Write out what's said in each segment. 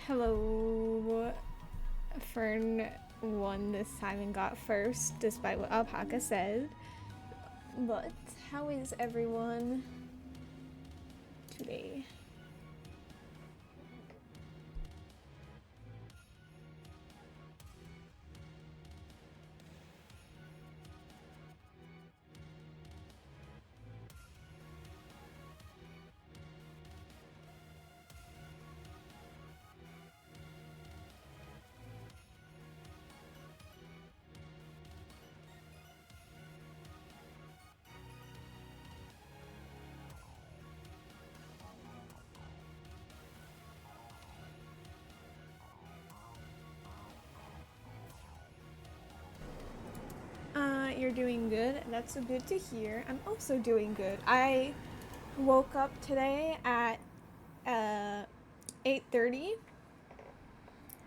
Hello. Fern won this time and got first, despite what Alpaca said. But how is everyone today? You're doing good. That's so good to hear. I'm also doing good. I woke up today at 8:30,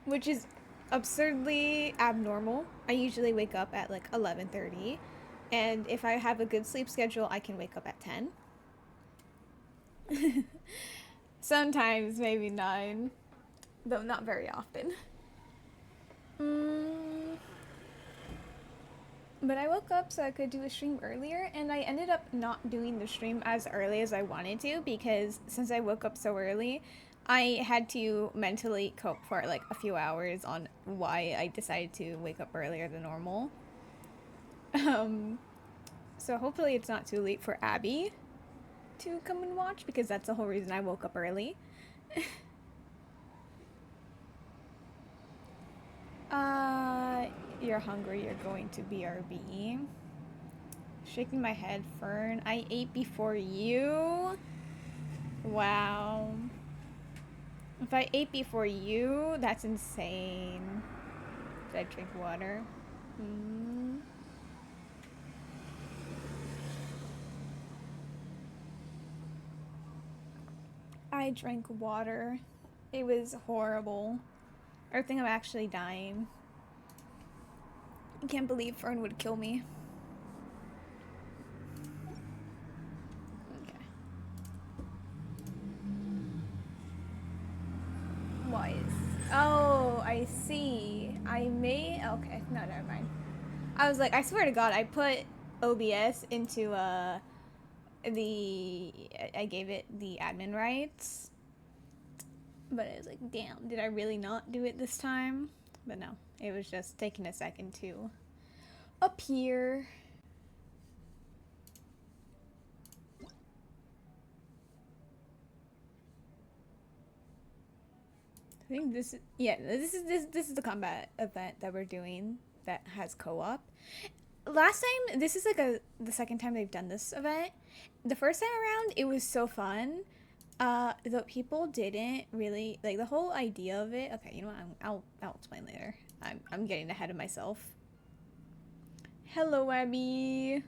which is absurdly abnormal. I usually wake up at like 11:30, and if I have a good sleep schedule, I can wake up at 10. Sometimes maybe 9, though not very often. Mm, but I woke up so I could do a stream earlier, and I ended up not doing the stream as early as I wanted to because since I woke up so early, I had to mentally cope for like a few hours on why I decided to wake up earlier than normal. Um, so hopefully it's not too late for Abby to come and watch because that's the whole reason I woke up early. Uh, you're hungry, you're going to BRB. Shaking my head, Fern. I ate before you? Wow. If I ate before you, that's insane. Did I drink water? Hmm. I drank water. It was horrible. I think I'm actually dying. I can't believe Fern would kill me. Okay. Why is... Oh, I see. I may... Okay, no, never mind. I was like, I swear to God, I put OBS into, I gave it the admin rights. But it was like, damn, did I really not do it this time? But no, it was just taking a second to appear. I think this is, yeah, this is the combat event that we're doing that has co-op. Last time, this is like the second time they've done this event. The first time around, it was so fun. The people didn't really like the whole idea of it. Okay, you know what? I'll explain later. I'm getting ahead of myself. Hello, Abby.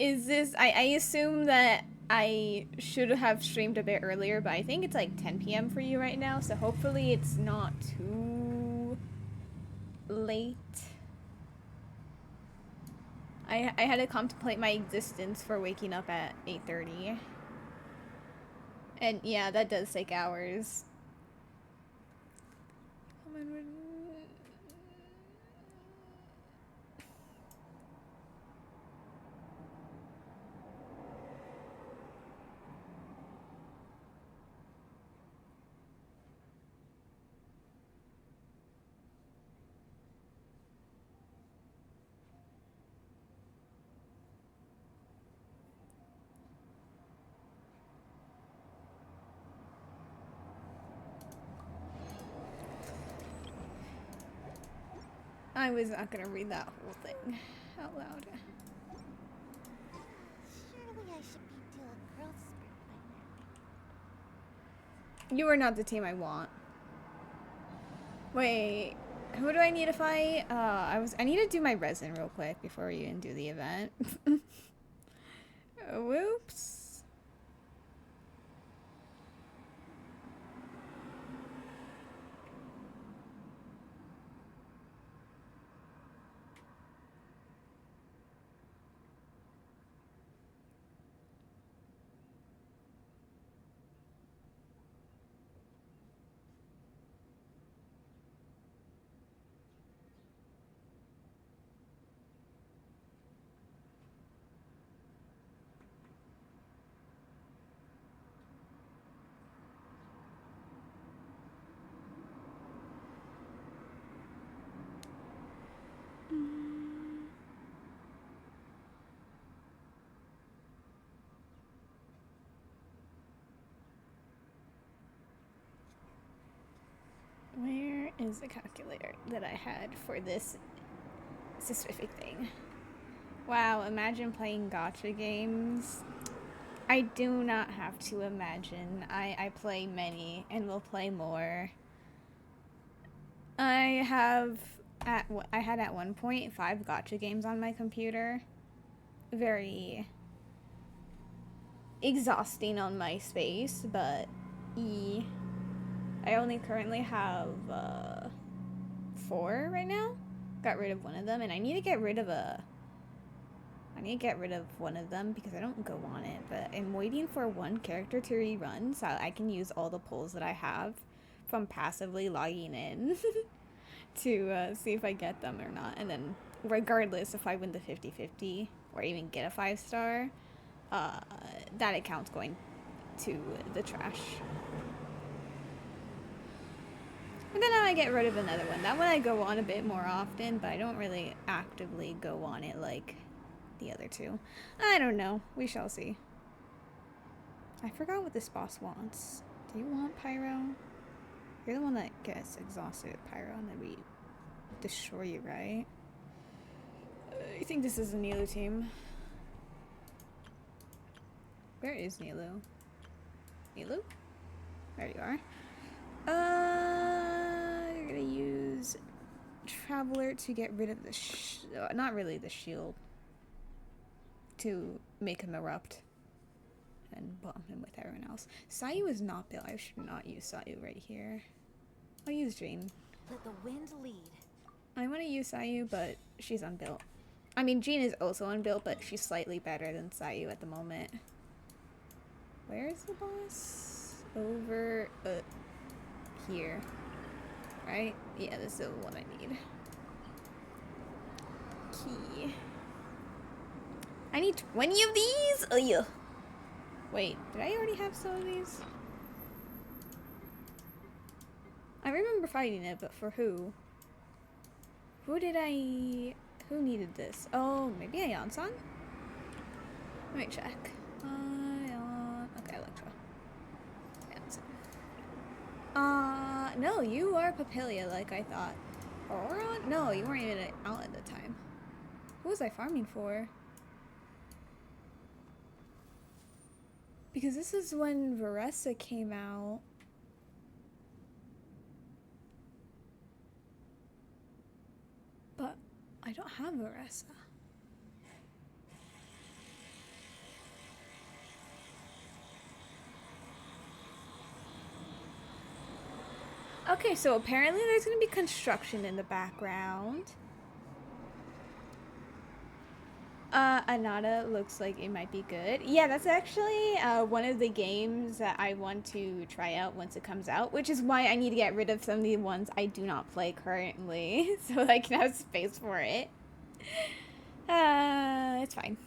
Is this? I assume that I should have streamed a bit earlier, but I think it's like 10 p.m. for you right now, so hopefully it's not too late. I had to contemplate my existence for waking up at 8:30. And yeah, that does take hours. I was not gonna read that whole thing out loud. Surely I should be due a growth spurt by now. You are not the team I want. Wait, who do I need to fight? I need to do my resin real quick before we even do the event. Whoops. is the calculator that I had for this specific thing. Wow, imagine playing gacha games. I do not have to imagine. I play many and will play more. I had at one point 5 gacha games on my computer. Very exhausting on my space, but I only currently have 4 right now. Got rid of one of them, and I need to get rid of one of them because I don't go on it, but I'm waiting for one character to rerun so I can use all the pulls that I have from passively logging in to see if I get them or not. And then regardless if I win the 50-50 or even get a 5-star, that account's going to the trash. And then I get rid of another one. That one I go on a bit more often, but I don't really actively go on it like the other 2. I don't know. We shall see. I forgot what this boss wants. Do you want Pyro? You're the one that gets exhausted with Pyro and then we destroy you, right? I think this is a Nilu team. Where is Nilu? Nilu? There you are. You're gonna use Traveler to get rid of the not really the shield. To make him erupt. And bomb him with everyone else. Sayu is not built. I should not use Sayu right here. I'll use Jean. Let the wind lead. I want to use Sayu, but she's unbuilt. I mean, Jean is also unbuilt, but she's slightly better than Sayu at the moment. Where is the boss? Over here. Right? Yeah, this is the one I need. Key. I need 20 of these? Oh, yeah. Wait, did I already have some of these? I remember fighting it, but for who? Who needed this? Oh, maybe Ayansan? Let me check. Okay, Electra. Ayansan. No, you are Papilia like I thought. Aurora? No, you weren't even out at the time. Who was I farming for? Because this is when Varessa came out. But I don't have Varessa. Okay, so apparently there's gonna be construction in the background. Anata looks like it might be good. Yeah, that's actually one of the games that I want to try out once it comes out, which is why I need to get rid of some of the ones I do not play currently, so I can have space for it. It's fine.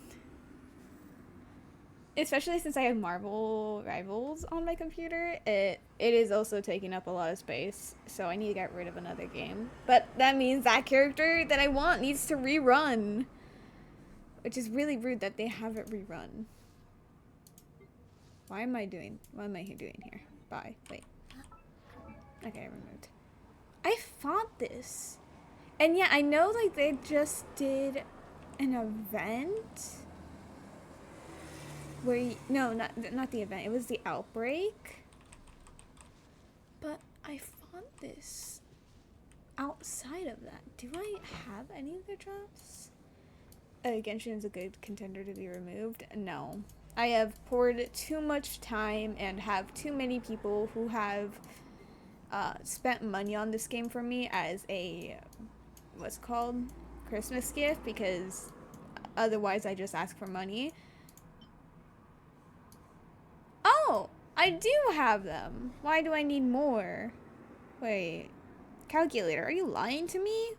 Especially since I have Marvel Rivals on my computer, it is also taking up a lot of space, so I need to get rid of another game. But that means that character that I want needs to rerun. Which is really rude that they have it rerun. What am I doing here? Bye. Wait. Okay, I removed. I fought this. And yeah, I know like they just did an event. Where no, not the event. It was the outbreak. But I fought this outside of that. Do I have any of their drops? Genshin is a good contender to be removed. No. I have poured too much time and have too many people who have spent money on this game for me as a, what's it called? Christmas gift, because otherwise I just ask for money. Oh! I do have them! Why do I need more? Wait. Calculator, are you lying to me?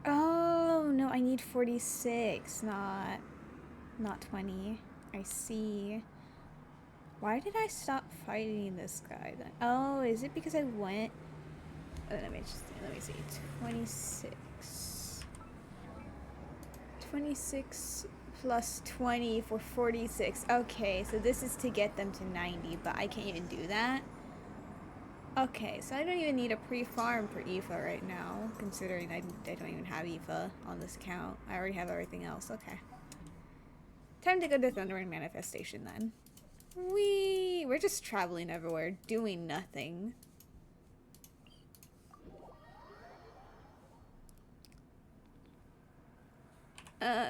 Oh, no, I need 46, not 20. I see. Why did I stop fighting this guy then? Oh, is it because I went... let me see. 26. 26 plus 20 for 46. Okay, so this is to get them to 90, but I can't even do that. Okay, so I don't even need a pre-farm for Aoife right now, considering I don't even have Aoife on this account. I already have everything else. Okay. Time to go to Thundering Manifestation then. We're just traveling everywhere, doing nothing.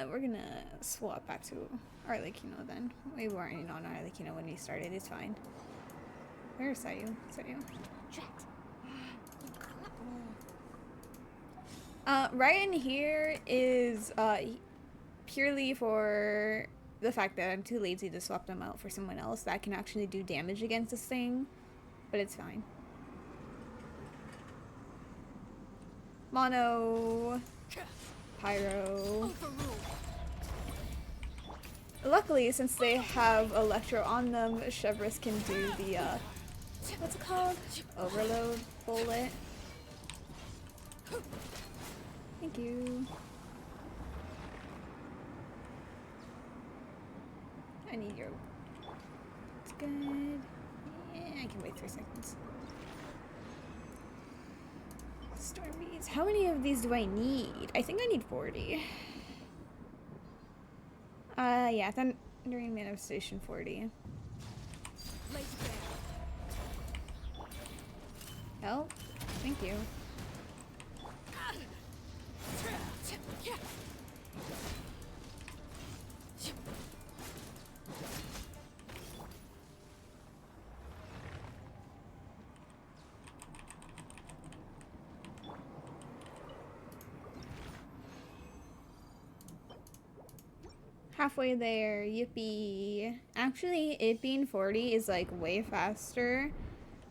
We're gonna swap back to Arlecchino then. We weren't on Arlecchino when we started, it's fine. Where is Sayu? Sayu. Drat. You caught me. Right in here is purely for the fact that I'm too lazy to swap them out for someone else that can actually do damage against this thing, but it's fine. Mono, Pyro. Luckily, since they have Electro on them, Chevrolet can do the what's it called? Overload bullet. Thank you. I need your... It's good. Yeah, I can wait 3 seconds. Storm beads. How many of these do I need? I think I need 40. Yeah, Thundering Manifestation 40. Oh, thank you. Halfway there, yippee. Actually, it being 40 is like way faster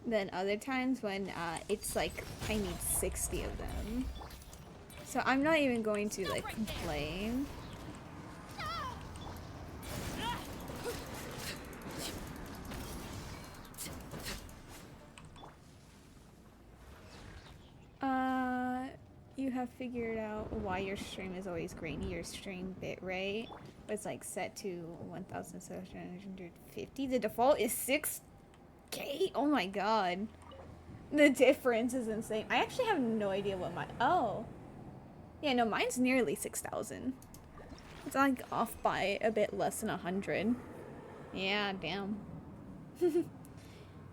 than other times when it's like I need 60 of them. So I'm not even going to like complain. You have figured out why your stream is always grainy. Your stream bitrate was like set to 1750. The default is 6K. Oh my god. The difference is insane. I actually have no idea what my... Oh. Yeah, no, mine's nearly 6,000. It's like off by a bit less than 100. Yeah, damn.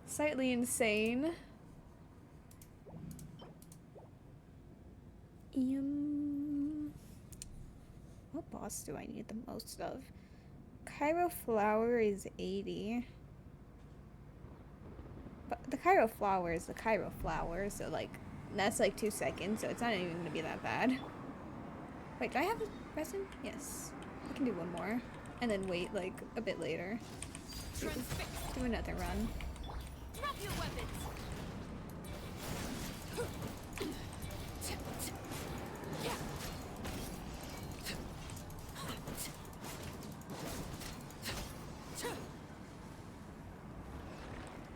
Slightly insane. What boss do I need the most of? Cairo Flower is 80. But the Cairo Flower is the Cairo Flower, so like, that's like 2 seconds, so it's not even gonna be that bad. Wait, do I have a resin? Yes. I can do one more. And then wait like a bit later. Do another run. Drop your weapons.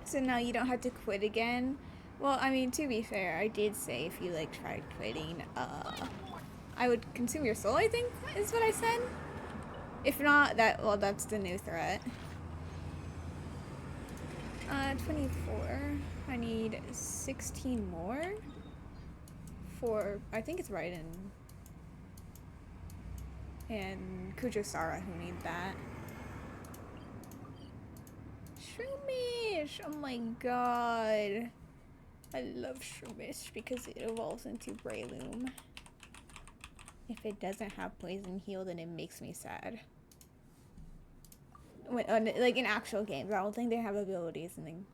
So now you don't have to quit again? Well, I mean, to be fair, I did say if you like tried quitting, I would consume your soul, I think, is what I said. If not, well, that's the new threat. 24. I need 16 more for, I think it's Raiden and Kujosara who need that. Shroomish! Oh my god. I love Shroomish because it evolves into Breloom. If it doesn't have poison heal, then it makes me sad. When, like in actual games, I don't think they have abilities in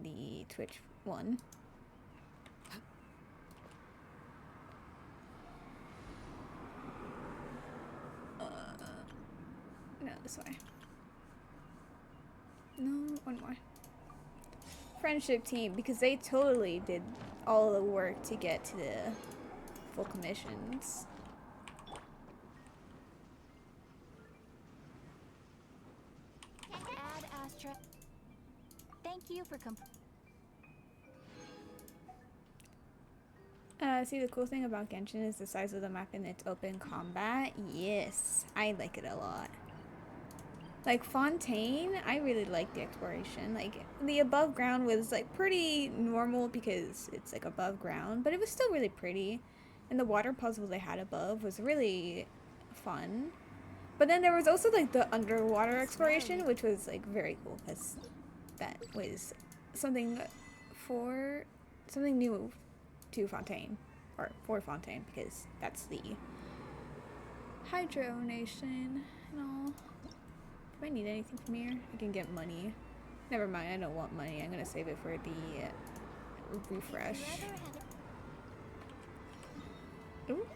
the Twitch one. No, this way. No, one more. Friendship team, because they totally did all the work to get to the full commissions. Ad Astra. Thank you for See, the cool thing about Genshin is the size of the map and its open combat. Yes, I like it a lot. Like Fontaine, I really like the exploration. Like the above ground was like pretty normal because it's like above ground, but it was still really pretty. And the water puzzle they had above was really fun. But then there was also like the underwater exploration, which was like very cool because that was something for something new to Fontaine or for Fontaine because that's the Hydro Nation and all. Do I need anything from here? I can get money. Never mind, I don't want money. I'm gonna save it for the refresh. Ooh.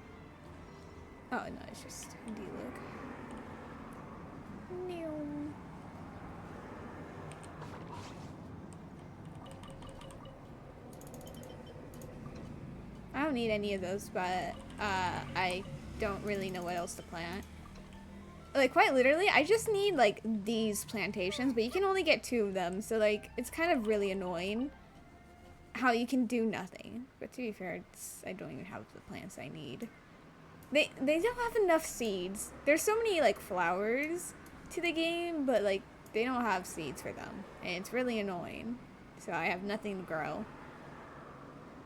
Oh no, it's just D-Look. No. I don't need any of those, but I don't really know what else to plant. Like, quite literally, I just need, like, these plantations, but you can only get 2 of them, so, like, it's kind of really annoying how you can do nothing. But to be fair, I don't even have the plants I need. They don't have enough seeds. There's so many, like, flowers to the game, but, like, they don't have seeds for them, and it's really annoying. So I have nothing to grow.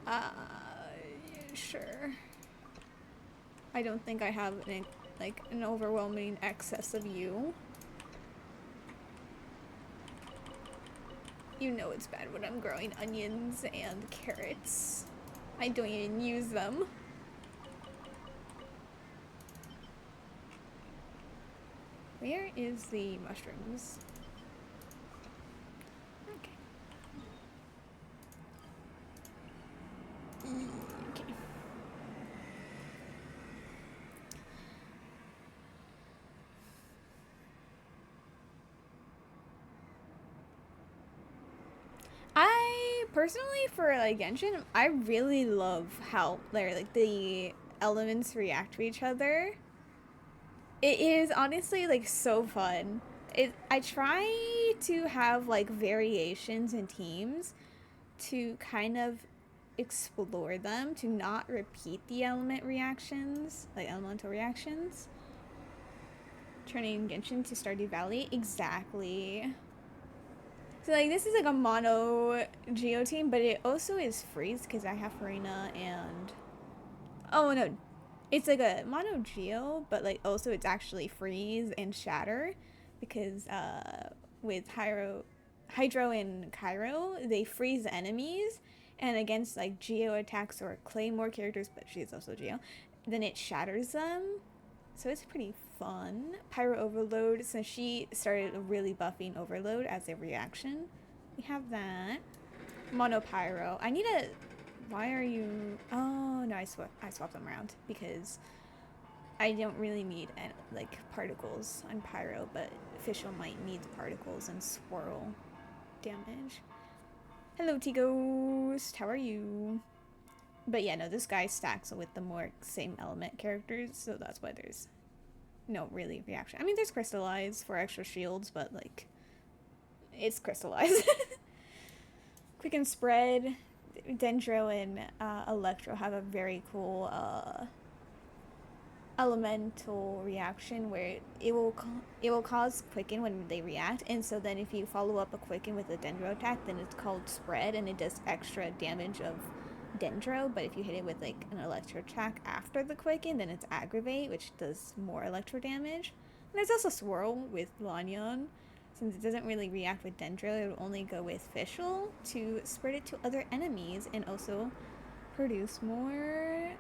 Yeah, sure. I don't think I have an overwhelming excess of you. You know it's bad when I'm growing onions and carrots. I don't even use them. Where is the mushrooms? Okay. Okay. I personally, for like Genshin, I really love how like the elements react to each other. It is honestly like so fun. I try to have like variations in teams to kind of explore them, to not repeat the elemental reactions. Turning Genshin to Stardew Valley, exactly. So like this is like a mono geo team, but it also is freeze because I have Farina and oh no, it's like a mono geo, but like also it's actually freeze and shatter because with Hydro and Cairo they freeze enemies, and against like geo attacks or claymore characters, but she's also geo, then it shatters them. So it's pretty fun. Pyro Overload, since she started really buffing Overload as a reaction. We have that. Mono Pyro. I need a... Why are you... Oh, no, I swapped them around because I don't really need like particles on Pyro, but Official might need the particles and swirl damage. Hello, T-Ghost. How are you? But yeah, no, this guy stacks with the more same element characters, so that's why there's no really reaction. I mean, there's crystallize for extra shields, but like it's crystallized. Quick and spread. Dendro and Electro have a very cool elemental reaction where it will cause quicken when they react, and so then if you follow up a quicken with a Dendro attack, then it's called spread, and it does extra damage of Dendro. But if you hit it with like an electro attack after the quicken, then it's aggravate, which does more electro damage. And there's also swirl with Lanyon. Since it doesn't really react with Dendro, it would only go with Fischl to spread it to other enemies and also produce more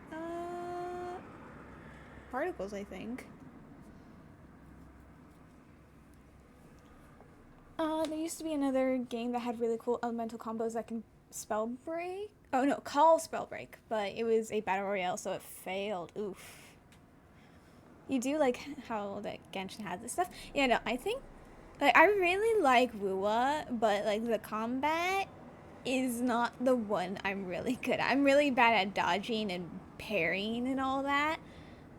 particles, I think. There used to be another game that had really cool elemental combos that can spell break. Oh no, call spell break, but it was a battle royale, so it failed. Oof. You do like how that Genshin has this stuff? Yeah, no, I think like I really like Wua, but like the combat is not the one I'm really good at. I'm really bad at dodging and parrying and all that.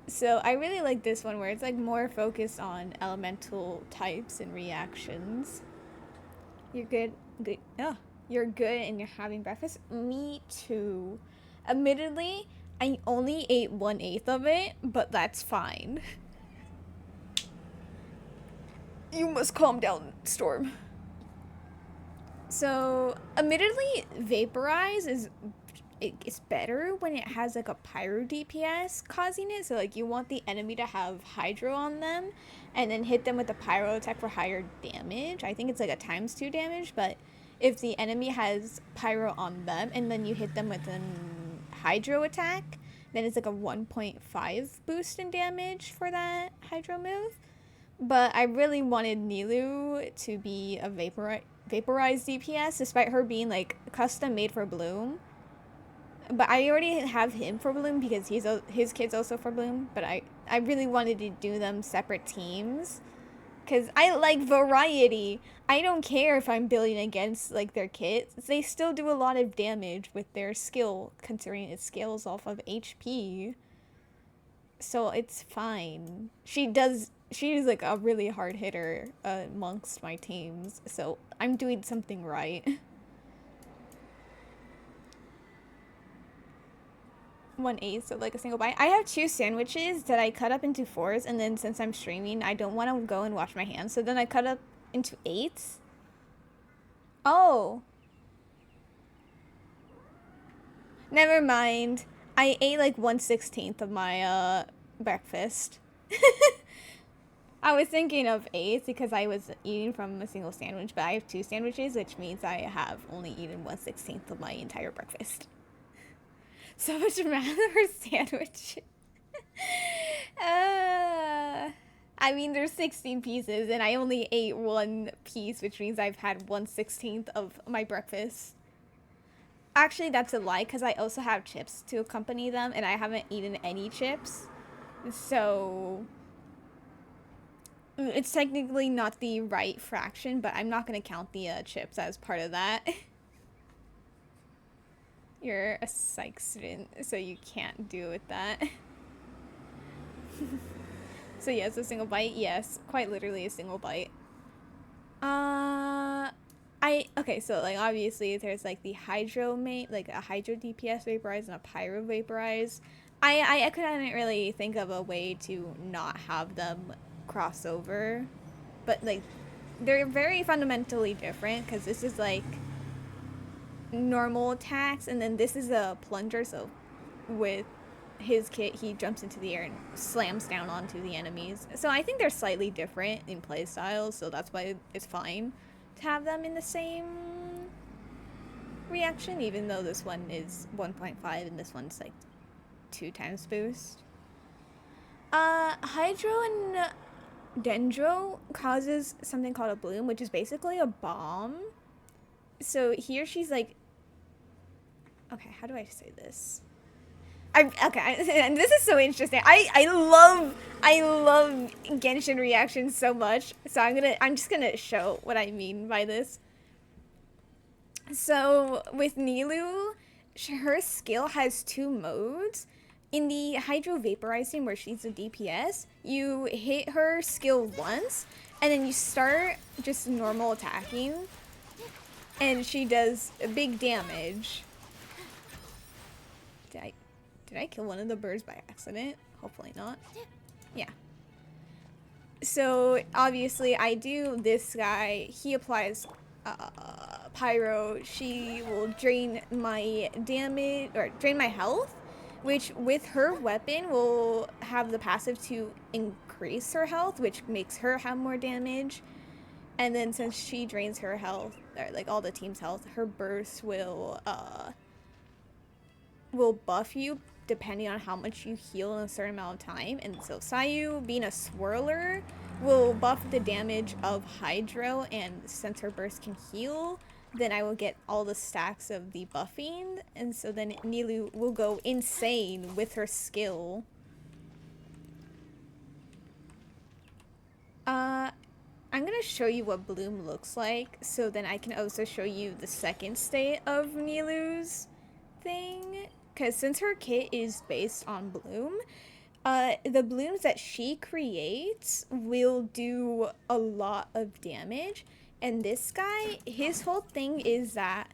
So I really like this one where it's like more focused on elemental types and reactions. You're good. Oh, you're good and you're having breakfast? Me too. Admittedly, I only ate 1/8 of it, but that's fine. You must calm down, Storm. So, admittedly, Vaporize is it's better when it has like a pyro DPS causing it. So like you want the enemy to have hydro on them and then hit them with a pyro attack for higher damage. I think it's like a ×2 damage, but if the enemy has pyro on them and then you hit them with an hydro attack, then it's like a 1.5 boost in damage for that hydro move. But I really wanted Nilou to be a vaporized DPS, despite her being like custom made for Bloom. But I already have him for Bloom because his kid's also for Bloom. But I really wanted to do them separate teams because I like variety. I don't care if I'm building against like their kits. They still do a lot of damage with their skill, considering it scales off of HP. So it's fine. She's like a really hard hitter amongst my teams. So I'm doing something right. 1/8, so like a single bite. I have 2 sandwiches that I cut up into 4s, and then since I'm streaming, I don't want to go and wash my hands, so then I cut up into 8s. Oh. Never mind. I ate like 1/16 of my breakfast. I was thinking of 8 because I was eating from a single sandwich, but I have 2 sandwiches, which means I have only eaten 1/16 of my entire breakfast. So much math for sandwich. I mean, there's 16 pieces, and I only ate 1 piece, which means I've had 1/16 of my breakfast. Actually, that's a lie, because I also have chips to accompany them, and I haven't eaten any chips. So it's technically not the right fraction, but I'm not going to count the chips as part of that. You're a psych student, so you can't do with that. So yes, a single bite. Yes, quite literally a single bite. Okay, so like obviously there's like the hydro mate, like a hydro DPS vaporize and a pyro vaporize. I couldn't really think of a way to not have them cross over, but like they're very fundamentally different because this is like normal attacks, and then this is a plunger, so with his kit he jumps into the air and slams down onto the enemies. So I think they're slightly different in play styles, so that's why it's fine to have them in the same reaction, even though this one is 1.5 and this one's like 2 times boost. Hydro and Dendro causes something called a bloom, which is basically a bomb. So here she's like, okay, how do I say this? Okay, and this is so interesting. I love Genshin reactions so much. So I'm just gonna show what I mean by this. So with Nilou, her skill has 2 modes. In the Hydro Vaporizing, where she's a DPS, you hit her skill once, and then you start just normal attacking, and she does big damage. Did I kill one of the birds by accident? Hopefully not. Yeah. So obviously I do this guy. He applies pyro. She will drain my damage, or drain my health, which with her weapon will have the passive to increase her health, which makes her have more damage. And then since she drains her health, or like all the team's health, her burst will buff you depending on how much you heal in a certain amount of time. And so Sayu, being a swirler, will buff the damage of Hydro, and since her burst can heal, then I will get all the stacks of the buffing, and so then Nilou will go insane with her skill. I'm gonna show you what Bloom looks like, so then I can also show you the second state of Nilou's thing. Because since her kit is based on Bloom, the blooms that she creates will do a lot of damage. And this guy, his whole thing is that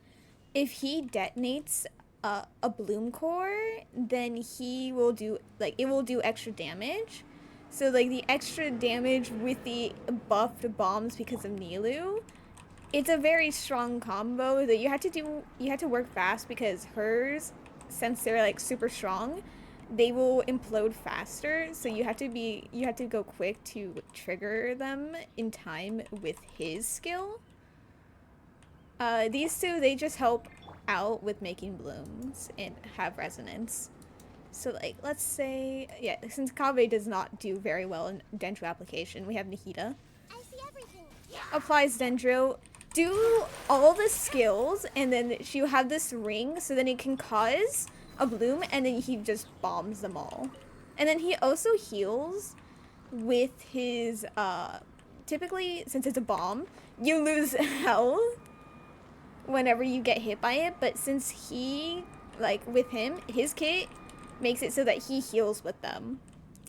if he detonates a bloom core, then he will do like it will do extra damage. So like the extra damage with the buffed bombs because of Nilu, it's a very strong combo that you have to work fast because hers, since they're like super strong, they will implode faster, so you have to go quick to trigger them in time with his skill. These two, they just help out with making blooms and have resonance. So like let's say, yeah, since Kave does not do very well in Dendro application, we have Nahida. I see everything. Applies Dendro, do all the skills, and then she'll have this ring, so then it can cause a bloom, and then he just bombs them all. And then he also heals with his, typically, since it's a bomb, you lose health whenever you get hit by it, but since he, like, with him, his kit makes it so that he heals with them.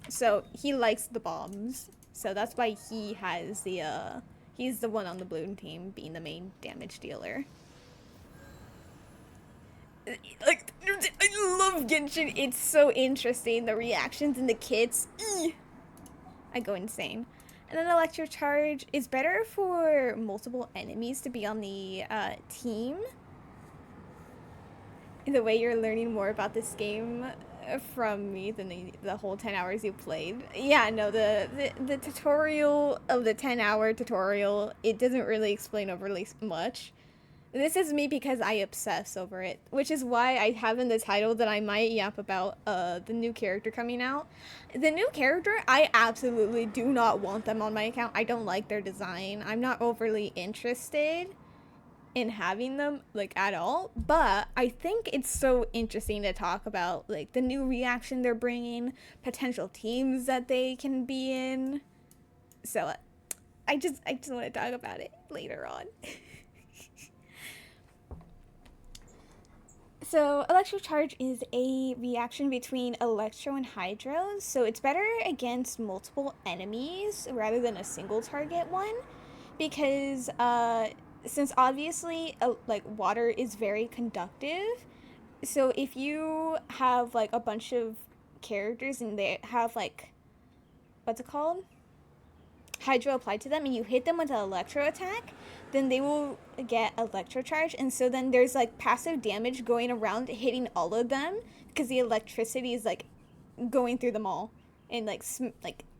So he likes the bombs. So that's why he has the, he's the one on the bloom team being the main damage dealer. Like, I love Genshin. It's so interesting. The reactions and the kits. I go insane. And then Electro Charge is better for multiple enemies to be on the team. The way you're learning more about this game from me than the whole 10 hours you played. Yeah, no, the tutorial of the 10-hour tutorial, it doesn't really explain overly much. This is me because I obsess over it, which is why I have in the title that I might yap about the new character coming out. The new character, I absolutely do not want them on my account. I don't like their design. I'm not overly interested in having them, like, at all, but I think it's so interesting to talk about, like, the new reaction they're bringing, potential teams that they can be in. So I just want to talk about it later on. So Electro Charge is a reaction between Electro and Hydro, so it's better against multiple enemies rather than a single target one, because since obviously like water is very conductive, so if you have like a bunch of characters and they have like, what's it called, Hydro applied to them, and you hit them with an electro attack, then they will get electro charge, and so then there's like passive damage going around hitting all of them because the electricity is like going through them all and like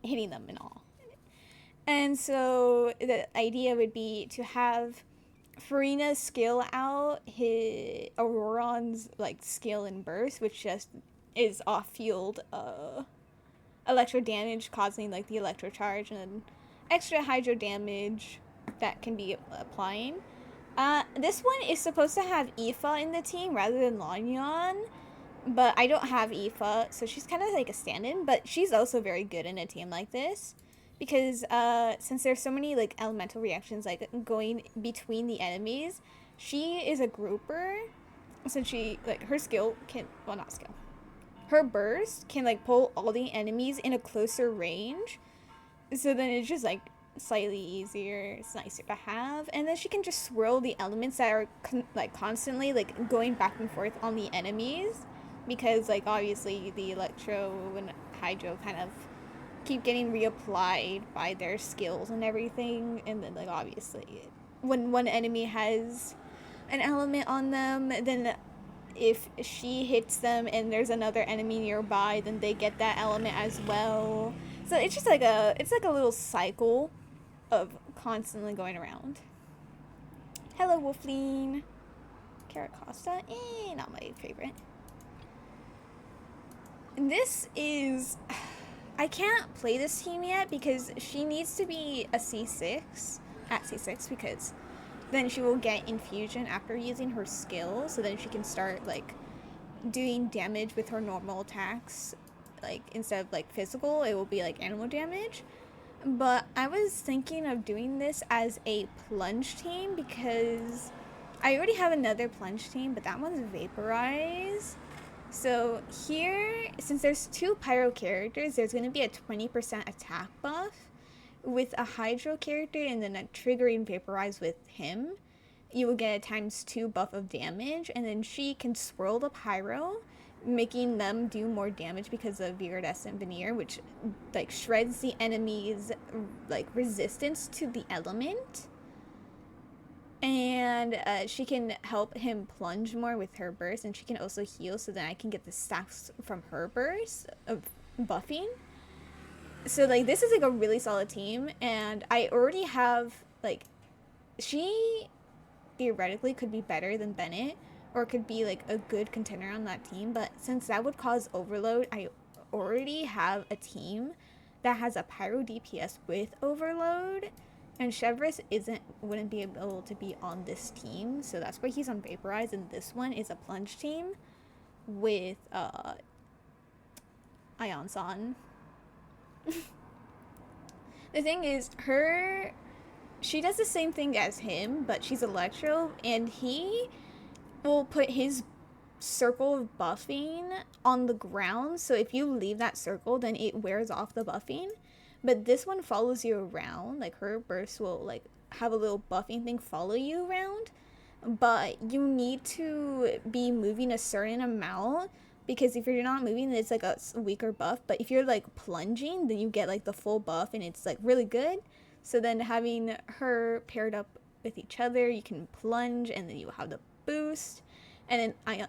hitting them and all. And so the idea would be to have Farina's skill out, hit Auroron's like skill and burst, which just is off field electro damage causing like the electro charge, and then extra hydro damage that can be applying. This one is supposed to have Ineffa in the team rather than Lanyon, but I don't have Ineffa, so she's kind of like a stand-in, but she's also very good in a team like this. Because since there's so many like elemental reactions like going between the enemies, she is a grouper. Since she like her skill can, well, not skill, her burst can like pull all the enemies in a closer range. So then it's just like slightly easier. It's nicer to have, and then she can just swirl the elements that are like constantly like going back and forth on the enemies, because like obviously the electro and hydro kind of keep getting reapplied by their skills and everything, and then like obviously when one enemy has an element on them, then if she hits them and there's another enemy nearby, then they get that element as well. So it's just like a little cycle of constantly going around. Hello, Wolfleen. Carrot Costa, not my favorite. And this is, I can't play this team yet because she needs to be a C6, at C6, because then she will get infusion after using her skill, so then she can start like doing damage with her normal attacks. Like instead of like physical, it will be like animal damage. But I was thinking of doing this as a plunge team because I already have another plunge team, but that one's vaporize. So here, since there's 2 pyro characters, there's going to be a 20% attack buff with a hydro character and then a triggering vaporize with him. you will get a ×2 buff of damage, and then she can swirl the pyro, making them do more damage because of Viridescent Veneer, which like shreds the enemy's like resistance to the element. And she can help him plunge more with her burst, and she can also heal, so then I can get the stacks from her burst of buffing. So like this is like a really solid team, and I already have like, she theoretically could be better than Bennett, or could be like a good contender on that team, but since that would cause overload, I already have a team that has a pyro DPS with overload, and Chevrolet wouldn't be able to be on this team, so that's why he's on Vaporize, and this one is a plunge team with Ion-san. The thing is, she does the same thing as him, but she's Electro, and he will put his circle of buffing on the ground, so if you leave that circle, then it wears off the buffing. But this one follows you around, like her burst will like have a little buffing thing follow you around, but you need to be moving a certain amount, because if you're not moving, it's like a weaker buff, but if you're like plunging, then you get like the full buff, and it's like really good. So then having her paired up with each other, you can plunge, and then you have the boost. And then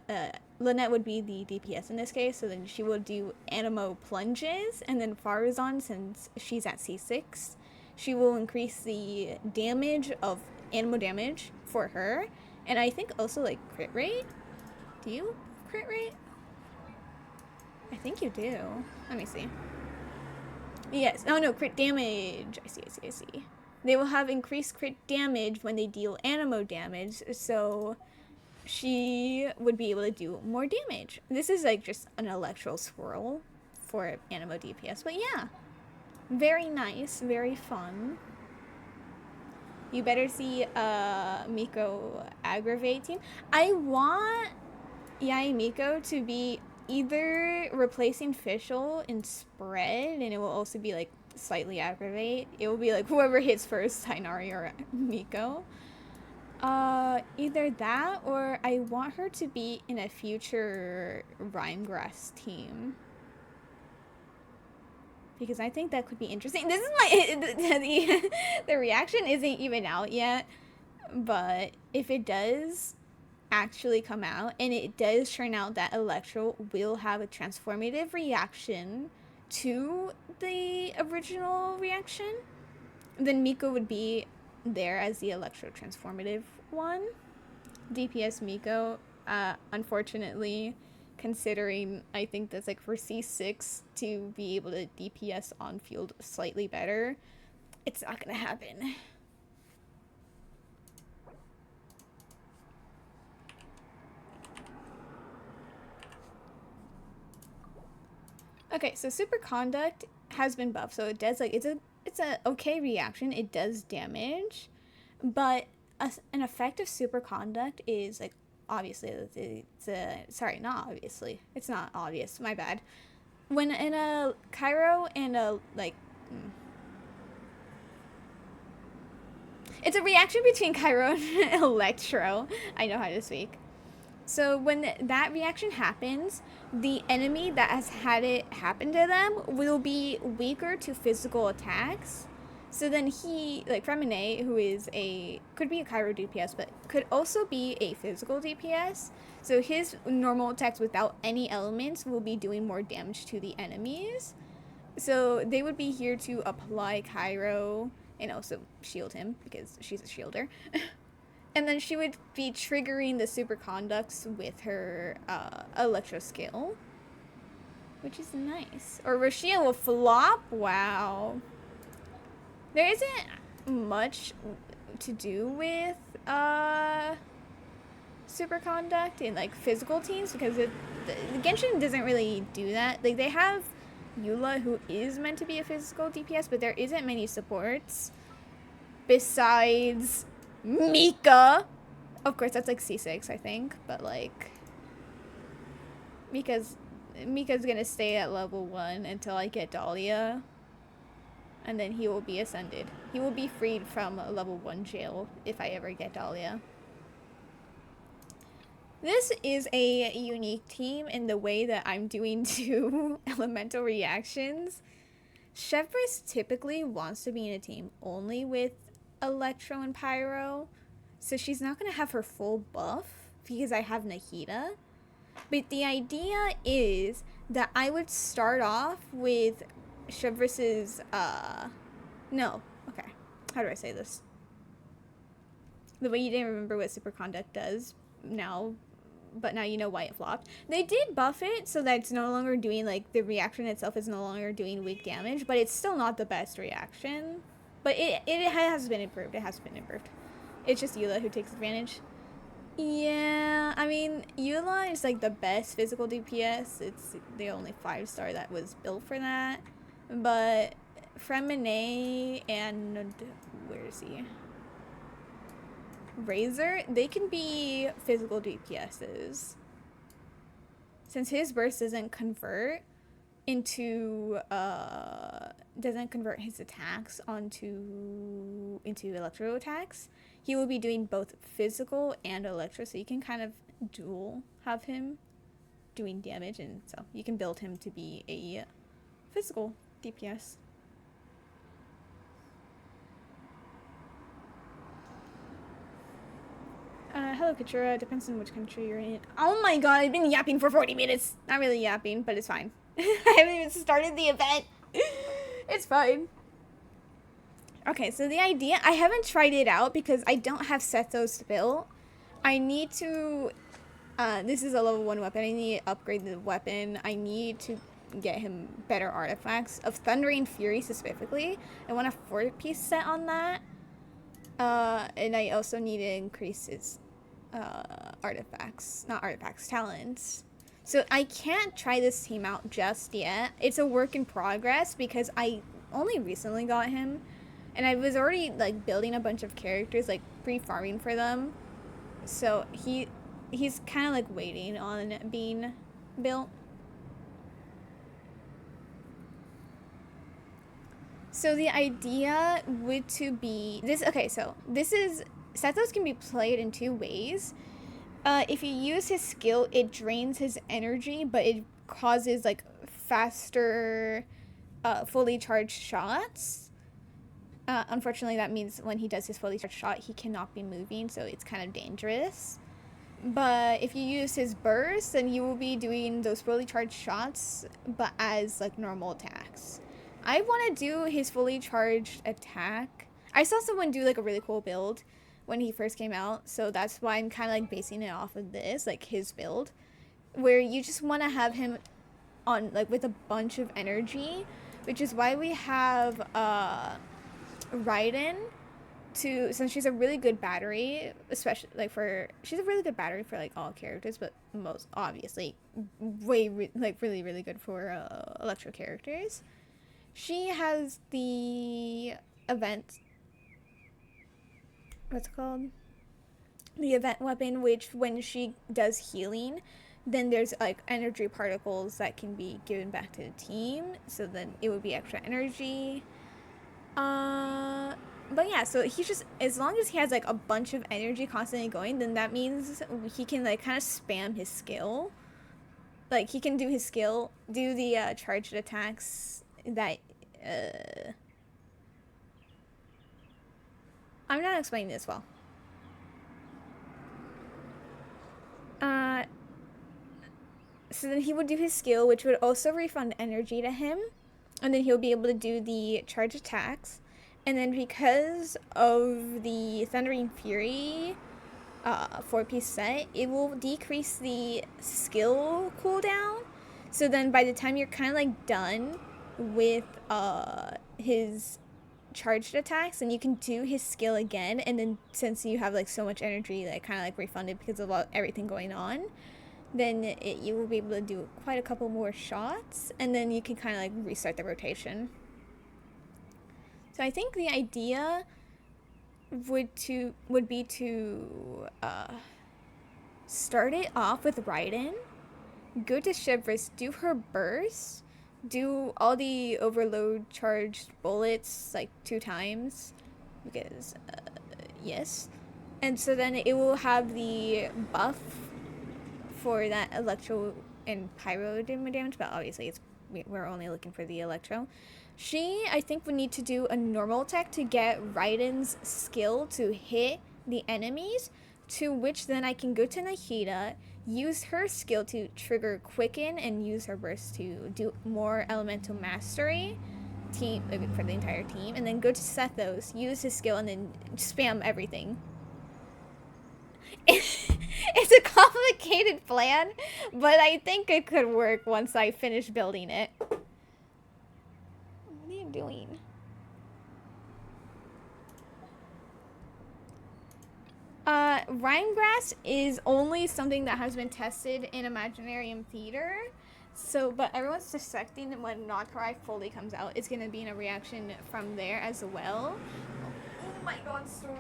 Lynette would be the DPS in this case, so then she will do Animo plunges, and then Farazan, since she's at C6, she will increase the damage of Animo damage for her, and I think also like crit rate. Do you crit rate? I think you do. Let me see. Yes. Oh no, crit damage. I see. They will have increased crit damage when they deal Animo damage, so she would be able to do more damage. This is like just an electro swirl for Animo DPS, but yeah. Very nice, very fun. You better see Miko aggravate team. I want Yai Miko to be either replacing Fischl in spread, and it will also be like slightly aggravate. It will be like whoever hits first, Tainari or Miko. Either that, or I want her to be in a future Rhinegrass team, because I think that could be interesting. This is my the reaction isn't even out yet, but if it does actually come out, and it does turn out that Electro will have a transformative reaction to the original reaction, then Miko would be there as the Electro transformative one. DPS Miko, unfortunately, considering I think that's like for C6 to be able to DPS on field slightly better, it's not gonna happen. Okay, so Superconduct has been buffed, so it does like it's a okay reaction. It does damage, but an effect of Superconduct is like, obviously it's a, sorry, not obviously, it's not obvious, my bad. When in a Cairo and a like it's a reaction between Cairo and Electro. I know how to speak. So when that reaction happens, the enemy that has had it happen to them will be weaker to physical attacks. So then he, like Remine, who is could be a Cairo DPS, but could also be a physical DPS. So his normal attacks without any elements will be doing more damage to the enemies. So they would be here to apply Cairo and also shield him, because she's a shielder. And then she would be triggering the superconducts with her electro skill, which is nice. Or Rashia will flop. Wow. There isn't much to do with superconduct in like physical teams, because the Genshin doesn't really do that. Like they have Eula, who is meant to be a physical DPS, but there isn't many supports besides Mika. Of course, that's like C6, I think, but like Mika's gonna stay at level 1 until I get Dahlia, and then he will be ascended. He will be freed from a level 1 jail if I ever get Dahlia. This is a unique team in the way that I'm doing two elemental reactions. Chevris typically wants to be in a team only with Electro and Pyro, so she's not going to have her full buff because I have Nahida. But the idea is that I would start off with Chevris's, no, okay, how do I say this? The way you didn't remember what Superconduct does now, but now you know why it flopped. They did buff it so that it's no longer doing, like, the reaction itself is no longer doing weak damage, but it's still not the best reaction. But it has been improved. It has been improved. It's just Eula who takes advantage. Yeah, I mean, Eula is like the best physical DPS. It's the only 5-star that was built for that. But Fremine and where is he? Razor, they can be physical DPSs. Since his burst doesn't convert into doesn't convert his attacks into electro attacks, he will be doing both physical and electro, so you can kind of dual have him doing damage, and so you can build him to be a physical DPS. Hello, Katura. Depends on which country you're in. Oh my god, I've been yapping for 40 minutes. Not really yapping, but it's fine. I haven't even started the event. It's fine. Okay, so the idea, I haven't tried it out because I don't have Sethos built. I need to, this is a level 1 weapon. I need to upgrade the weapon. I need to get him better artifacts. Of Thundering Fury specifically, I want a 4-piece set on that. And I also need to increase his talents. So I can't try this team out just yet. It's a work in progress because I only recently got him, and I was already like building a bunch of characters, like pre-farming for them. So he's kind of like waiting on being built. So the idea would to be this. Okay, so this is Sethos can be played in 2 ways. If you use his skill, it drains his energy, but it causes like faster, fully charged shots. Unfortunately, that means when he does his fully charged shot, he cannot be moving, so it's kind of dangerous. But if you use his burst, then you will be doing those fully charged shots, but as like normal attacks. I want to do his fully charged attack. I saw someone do like a really cool build when he first came out, so that's why I'm kind of like basing it off of this, like his build, where you just want to have him on like with a bunch of energy, which is why we have Raiden to, since she's a really good battery, especially like she's a really good battery for like all characters, but most obviously really good for electro characters. She has the event, what's it called? The event weapon, which when she does healing, then there's like energy particles that can be given back to the team, so then it would be extra energy. But yeah, so he's just, as long as he has like a bunch of energy constantly going, then that means he can like kind of spam his skill. Like he can do his skill, do the charged attacks that I'm not explaining this well. So then he would do his skill, which would also refund energy to him, and then he'll be able to do the charge attacks. And then because of the Thundering Fury 4-piece set, it will decrease the skill cooldown. So then by the time you're kind of like done with his charged attacks, and you can do his skill again, and then since you have like so much energy like kind of like refunded because of everything going on, then you will be able to do quite a couple more shots, and then you can kind of like restart the rotation. So I think the idea would be to start it off with Raiden, go to Chevris, do her burst, do all the overload charged bullets like 2 times, because yes, and so then it will have the buff for that electro and pyro damage, but obviously we're only looking for the electro. She, I think, would need to do a normal attack to get Raiden's skill to hit the enemies, to which then I can go to Nahida, use her skill to trigger Quicken, and use her burst to do more Elemental Mastery team for the entire team, and then go to Sethos, use his skill, and then spam everything. It's a complicated plan, but I think it could work once I finish building it. What are you doing? Rhinegrass is only something that has been tested in Imaginarium Theater. So, but everyone's suspecting that when Notrai fully comes out, it's gonna be in a reaction from there as well. Oh my god, Storm.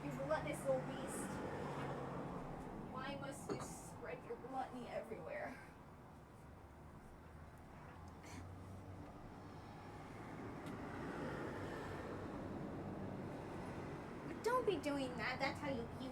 You gluttonous little beast. Why must you spread your gluttony everywhere? Don't be doing that. That's how you puke.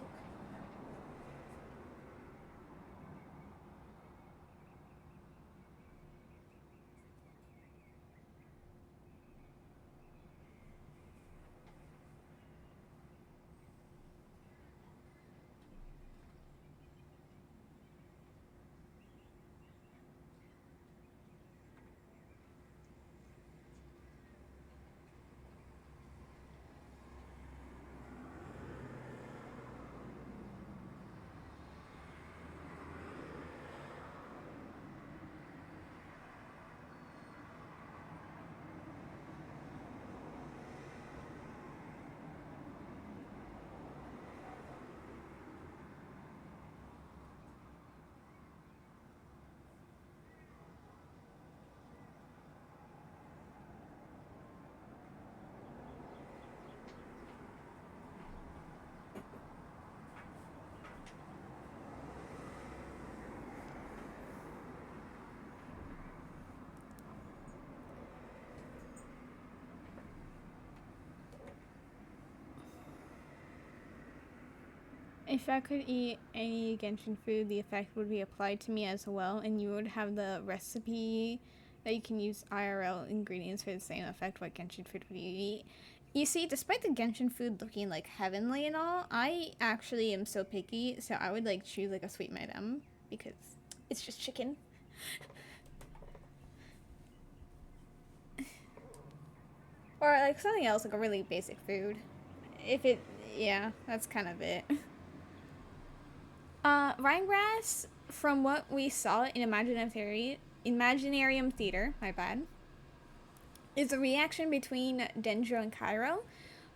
If I could eat any Genshin food, the effect would be applied to me as well, and you would have the recipe that you can use IRL ingredients for the same effect. What Genshin food would you eat? You see, despite the Genshin food looking like heavenly and all, I actually am so picky, so I would like choose like a sweet madam because it's just chicken. Or like something else, like a really basic food. If it, yeah, that's kind of it. Rhinegrass, from what we saw in Imaginarium Theater, my bad, is a reaction between Dendro and Cairo,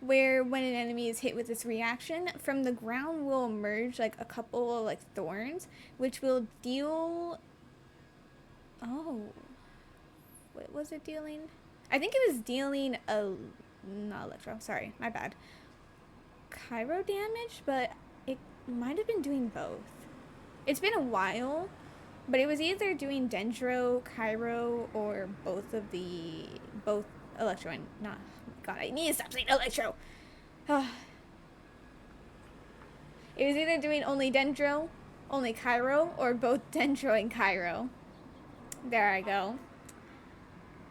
where when an enemy is hit with this reaction, from the ground will emerge like a couple of like thorns, which will deal. Oh, what was it dealing? I think it was dealing a not electro. Sorry, my bad. Cairo damage, but it might have been doing both. It's been a while, but it was either doing Dendro, Cairo, or both Electro and not. God, I need to stop saying Electro. It was either doing only Dendro, only Cairo, or both Dendro and Cairo. There I go.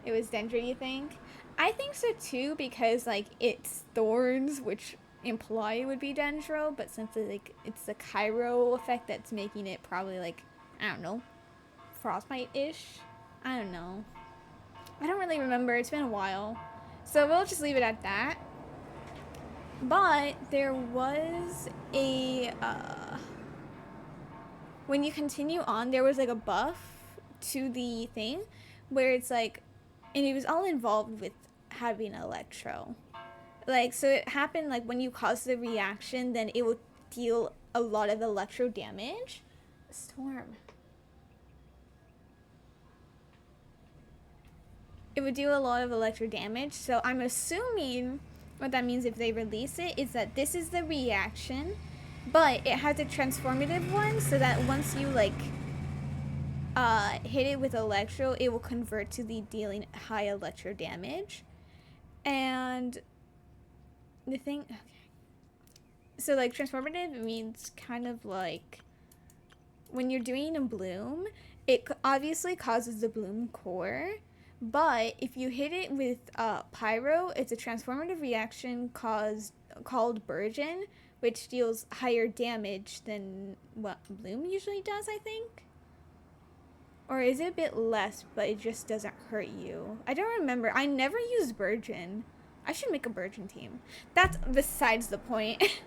It was Dendro, you think? I think so too, because like it's thorns, which imply it would be Dendro, but since it's the Cairo effect that's making it probably like, I don't know, frostbite-ish. I don't know. I don't really remember. It's been a while, so we'll just leave it at that. But there was a when you continue on, there was like a buff to the thing where it's like, and it was all involved with having Electro. Like, so it happened like when you cause the reaction, then it will deal a lot of electro damage. Storm. It would do a lot of electro damage, so I'm assuming what that means if they release it is that this is the reaction, but it has a transformative one, so that once you like hit it with electro, it will convert to the dealing high electro damage. And the thing, okay. So like transformative means kind of like when you're doing a bloom, it obviously causes the bloom core. But if you hit it with pyro, it's a transformative reaction called Burgeon, which deals higher damage than what bloom usually does, I think. Or is it a bit less, but it just doesn't hurt you? I don't remember. I never used Burgeon. I should make a Burgeon team. That's besides the point.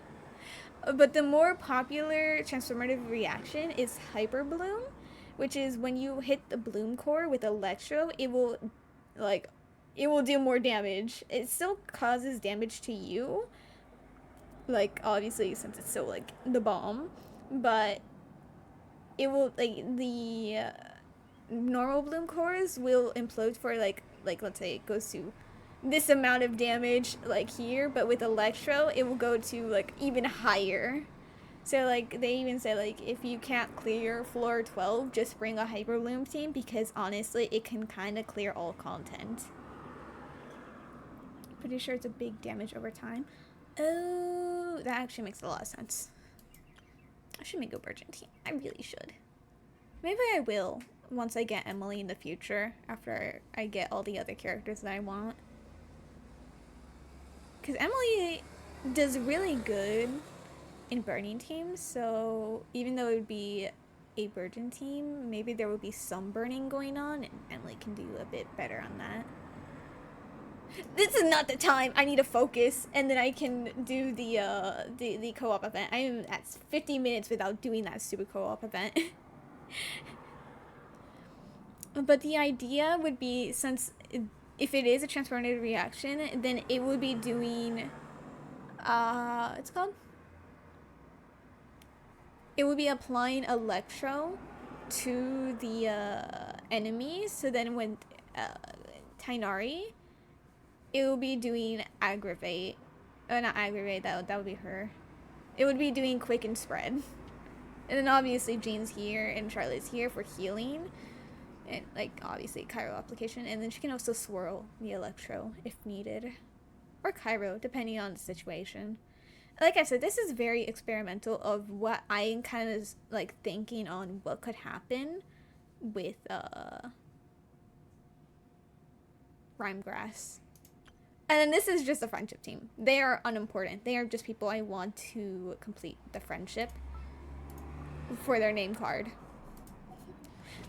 But the more popular transformative reaction is Hyper Bloom, which is when you hit the Bloom core with Electro, like, it will do more damage. It still causes damage to you, like, obviously, since it's so, like, the bomb, but it will, like, the normal Bloom cores will implode for, like, let's say it goes to this amount of damage, like, here, but with Electro, it will go to, like, even higher. So, like, they even say, like, if you can't clear floor 12, just bring a Hyper Bloom team, because, honestly, it can kind of clear all content. Pretty sure it's a big damage over time. Oh, that actually makes a lot of sense. I should make a Burgeon team. I really should. Maybe I will, once I get Emily in the future, after I get all the other characters that I want. Because Emily does really good in burning teams, so even though it would be a Burgeon team, maybe there would be some burning going on, and Emily can do a bit better on that. This is not the time. I need to focus, and then I can do the co-op event. I am at 50 minutes without doing that stupid co-op event. But the idea would be, since if it is a transformative reaction, then it would be doing it's called, it would be applying Electro to the enemies. So then when Tainari, it will be doing Aggravate. Not Aggravate, that would be her. It would be doing Quick and Spread. And then obviously Jean's here and Charlotte's here for healing. And, like, obviously Cairo application. And then she can also swirl the Electro if needed. Or Cairo, depending on the situation. Like I said, this is very experimental of what I'm kind of, like, thinking on what could happen with Rhymegrass. And then this is just a friendship team. They are unimportant. They are just people I want to complete the friendship for their name card.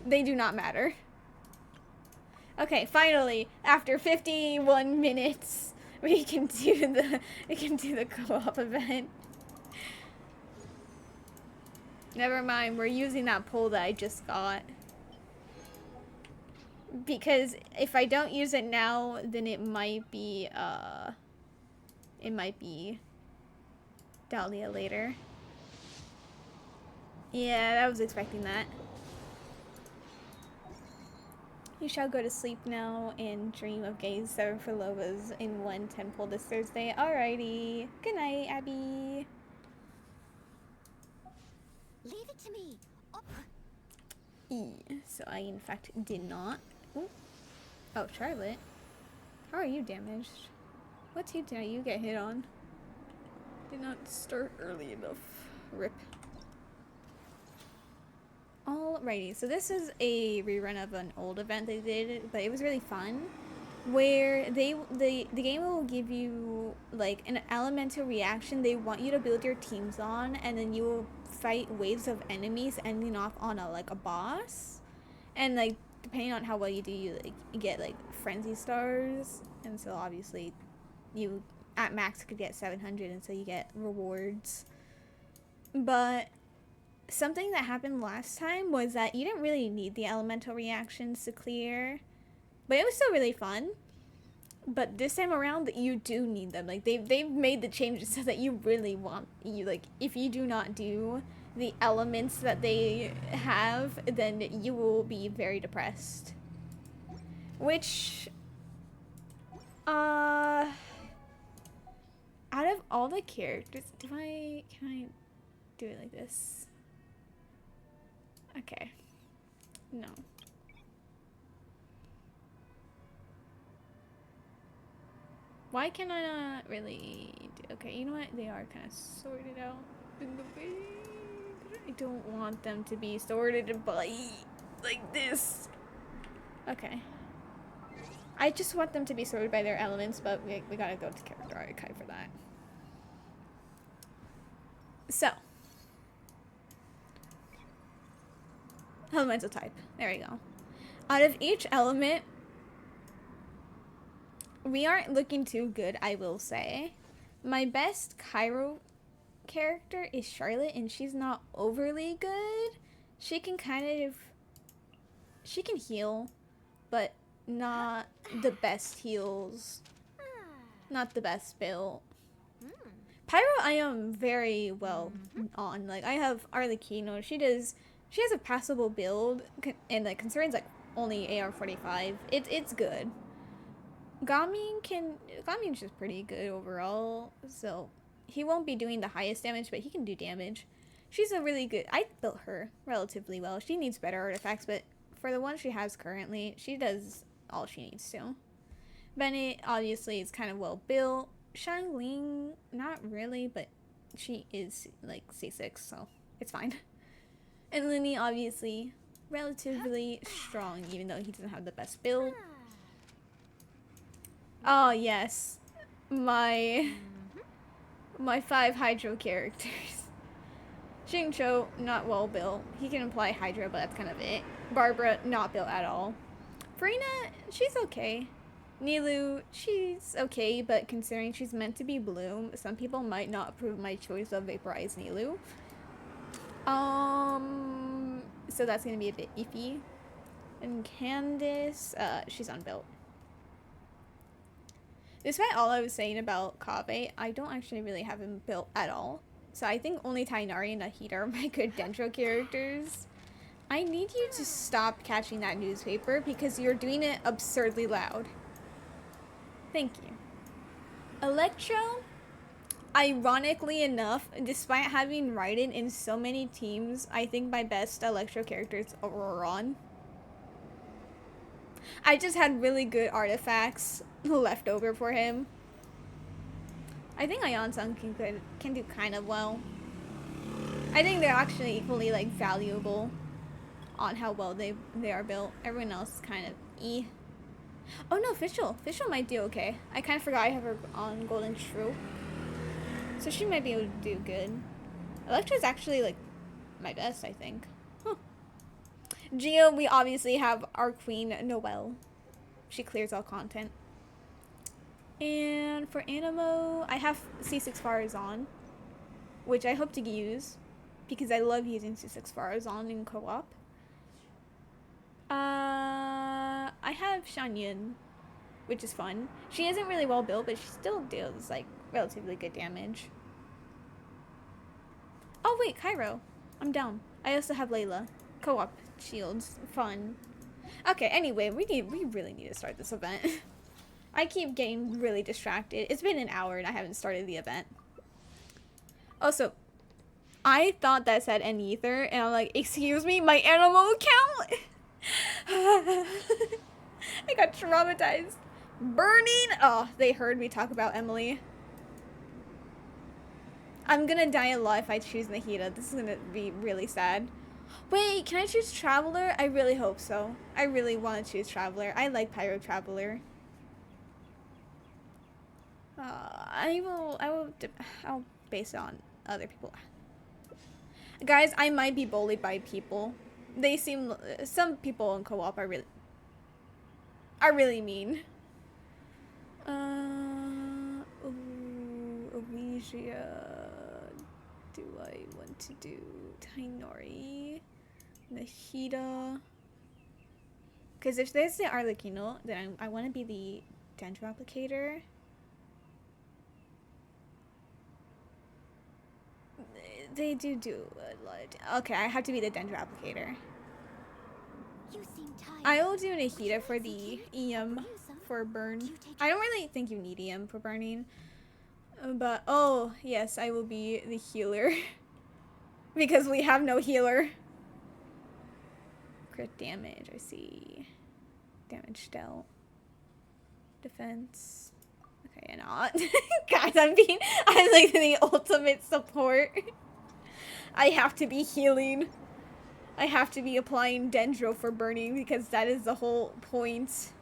They do not matter. Okay, finally, after 51 minutes, we can do the co-op event. Never mind, we're using that pole that I just got. Because if I don't use it now, then it might be Dahlia later. Yeah, I was expecting that. You shall go to sleep now and dream of getting 7 for Lovas in one temple this Thursday. Alrighty. Good night, Abby. Leave it to me. Oh. So I, in fact, did not. Ooh. Oh, Charlotte. How are you damaged? What team did you get hit on? Did not start early enough. Rip. Alrighty, so this is a rerun of an old event they did, but it was really fun. Where the game will give you, like, an elemental reaction they want you to build your teams on, and then you will fight waves of enemies ending off on a boss. And, like, depending on how well you do, you get, like, frenzy stars, and so obviously you at max could get 700, and so you get rewards. But something that happened last time was that you didn't really need the elemental reactions to clear, but it was still really fun. But this time around, you do need them. Like, they've made the changes so that you really want, like, if you do not do the elements that they have, then you will be very depressed. Which, out of all the characters, can I do it like this? Okay. No. Why can I not really do... Okay, you know what? They are kind of sorted out in the way. I don't want them to be sorted by like this. Okay. I just want them to be sorted by their elements, but we gotta go to character archive for that. So. Elemental type. There we go. Out of each element, we aren't looking too good, I will say. My best Cairo character is Charlotte, and she's not overly good. She can she can heal, but not the best heals. Not the best build. Pyro, I am very well on. Like, I have Arlecchino. She has a passable build, and like concerns like only AR-45. It's good. Gamin's just pretty good overall, so he won't be doing the highest damage, but he can do damage. She's a really good. I built her relatively well. She needs better artifacts, but for the one she has currently, she does all she needs to. Bennett obviously is kind of well built. Xiangling, not really, but she is like C6, so it's fine. And Linny obviously relatively strong, even though he doesn't have the best build. Oh yes, my 5 Hydro characters. Xingqiu, not well built. He can apply Hydro, but that's kind of it. Barbara, not built at all. Farina, she's okay. Nilu, she's okay, but considering she's meant to be Bloom, some people might not approve my choice of Vaporize Nilu. So that's gonna be a bit iffy. And Candace, she's unbuilt. Despite all I was saying about Kaveh, I don't actually really have him built at all. So I think only Tainari and Nahida are my good Dendro characters. I need you to stop catching that newspaper because you're doing it absurdly loud. Thank you. Electro, ironically enough, despite having Raiden in so many teams, I think my best Electro character is Auroron. I just had really good artifacts left over for him. I think Ayan-san can do kind of well. I think they're actually equally like valuable on how well they are built. Everyone else is kind of eh. Oh no, Fischl might do okay. I kind of forgot I have her on Golden Shrew, so she might be able to do good. Electra's actually like my best, I think. Huh. Geo, we obviously have our queen Noelle. She clears all content. And for Animo, I have C6 Farazan, which I hope to use because I love using C6 Farazan in co-op. I have Shangyun, which is fun. She isn't really well built, but she still deals like relatively good damage. Oh wait, Cairo. I'm down. I also have Layla. Co-op shields. Fun. Okay, anyway, we really need to start this event. I keep getting really distracted. It's been an hour and I haven't started the event. Also, I thought that said Anether, and I'm like, excuse me, my animal account? I got traumatized. Burning! Oh, they heard me talk about Emily. I'm gonna die a lot if I choose Nahida. This is gonna be really sad. Wait, can I choose Traveler? I really hope so. I really want to choose Traveler. I like Pyro Traveler. I'll base it on other people. Guys, I might be bullied by people. They seem, some people in co-op are really mean. Elysia. Do I want to do Tainari? Nahida? Because if there's the Arlecchino, then I want to be the Dendro Applicator. They do a lot. Okay, I have to be the Dendro Applicator. You seem tired. I will do Nahida for the EM for burn. I don't really think you need EM for burning. But, oh, yes, I will be the healer. Because we have no healer. Crit damage, I see. Damage dealt. Defense. Okay, and not. Guys, I'm like the ultimate support. I have to be healing. I have to be applying dendro for burning because that is the whole point.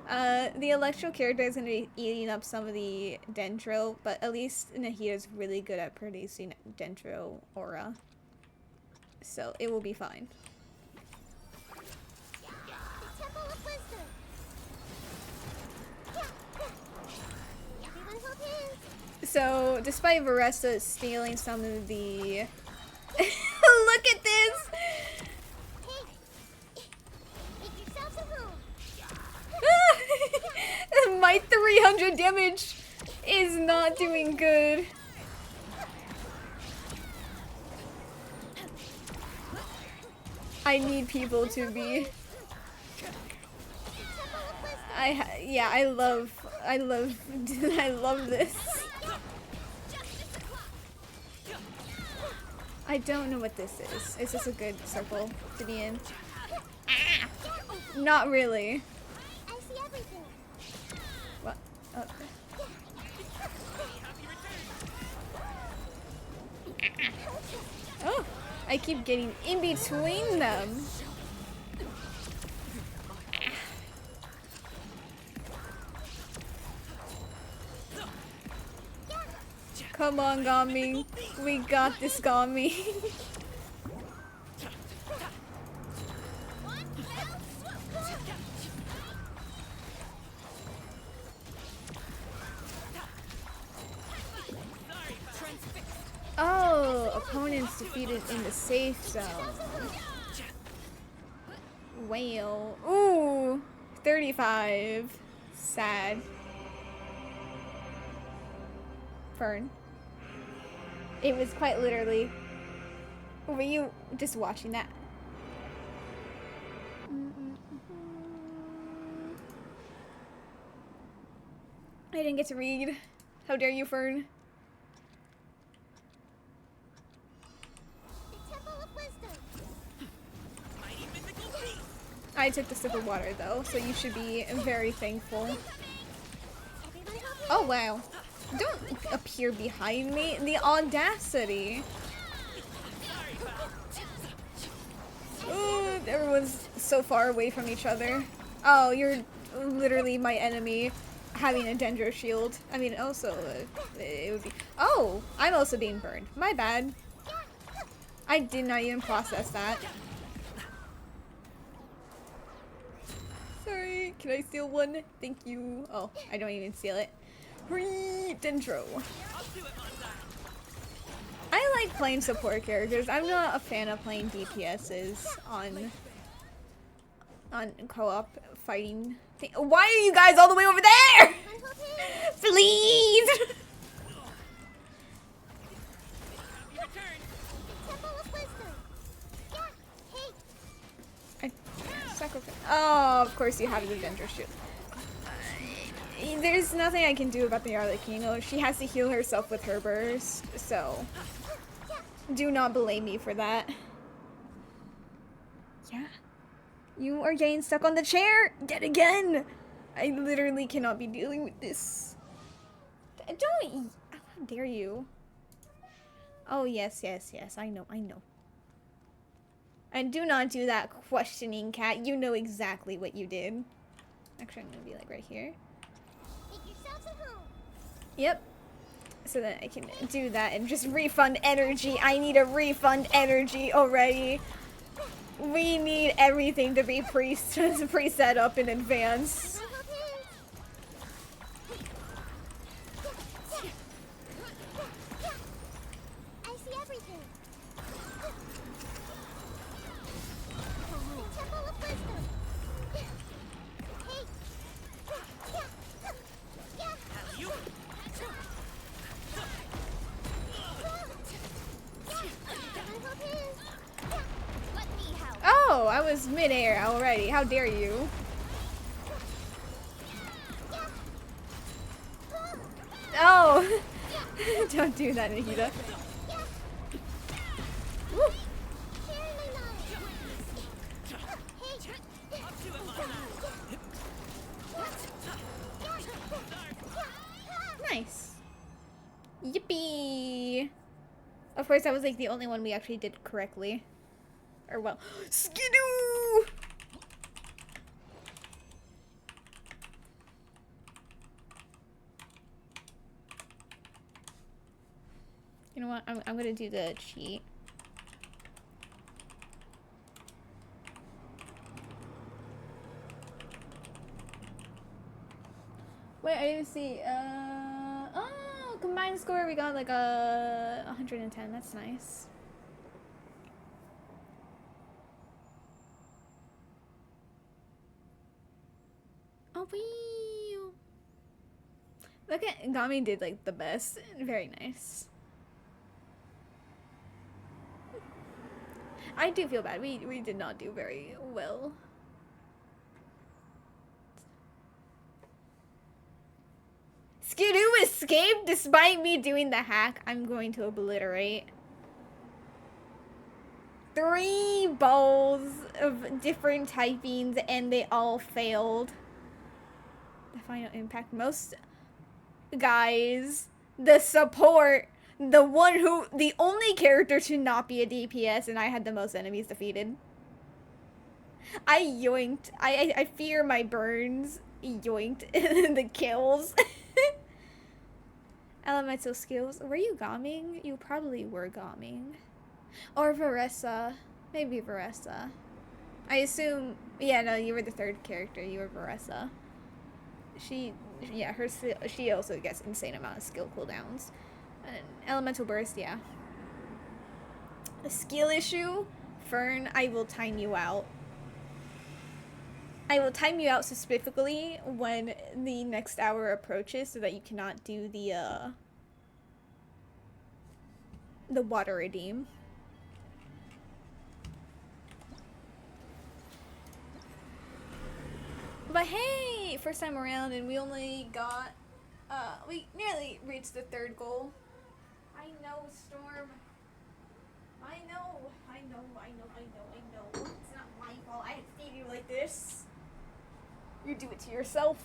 The electro character is going to be eating up some of the dendro, but at least Nahida is really good at producing dendro aura. So it will be fine. The Temple of Wisdom. Everyone hold hands. So, despite Varessa stealing some of the... Look at this! Hey, make yourselves at home. My 300 damage is not doing good. I need people to be... yeah, I love I love this. I don't know what this is. Is this a good circle to be in? Ah! Not really. I see everything. What? Oh. Oh, I keep getting in between them. Come on, Gami. We got this, Gami. Oh, opponents defeated in the safe zone. Whale. Ooh, 35. Sad. Fern. It was quite literally. Were you just watching that? I didn't get to read. How dare you, Fern? The Temple of Wisdom. I took the sip of water though, so you should be very thankful. Everyone hold hands. Oh wow. Don't appear behind me. The audacity. Ooh, everyone's so far away from each other. Oh, you're literally my enemy having a dendro shield. I mean, also, it would be... Oh, I'm also being burned. My bad. I did not even process that. Sorry, can I steal one? Thank you. Oh, I don't even steal it. Free dendro. I like playing support characters. I'm not a fan of playing DPSs on co-op fighting. Why are you guys all the way over there? Everyone hold hands. Please. The Temple of Wisdom. Hey. Sacrifice. Oh, of course you have the dendro shield. There's nothing I can do about the Arlecchino. She has to heal herself with her burst, so do not blame me for that. Yeah. You are getting stuck on the chair yet again. I literally cannot be dealing with this. Don't. How dare you? Oh, yes. I know. And do not do that questioning, cat. You know exactly what you did. Actually, I'm gonna be like right here. Make yourselves at home. Yep. So that I can do that and just refund energy. I need a refund energy already. We need everything to be pre-set up in advance. Everyone hold hands. I see everything. The Temple of Wisdom. Hey. Oh, I was mid-air already. How dare you? Oh! Don't do that, Nikita. Woo. Nice. Yippee! Of course, that was like the only one we actually did correctly. Or well, skidoo! You know what? I'm gonna do the cheat. Wait, I didn't see. Oh, combined score, we got like a 110. That's nice. Oh, wee. Look at Gami did like the best. Very nice. I do feel bad. We did not do very well. Skidoo escaped despite me doing the hack. I'm going to obliterate. 3 balls of different typings and they all failed. The final impact. Most guys, the support, the only character to not be a DPS, and I had the most enemies defeated. I yoinked. I fear my burns. Yoinked the kills. Elemental skills. Were you gomming? You probably were gomming. Or Varessa. Maybe Varessa. I assume... Yeah, no, you were the third character. You were Varessa. She also gets insane amount of skill cooldowns. And elemental burst, yeah. A skill issue? Fern, I will time you out. I will time you out specifically when the next hour approaches so that you cannot do the water redeem. But hey, first time around and we only got, we nearly reached the 3rd goal. I know, Storm. I know. It's not my fault. I didn't feed you like this. You do it to yourself.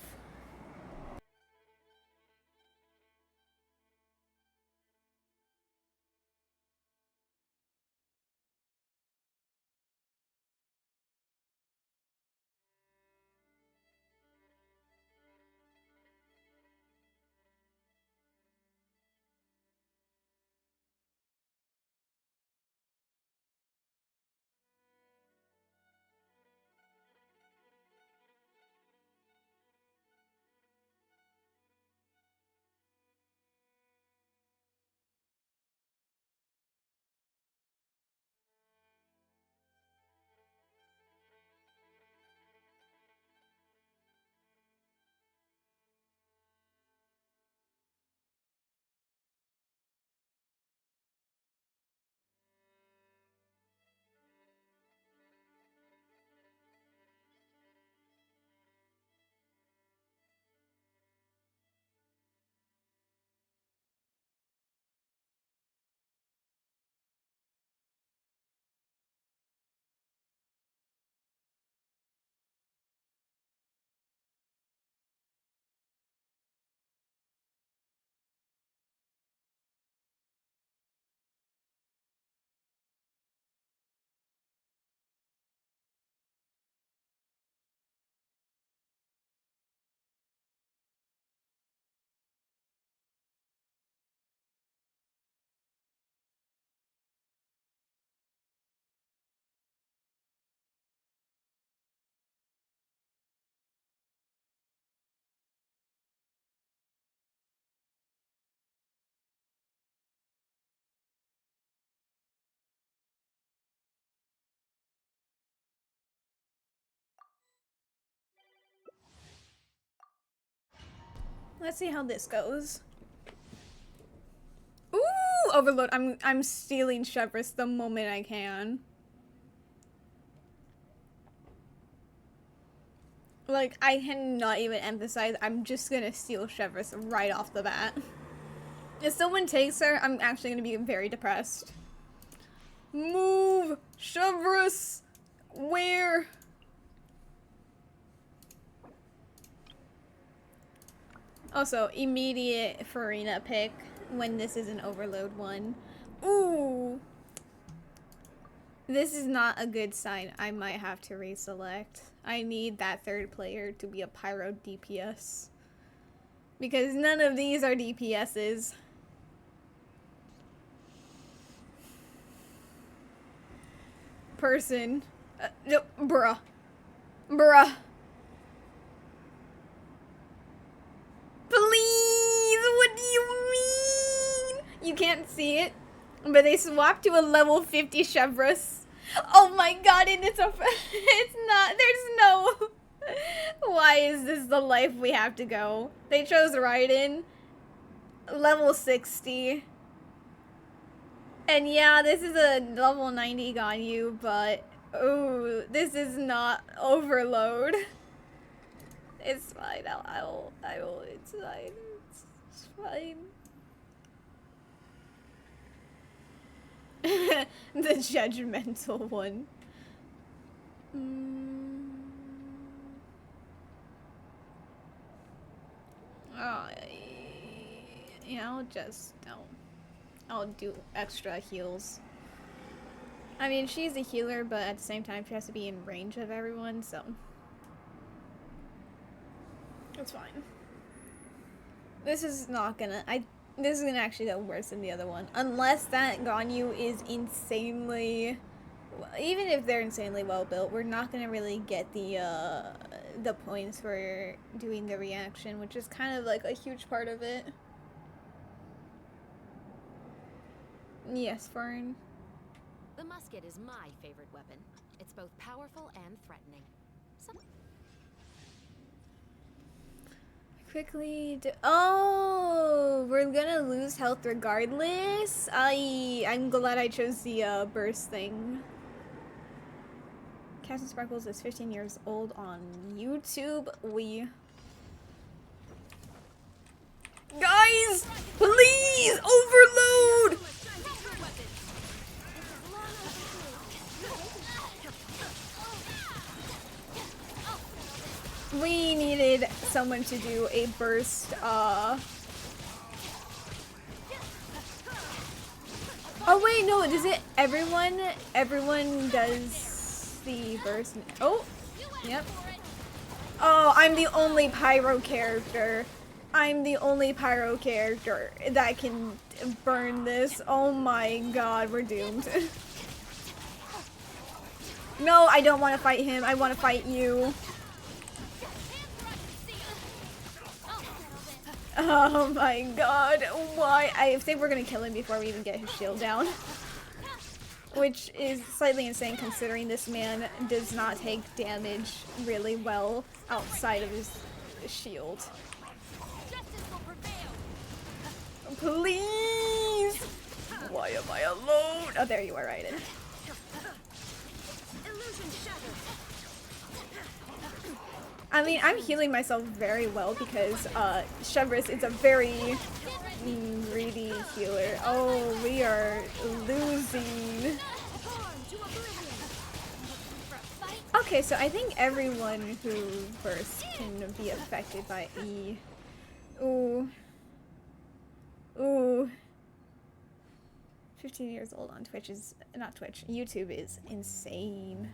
Let's see how this goes. Ooh, overload. I'm stealing Chevrolet the moment I can. Like, I cannot even emphasize, I'm just gonna steal Chevrolet right off the bat. If someone takes her, I'm actually gonna be very depressed. Move! Chevrolet! Where? Also, immediate Farina pick when this is an overload one. Ooh. This is not a good sign. I might have to reselect. I need that third player to be a pyro DPS. Because none of these are DPSs. Person. No, bruh. Bruh. Please, what do you mean? You can't see it, but they swapped to a level 50 Chevrolet. Oh my god, and it's a, it's not, there's no, why is this the life we have to go? They chose Raiden, level 60. And yeah, this is a level 90 Ganyu, but, ooh, this is not overload. It's fine, I will, it's fine, it's fine. The judgmental one. Yeah, I'll do extra heals. I mean, she's a healer, but at the same time, she has to be in range of everyone, so it's fine. This is not gonna. This is gonna actually go worse than the other one, unless that Ganyu is insanely. Even if they're insanely well built, we're not gonna really get the points for doing the reaction, which is kind of like a huge part of it. Yes, Fern. The musket is my favorite weapon. It's both powerful and threatening. Quickly oh, we're gonna lose health regardless. I'm glad I chose the burst thing. Captain Sparkles is 15 years old on YouTube. Guys, please overload. We needed someone to do a burst, Oh wait, no, does it, everyone does the burst, oh, yep. Oh, I'm the only pyro character. I'm the only pyro character that can burn this. Oh my god, we're doomed. No, I don't want to fight him, I want to fight you. Oh my god, why? I think we're gonna kill him before we even get his shield down. Which is slightly insane considering this man does not take damage really well outside of his shield. Please! Why am I alone? Oh, there you are, Raiden. I mean, I'm healing myself very well because Chevrolet is a very greedy healer. Oh, we are losing. Okay, so I think everyone who bursts can be affected by E. Ooh. Ooh. 15 years old on Twitch is, not Twitch, YouTube is insane.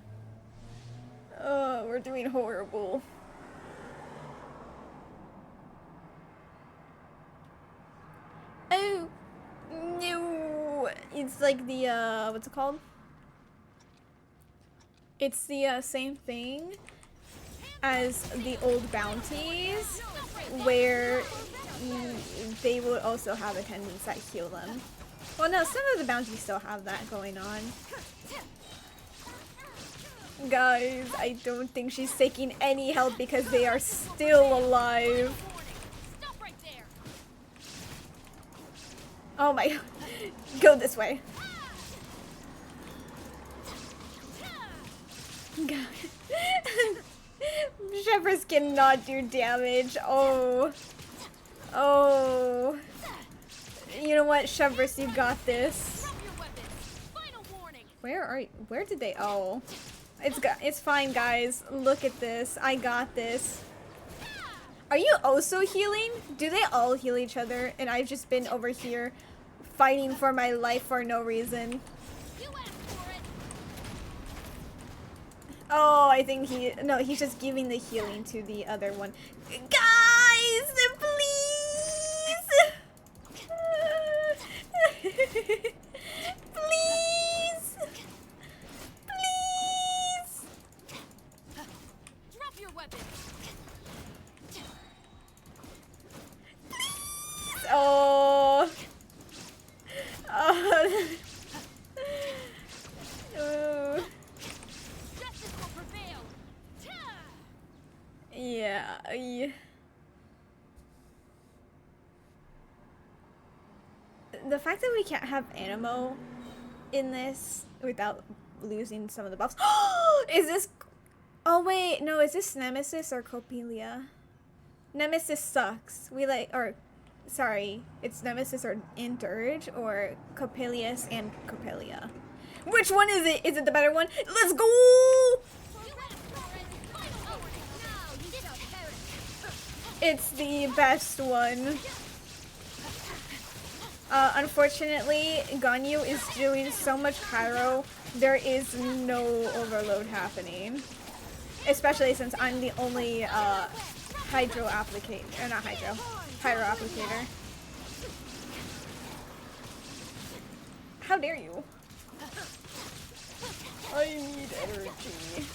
Oh, we're doing horrible. Oh, no. It's like the, what's it called? It's the same thing as the old bounties, where they would also have attendants that heal them. Well, no, some of the bounties still have that going on. Guys, I don't think she's taking any help because they are still alive. Oh my god. Go this way. God. Shepherds cannot do damage. Oh. Oh. You know what, Shepherds, you got this. Where are you? Where did they? Oh. It's fine, guys. Look at this. I got this. Are you also healing? Do they all heal each other? And I've just been over here fighting for my life for no reason. You asked for it. Oh, I think no, he's just giving the healing to the other one. Guys, please! Please! Please! Drop your weapon. Oh. Oh. Oh. Justice will prevail. Yeah. The fact that we can't have Animo in this without losing some of the buffs. Is this... Oh wait, no, is this Nemesis or Copelia? Nemesis sucks. Sorry, it's Nemesis or Dirge or Coppelius and Coppelia. Which one is it? Is it the better one? Let's go! It's the best one. Unfortunately, Ganyu is doing so much pyro, there is no overload happening. Especially since I'm the only hydro applicator, or not hydro, pyro applicator. How dare you? I need energy.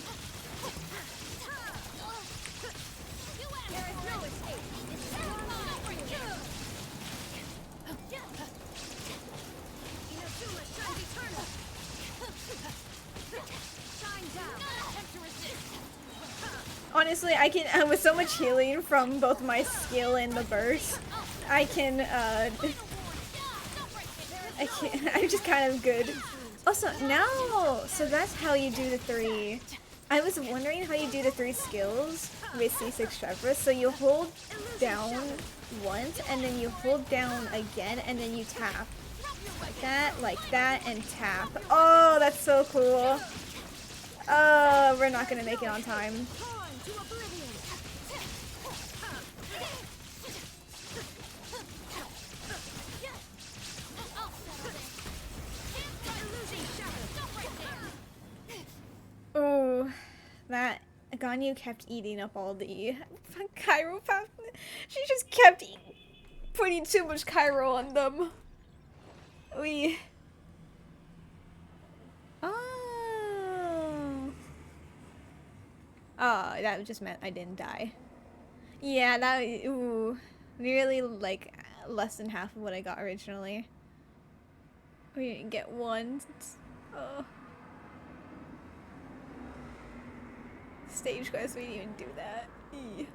Honestly, I can, with so much healing from both my skill and the burst, I'm just kind of good. Also, now, so that's how you do the 3. I was wondering how you do the 3 skills with C6 Chevra. So you hold down once, and then you hold down again, and then you tap. Like that, and tap. Oh, that's so cool. We're not gonna make it on time. Oh, that Ganyu kept eating up all the Cairo. She just kept putting too much Cairo on them. Oh. Oh, that just meant I didn't die. Yeah, that, ooh. Nearly, like, less than half of what I got originally. We didn't get one. Oh. Stage quest, we didn't even do that. Eey.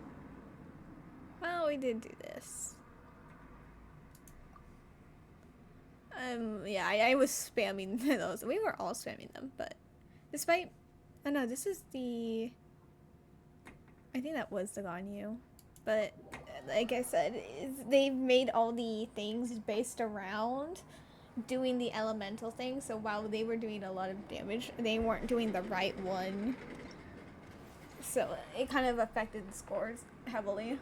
Well, we did do this. Yeah, I was spamming those. We were all spamming them, but despite... Oh no, this is the... I think that was the Ganyu. But, like I said, they've made all the things based around doing the elemental thing, so while they were doing a lot of damage, they weren't doing the right one. So, it kind of affected the scores heavily.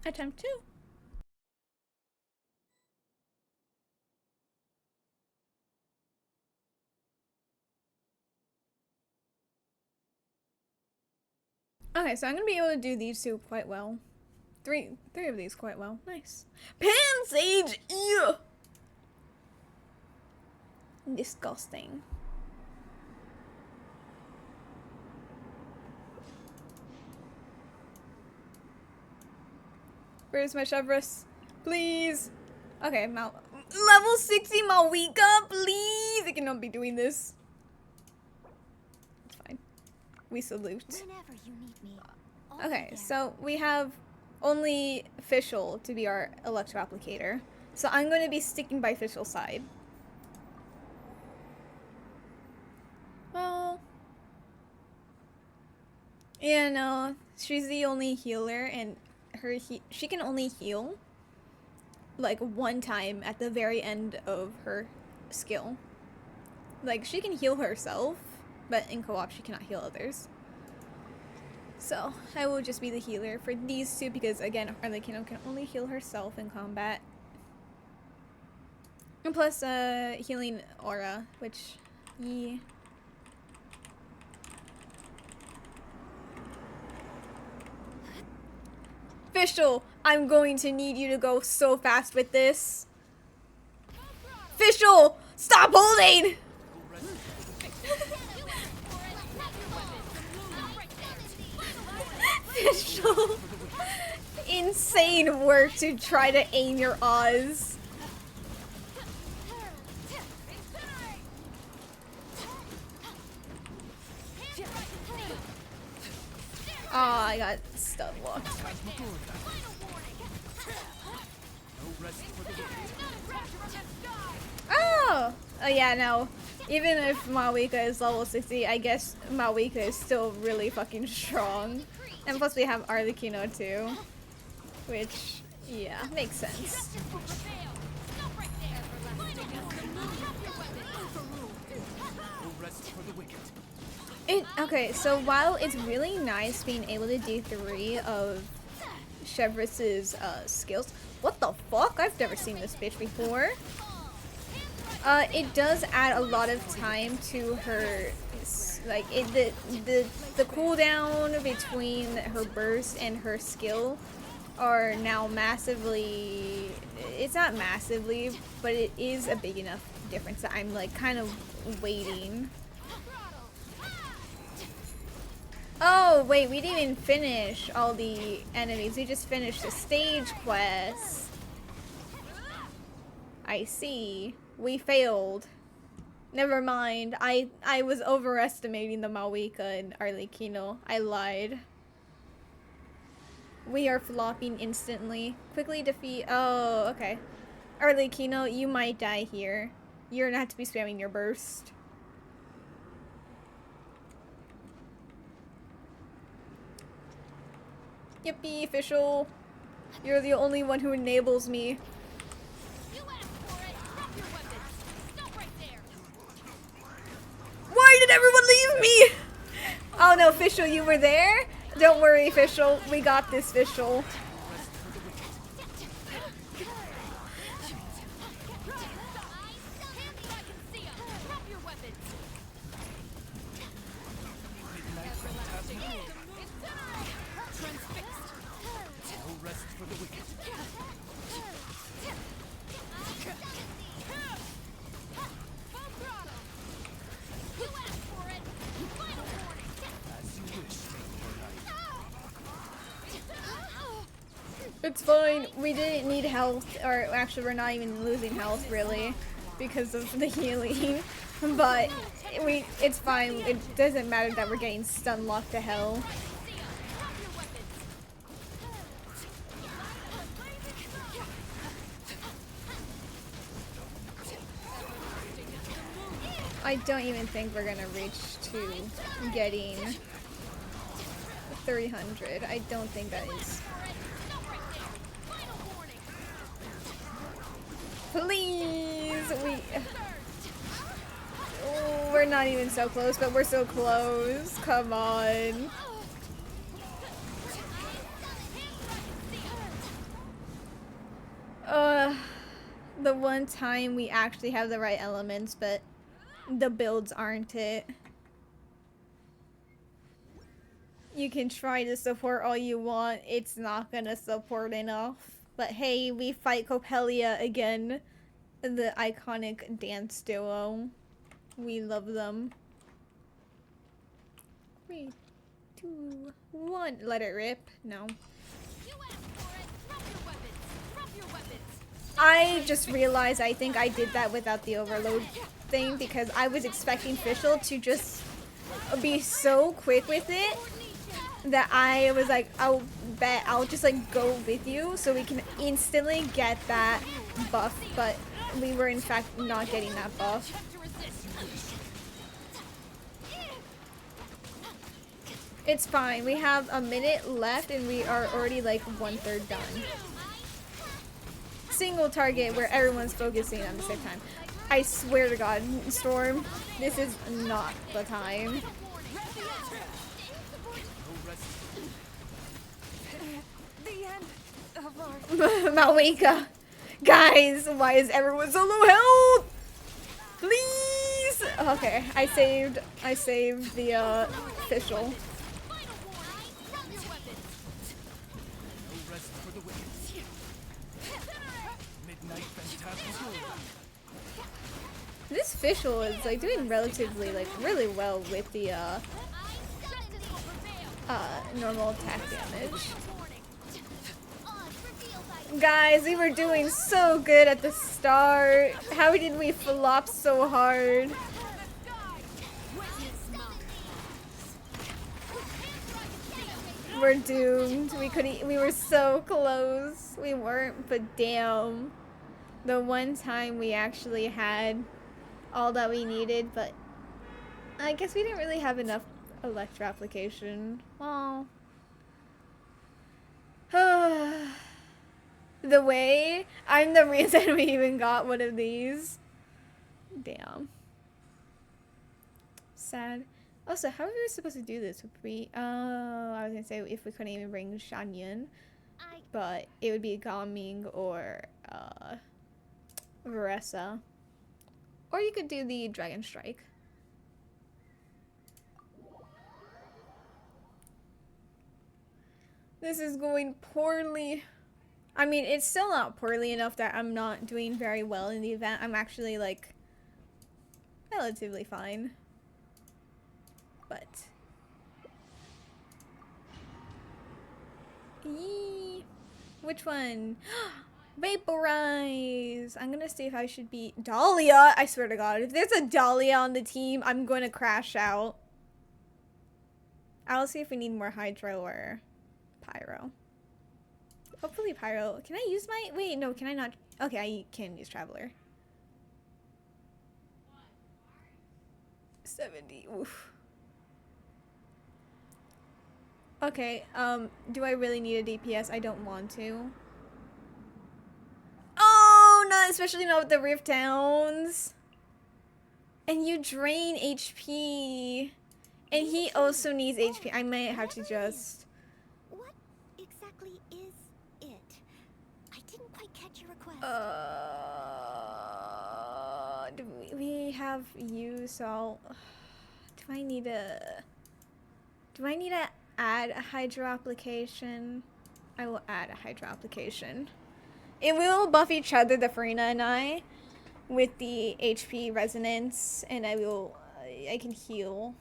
Attempt 2. Okay, so I'm gonna be able to do these 2 quite well. Three of these quite well. Nice. Pan Sage! Ew! Disgusting. Where's my Chevros? Please! Okay, level 60 Malwika, please! I cannot be doing this. It's fine. We salute. Whenever you need me, I'll Okay, be there. so we have only Fischl to be our electro applicator. So I'm going to be sticking by Fischl's side. Well... Yeah, no, she's the only healer, and she can only heal like one time at the very end of her skill. Like, she can heal herself, but in co-op she cannot heal others. So I will just be the healer for these two because, again, Arlecchino can only heal herself in combat. And plus, healing aura, which, yeah. Fischl, I'm going to need you to go so fast with this. Fischl, stop holding! Fischl, insane work to try to aim your Oz. Oh, I got stun locked. Oh! Oh yeah, no. Even if Mawika is level 60, I guess Mawika is still really fucking strong. And plus we have Arlecchino too. Which, yeah, makes sense. Okay, so while it's really nice being able to do 3 of Chevris's skills, what the fuck? I've never seen this bitch before. It does add a lot of time to her, like, the cooldown between her burst and her skill are now massively, it's not massively, but it is a big enough difference that I'm, like, kind of waiting. Oh, wait, we didn't even finish all the enemies. We just finished the stage quest. I see. We failed. Never mind. I was overestimating the Mawika and Arlecchino. I lied. We are flopping instantly. Quickly defeat. Oh, okay. Arlecchino, you might die here. You're gonna have to be spamming your burst. Yippee, Fischl. You're the only one who enables me. Why did everyone leave me? Oh no, Fischl, you were there? Don't worry, Fischl. We got this, Fischl. It's fine. We didn't need health, or actually we're not even losing health really because of the healing. But it's fine. It doesn't matter that we're getting stun locked to hell. I don't even think we're gonna reach to getting 300. I don't think that is. Please, oh, we're not even so close, but we're so close. Come on. The one time we actually have the right elements, but the builds aren't it. You can try to support all you want, it's not gonna support enough. But hey, we fight Coppelia again. The iconic dance duo. We love them. 3, 2, 1. Let it rip. No. I just realized I think I did that without the overload thing because I was expecting Fischl to just be so quick with it that I was like, I'll bet I'll just like go with you so we can instantly get that buff, but we were in fact not getting that buff. It's fine. We have a minute left and we are already like 1/3 done. Single target where everyone's focusing at the same time. I swear to God, Storm, this is not the time. The end of our Malwika. Guys, why is everyone so low health? Please! Okay, I saved the official. This official is like doing relatively like really well with the normal attack damage. Guys, we were doing so good at the start. How did we flop so hard? We're doomed. We were so close. We weren't, but damn. The one time we actually had all that we needed, but I guess we didn't really have enough Electro application. Well. The way I'm the reason we even got one of these. Damn. Sad. Also, how are we supposed to do this? If we, I was gonna say if we couldn't even bring Shanyan, but it would be Gaming or Varessa. Or you could do the Dragon Strike. This is going poorly. I mean, it's still not poorly enough that I'm not doing very well in the event. I'm actually, like, relatively fine. But. Yee. Which one? Vaporize! I'm gonna see if I should be Dahlia! I swear to God, if there's a Dahlia on the team, I'm gonna crash out. I'll see if we need more Hydro or Pyro. Hopefully Pyro. Can I use my... Wait, no, can I not? Okay, I can use Traveler. 70. Oof. Okay, do I really need a DPS? I don't want to. Oh, not especially not with the Rift Towns. And you drain HP. And he also needs HP. I might have to just... What exactly is it? I didn't quite catch your request. Do we have you, so... Do I need to add a Hydro application? I will add a Hydro application. It will buff each other, the Farina and I, with the HP resonance, and I can heal.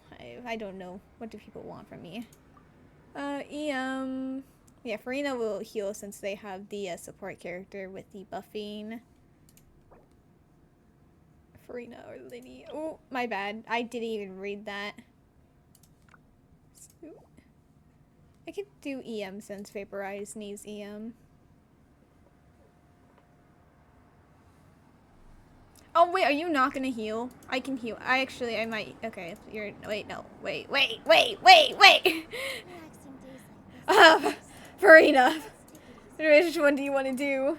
I don't know. What do people want from me? EM... Yeah, Farina will heal since they have the support character with the buffing. Farina or Liddy. Oh, my bad. I didn't even read that. I could do EM since Vaporize needs EM. Oh wait, are you not gonna heal? I can heal. I might. Okay, you're. Wait, no. Wait. Farina. Which one do you want to do?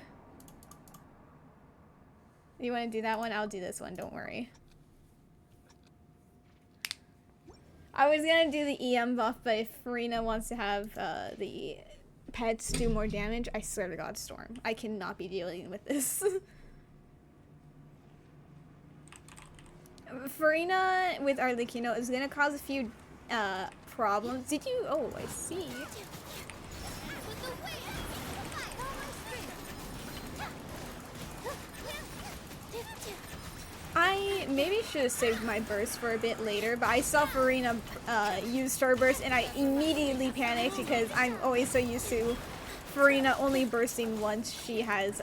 You want to do that one? I'll do this one. Don't worry. I was gonna do the EM buff, but if Farina wants to have the pets do more damage, I swear to God, Storm, I cannot be dealing with this. Farina with Arlecchino is gonna cause a few problems. Did you? Oh, I see. I maybe should have saved my burst for a bit later, but I saw Farina use Star Burst and I immediately panicked because I'm always so used to Farina only bursting once she has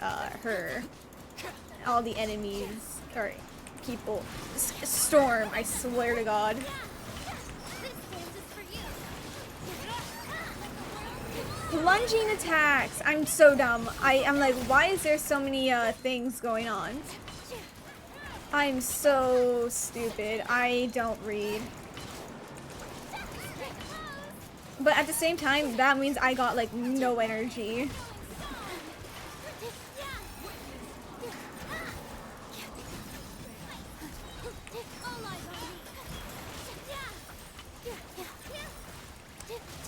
all the enemies or people. Storm, I swear to God. Plunging attacks! I'm so dumb. I'm like, why is there so many things going on? I'm so stupid. I don't read. But at the same time, that means I got like no energy.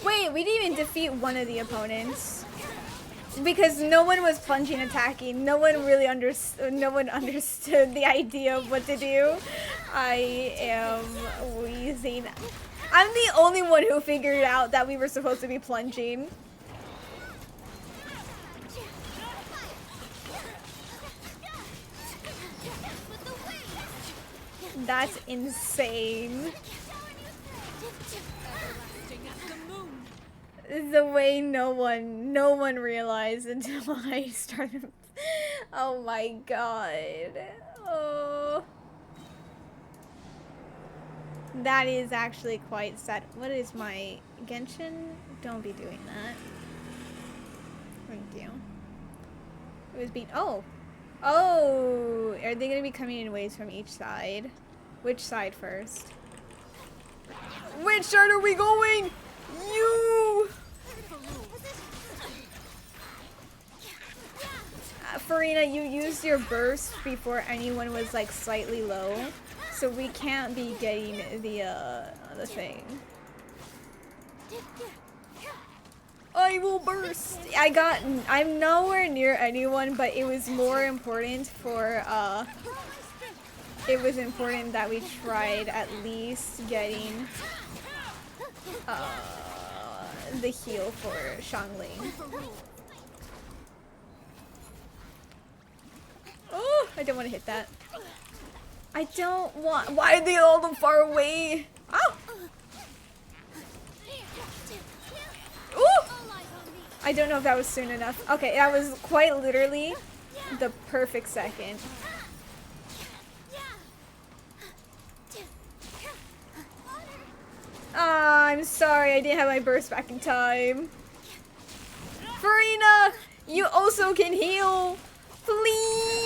Wait, we didn't even defeat one of the opponents. Because no one was plunging attacking. No one really understood. No one understood the idea of what to do. I am wheezing. I'm the only one who figured out that we were supposed to be plunging. That's insane. The way no one realized until I started. Oh my god. Oh. That is actually quite sad. What is my Genshin? Don't be doing that. Thank you. It was being. Oh! Oh! Are they gonna be coming in waves from each side? Which side first? Which side are we going? You! Farina, you used your burst before anyone was like slightly low, so we can't be getting the thing. I will burst. I'm nowhere near anyone, but it was more important for it was important that we tried at least getting the heal for Shangling. Oh, I don't want to hit that. I don't want. Why are they all so far away? Oh! Ooh! I don't know if that was soon enough. Okay, that was quite literally the perfect second. Ah, I'm sorry, I didn't have my burst back in time. Farina, you also can heal. Please!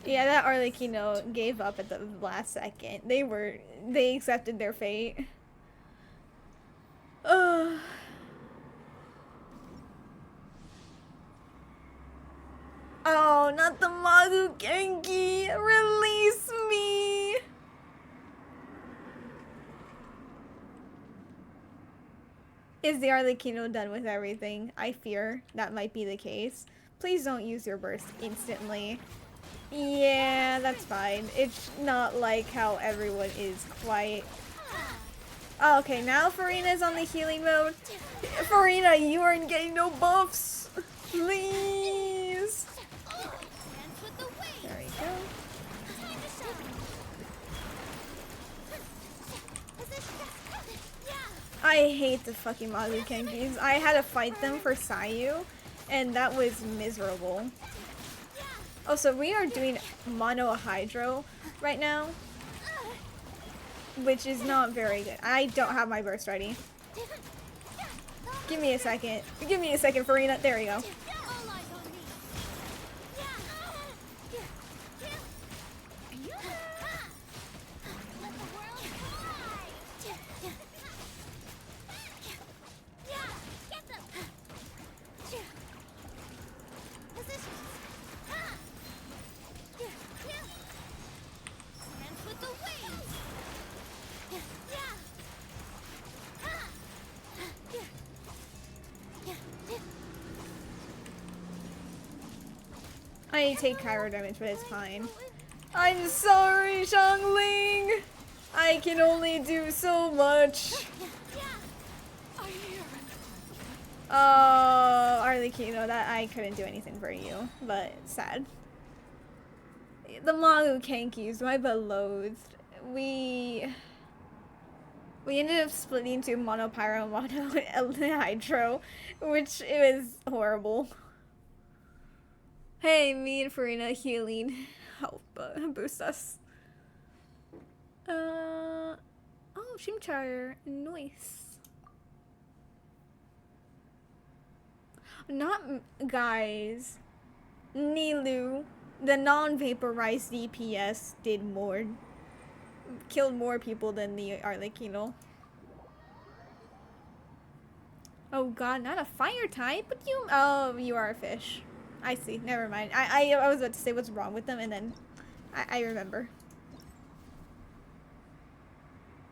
Yeah, that Arlecchino gave up at the last second. They accepted their fate. Ugh. Oh, not the Magu Genki! Release me! Is the Arlecchino done with everything? I fear that might be the case. Please don't use your burst instantly. Yeah, that's fine. It's not like how everyone is quite... Oh, okay, now Farina's on the healing mode. Farina, you aren't getting no buffs! Please! There we go. I hate the fucking Magu Kenkis. I had to fight them for Sayu, and that was miserable. Also, we are doing mono hydro right now, which is not very good. I don't have my burst ready. Give me a second. Give me a second, Farina. There we go. I take Kyro damage, but it's fine. I'm sorry, Shangling! I can only do so much. Oh, Arlecchino, that I couldn't do anything for you, but sad. The Magu Kenkis, my beloved. We ended up splitting to mono pyro and mono hydro, which it was horrible. Hey, me and Farina healing help boost us. Oh, Chimchar. Nice. Not guys. Nilu, the non-vaporized DPS killed more people than the Arlecchino. Oh god, not a fire type? But you are a fish. I see, never mind. I was about to say what's wrong with them and then I remember.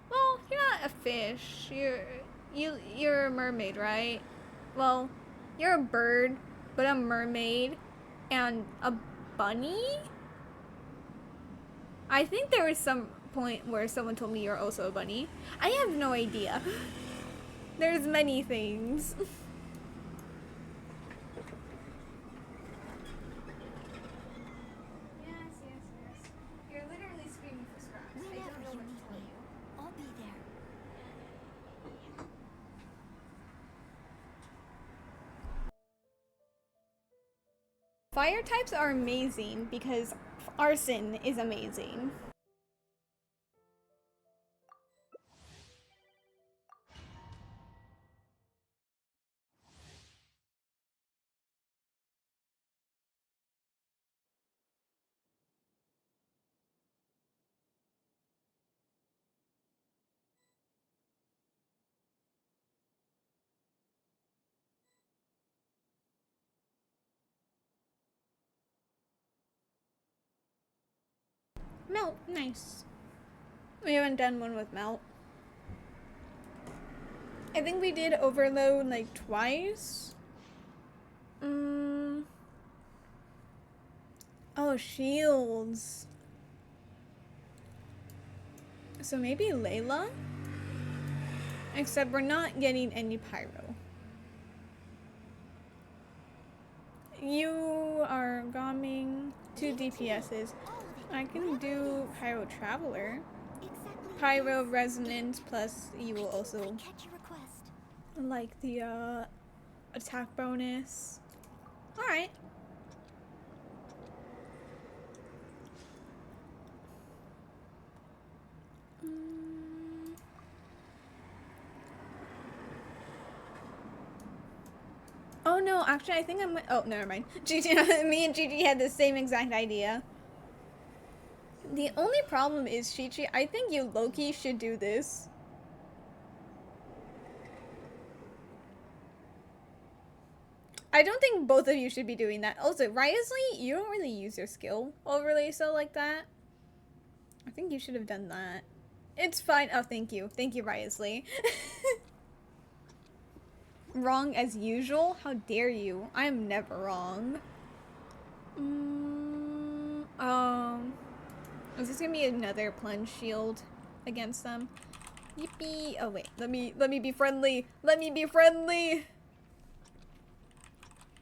Well, you're not a fish. You're a mermaid, right? Well, you're a bird, but a mermaid and a bunny? I think there was some point where someone told me you're also a bunny. I have no idea. There's many things. Yes. You're literally screaming for scraps. I don't know what to tell you. I'll be there. Fire types are amazing because arson is amazing. Melt, nice. We haven't done one with melt. I think we did overload like twice. Oh, shields. So maybe Layla? Except we're not getting any pyro. You are gomming 2 DPSs. I can do Pyro Traveler. Pyro Resonance plus you will also like the attack bonus. Alright. Oh no, actually I think I'm oh never mind. Gigi, me and Gigi had the same exact idea. The only problem is Chi-Chi, I think you low-key should do this. I don't think both of you should be doing that. Also, Riosley, you don't really use your skill overlay so like that. I think you should have done that. It's fine. Oh, thank you. Thank you, Riosley. Wrong as usual? How dare you? I am never wrong. Is this gonna be another plunge shield against them? Yippee! Oh wait, let me be friendly. Let me be friendly.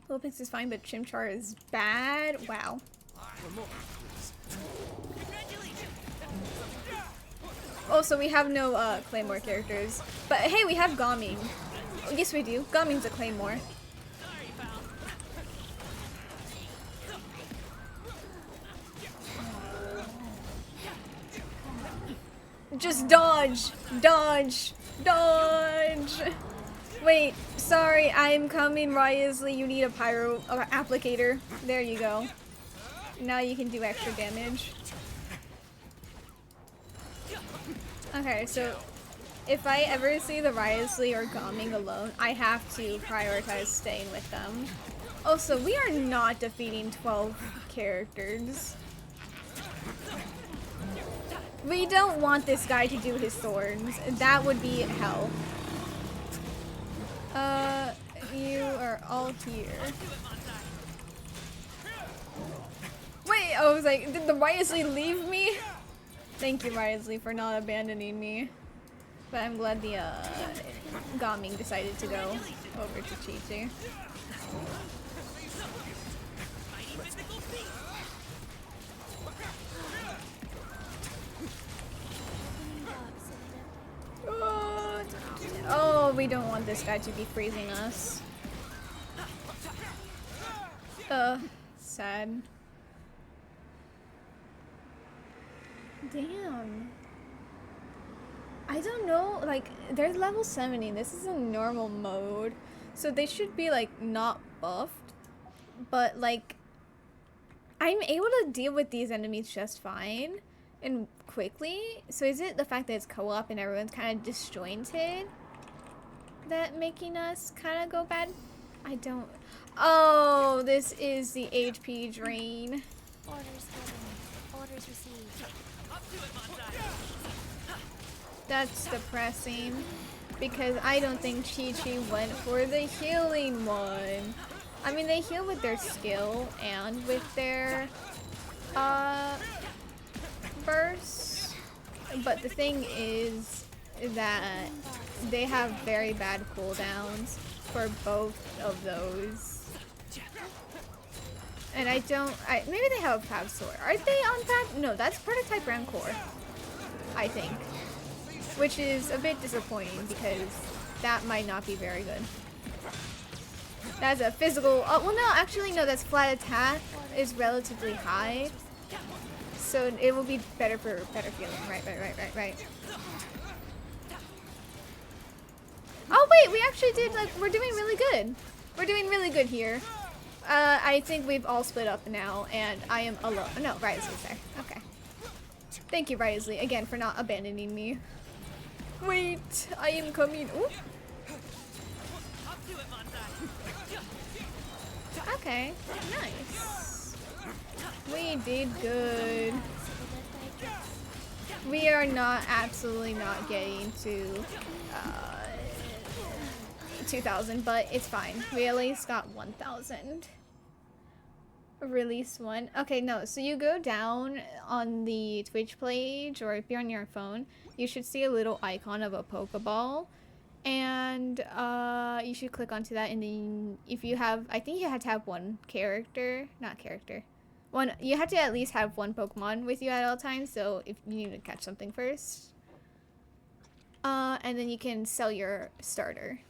Vulpix is fine, but Chimchar is bad. Wow. Oh, so we have no Claymore characters, but hey, we have Gomming. Oh, yes, we do. Gomming's a Claymore. Just dodge! Dodge! Dodge! Wait, sorry, I'm coming, Riosley. You need a pyro applicator. There you go. Now you can do extra damage. Okay, so if I ever see the Riosley or Gomming alone, I have to prioritize staying with them. Also, we are not defeating 12 characters. We don't want this guy to do his thorns. That would be hell. You are all here. Wait, I was like, did the Riosley leave me? Thank you, Riosley, for not abandoning me. But I'm glad the, Gomming decided to go over to Chi-Chi. Oh, we don't want this guy to be freezing us. Sad. Damn. I don't know, like, they're level 70. This is a normal mode. So they should be, like, not buffed. But, like, I'm able to deal with these enemies just fine and quickly. So is it the fact that it's co-op and everyone's kind of disjointed that making us kind of go bad? I don't... Oh, this is the HP drain. Orders given. Orders received. That's depressing. Because I don't think Chi-Chi went for the healing one. I mean, they heal with their skill and with their bursts. But the thing is that they have very bad cooldowns for both of those. And maybe they have a Pav Sword. Are they on Pav? No, that's prototype Rancor, I think. Which is a bit disappointing because that might not be very good. That's a physical, oh, well no, actually no, that's flat attack is relatively high. So it will be better for better feeling. Right. Oh wait, we actually did, like, we're doing really good. We're doing really good here. I think we've all split up now and I am alone. No, Risley's there. Okay. Thank you, Risley, again, for not abandoning me. Wait, I am coming. Ooh. Okay, nice. We did good. We are not, absolutely not getting to 2,000, but it's fine. We at least got 1,000. Release 1. Okay, no, so you go down on the Twitch page, or if you're on your phone, you should see a little icon of a Pokeball. And you should click onto that, and then if you have, I think you had to have one character, you have to at least have one Pokemon with you at all times, so if you need to catch something first. And then you can sell your starter.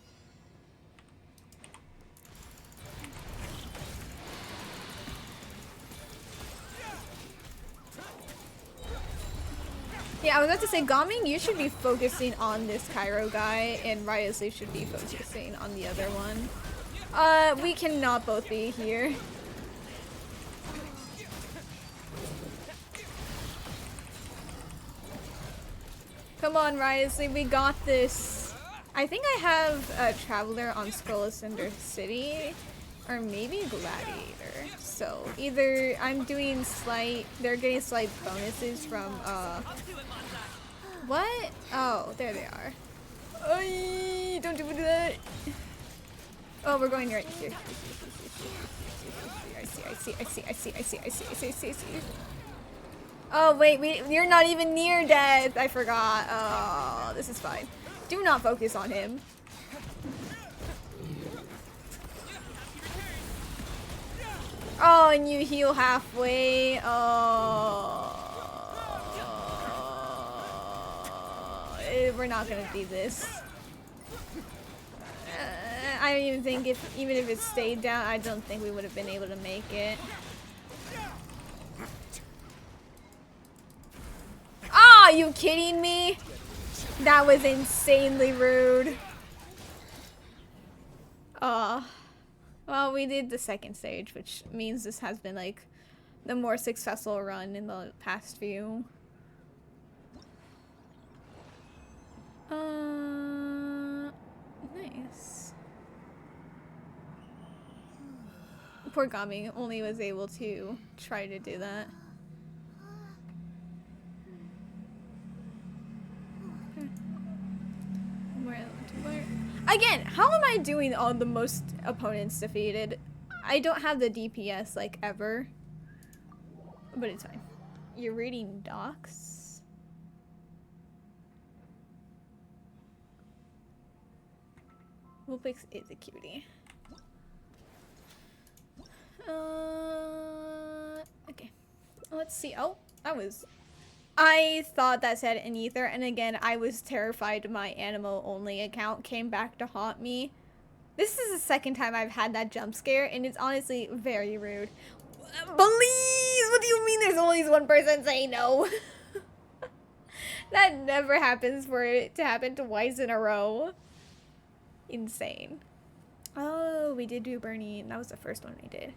Yeah, I was about to say, Gaming, you should be focusing on this Cairo guy, and Risley should be focusing on the other one. We cannot both be here. Come on, Risley, we got this. I think I have a Traveler on Skull Cinder City, or maybe Gladiator. So either I'm doing they're getting slight bonuses from, what? Oh, there they are. Oy, don't do that. Oh, we're going right here. I see. Oh, wait, you're not even near death. I forgot. Oh, this is fine. Do not focus on him. Oh, and you heal halfway. Oh. We're not gonna do this. I don't even think even if it stayed down, I don't think we would have been able to make it. Ah, are you kidding me? That was insanely rude. Well, we did the second stage, which means this has been like the more successful run in the past few. Nice. Poor Gami only was able to try to do that. Again, how am I doing all the most opponents defeated? I don't have the DPS like ever, but it's fine. You're reading docs? Vulpix is a cutie. Okay. Let's see. Oh, I thought that said an ether, and again, I was terrified my animal-only account came back to haunt me. This is the second time I've had that jump scare, and it's honestly very rude. Please! What do you mean there's always one person saying no? That never happens for it to happen twice in a row. Insane. Oh, we did do burning. That was the first one we did.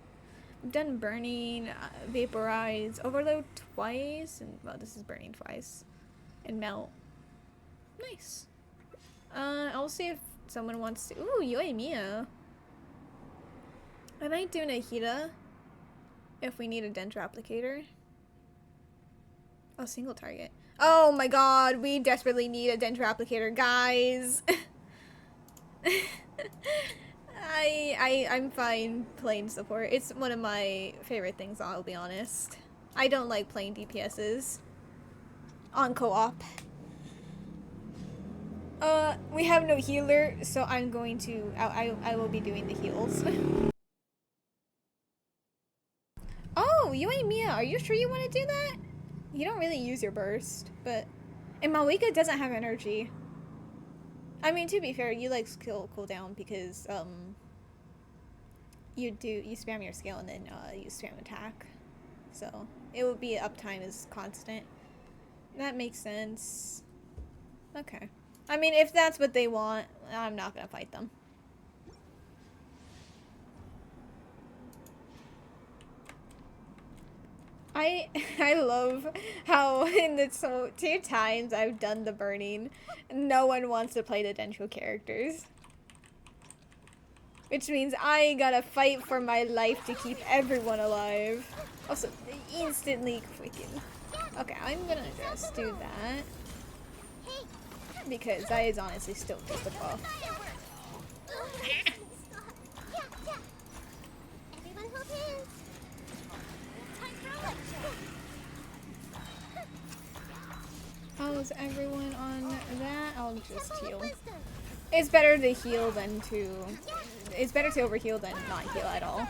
We've done burning, vaporize, overload twice, and well, this is burning twice, and melt. Nice. I'll see if someone wants to. Ooh, Yoi Mia. I might do Nahida if we need a dendro applicator. Oh, single target. Oh my god, we desperately need a dendro applicator, guys. I'm fine playing support. It's one of my favorite things, I'll be honest. I don't like playing DPSs on co-op. We have no healer, so I'm going to I will be doing the heals. Oh, Yui Mia, are you sure you want to do that? You don't really use your burst, but and Malika doesn't have energy. I mean, to be fair, you like skill cooldown because you spam your skill and then you spam attack, so it would be uptime is constant. That makes sense. Okay. I mean, if that's what they want, I'm not gonna fight them. I love how in the 2 times I've done the burning, no one wants to play the Dendro characters. Which means I gotta fight for my life to keep everyone alive. Also, instantly quicken. Okay, I'm gonna just do that. Because that is honestly still just a buff. How's everyone on that? I'll just heal. It's better to heal than to... It's better to overheal than not heal at all.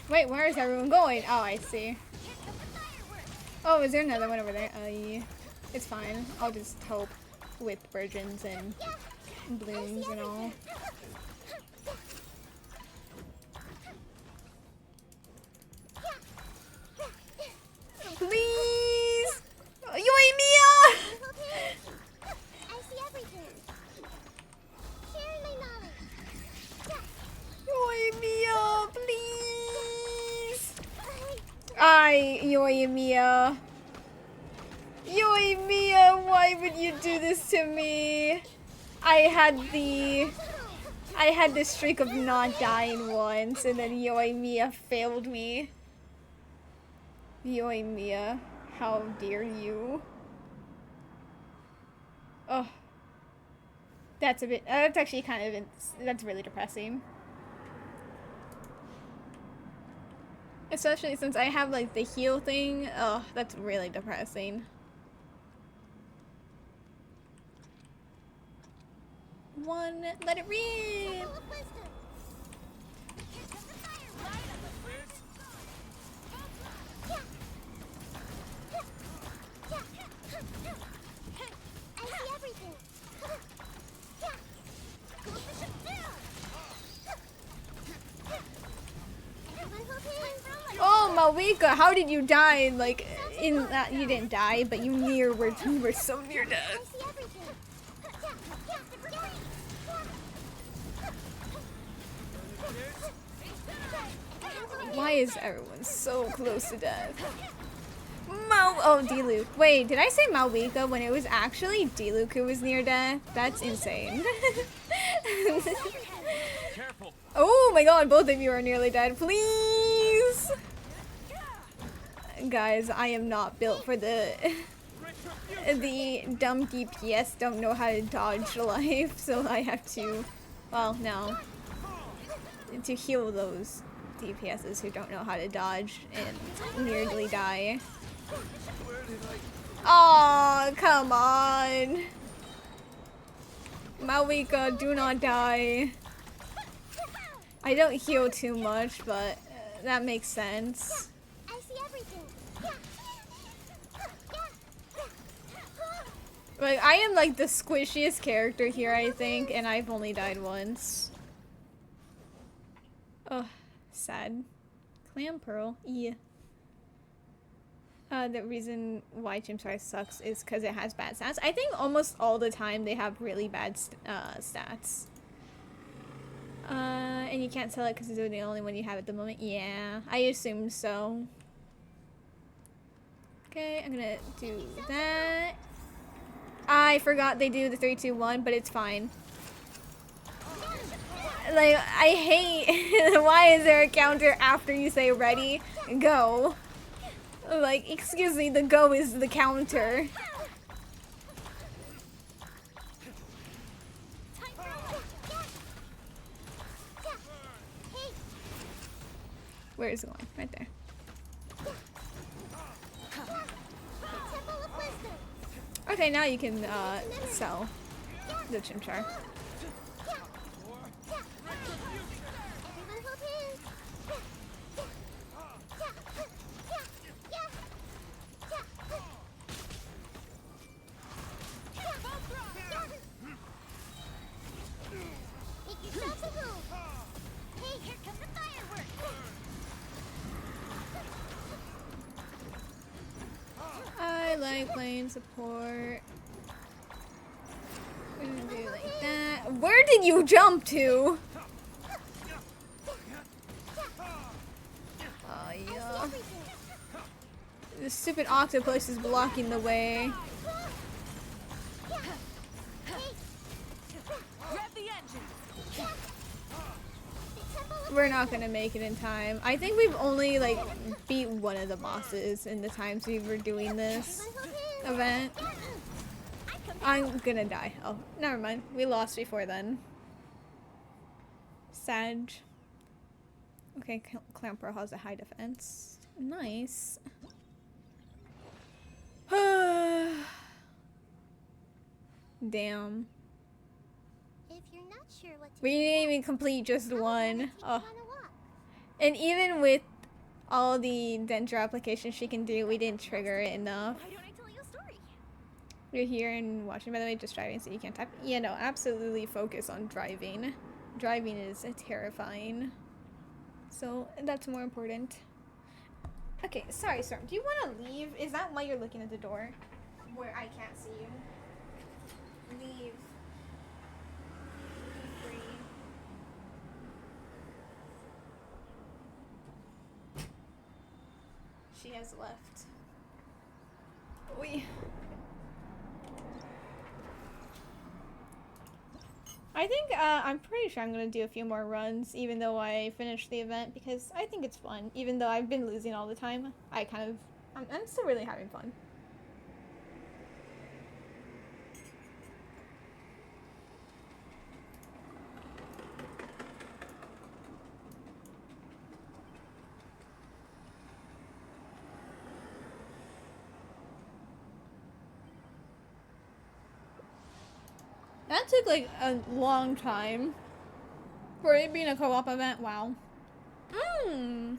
Wait, where is everyone going? Oh, I see. Oh, is there another one over there? Yeah. It's fine. I'll just hope with virgins and blooms and all. Please! Yoi Mia! Yoi Mia, please! Yoi Mia. Yoi Mia, why would you do this to me? I had the streak of not dying once, and then Yoi Mia failed me. Yoi Mia, how dare you? Oh. That's a bit, that's actually kind of, that's really depressing. Especially since I have like the heal thing, oh, that's really depressing. One, let it rip! Oh, Malika, how did you die? Like, in that, you didn't die, but you were so near death. Why is everyone so close to death? Oh, Diluc. Wait, did I say Malika when it was actually Diluc who was near death? That's insane. Oh my god, both of you are nearly dead. Please! Guys, I am not built for the dumb DPS don't know how to dodge life, so I have to, well, no. To heal those DPSs who don't know how to dodge and nearly die. Oh, come on! Malika, do not die. I don't heal too much, but that makes sense. Like, I am like the squishiest character here, I think, and I've only died once. Oh, sad. Clam Pearl, yeah. The reason why Chimchar sucks is because it has bad stats. I think almost all the time they have really bad stats. And you can't sell it because it's the only one you have at the moment. Yeah, I assume so. Okay, I'm gonna do that. I forgot they do the 3, 2, 1, but it's fine. Like, I hate why is there a counter after you say ready, go? Like, excuse me, the go is the counter. Where is it going? Right there. Okay, now you can sell the Chimchar. I like playing support. We're gonna do like that. Where did you jump to? Oh yeah. The stupid octopus is blocking the way. We're not gonna make it in time. I think we've only like beat one of the bosses in the times we were doing this event. I'm gonna die. Oh, never mind. We lost before then. Sag. Okay, Clamper has a high defense. Nice. Damn. If you're not sure what to We do didn't next, even complete just how about I one. take you Oh. on a walk? And even with all the Dendra applications she can do, we didn't trigger it enough. Why don't I tell you a story? You're here and watching, by the way, just driving so you can't type. Yeah, no, absolutely focus on driving. Driving is terrifying. So that's more important. Okay, sorry, sir. Do you want to leave? Is that why you're looking at the door? Where I can't see you? Leave. Free. She has left. Oi. I think I'm pretty sure I'm gonna do a few more runs, even though I finished the event, because I think it's fun. Even though I've been losing all the time, I'm still really having fun. That took like a long time for it being a co-op event. Wow. Mmm.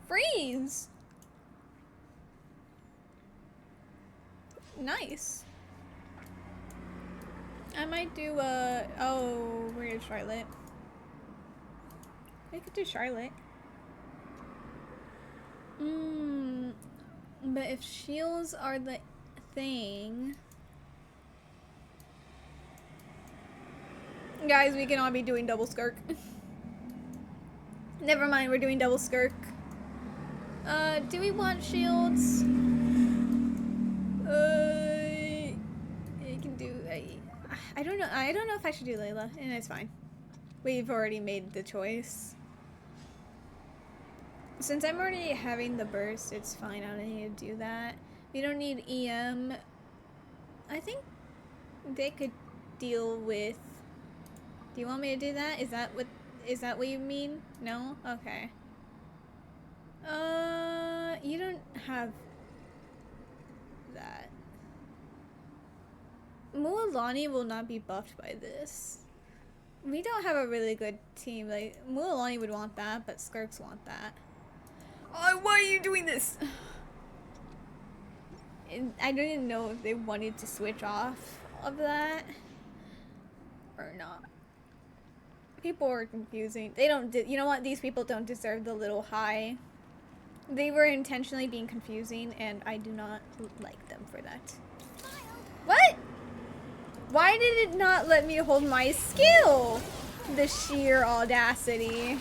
Freeze. Nice. I might do oh, we're gonna Charlotte. I could do Charlotte. Mmm. But if shields are the thing. Guys, we cannot be doing double skirk. Never mind, we're doing double skirk. Do we want shields? I can do. I don't know. I don't know if I should do Layla, and it's fine. We've already made the choice. Since I'm already having the burst, it's fine. I don't need to do that. We don't need EM. I think they could deal with. Do you want me to do that? Is that what you mean? No? Okay. You don't have that. Mualani will not be buffed by this. We don't have a really good team. Like, Mualani would want that, but Skirks want that. Oh, why are you doing this? I didn't know if they wanted to switch off of that or not. People were confusing. They don't. You know what? These people don't deserve the little high. They were intentionally being confusing, and I do not like them for that. What? Why did it not let me hold my skill? The sheer audacity.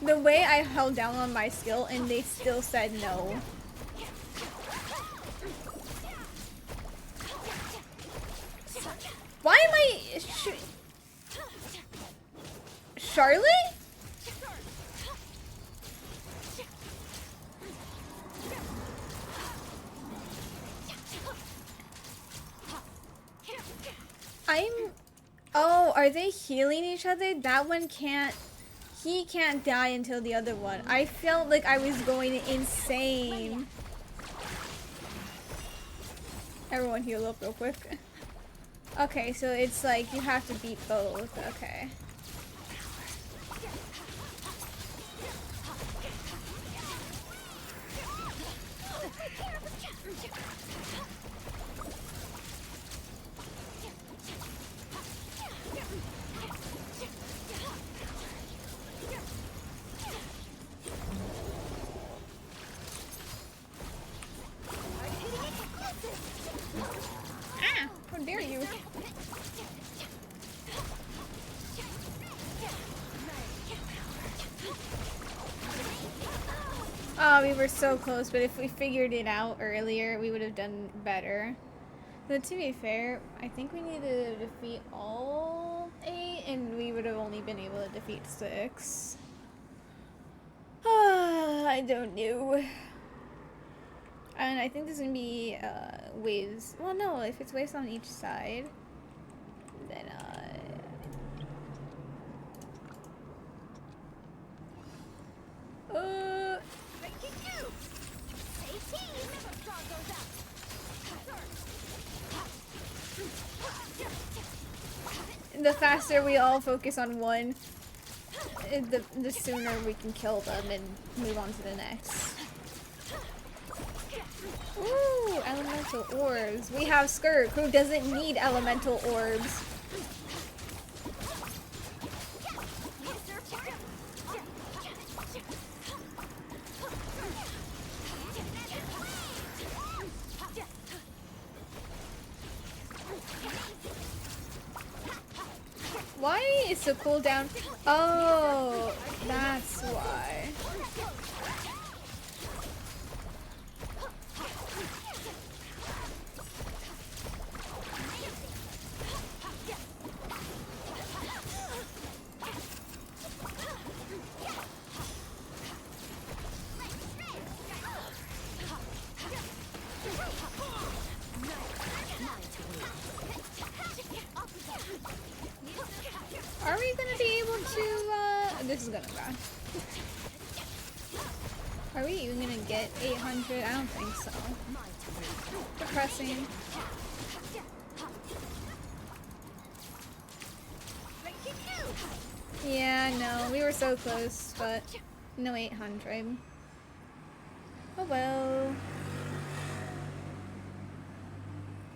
The way I held down on my skill and they still said no. Why am I Charlotte? Oh, are they healing each other? That one can't. He can't die until the other one. I felt like I was going insane. Everyone heal up real quick. Okay, so it's like you have to beat both. Okay. How dare you? Oh, we were so close, but if we figured it out earlier, we would have done better. But to be fair, I think we needed to defeat all 8, and we would have only been able to defeat 6. I don't know. And I think there's gonna be waves. Well, no, if it's waves on each side, then the faster we all focus on one, the sooner we can kill them and move on to the next. Ooh, elemental orbs. We have Skirt, who doesn't need elemental orbs. Why is the cooldown? Oh, that's why. Are we gonna be able to, this is gonna die. Are we even gonna get 800? I don't think so. Depressing. Yeah, no, we were so close, but no 800. Oh well.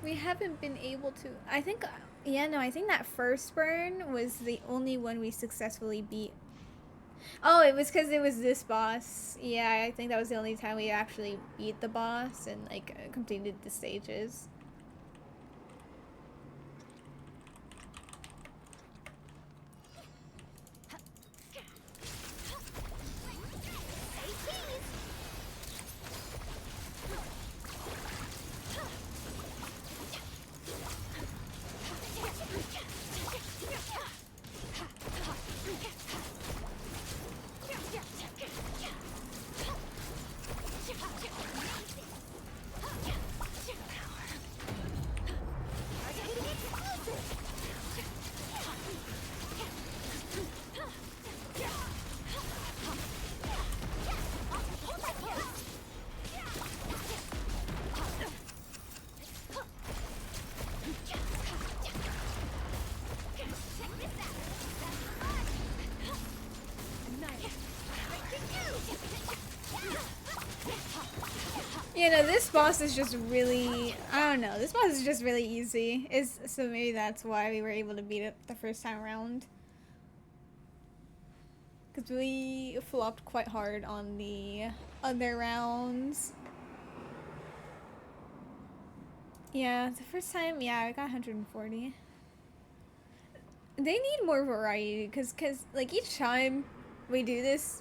We haven't been able to, I think, yeah, no, I think that first burn was the only one we successfully beat. Oh, it was because it was this boss. Yeah, I think that was the only time we actually beat the boss and, like, completed the stages. You know, this boss is just really, I don't know, this boss is just really easy. So maybe that's why we were able to beat it the first time around. Because we flopped quite hard on the other rounds. Yeah, the first time, yeah, I got 140. They need more variety, because like, each time we do this,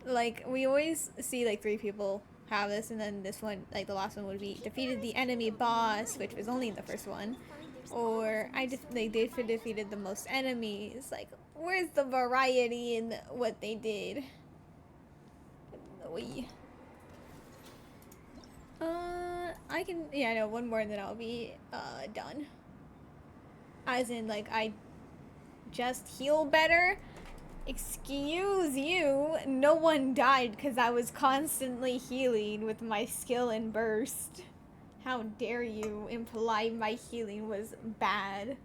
like, we always see, like, 3 people have this, and then this one, like, the last one would be defeated the enemy boss, which was only in the first one. Or, they defeated the most enemies. Like, where's the variety in what they did? I can, yeah, no, one more and then I'll be, done. As in, like, I just heal better. Excuse you, no one died because I was constantly healing with my skill and burst. How dare you imply my healing was bad?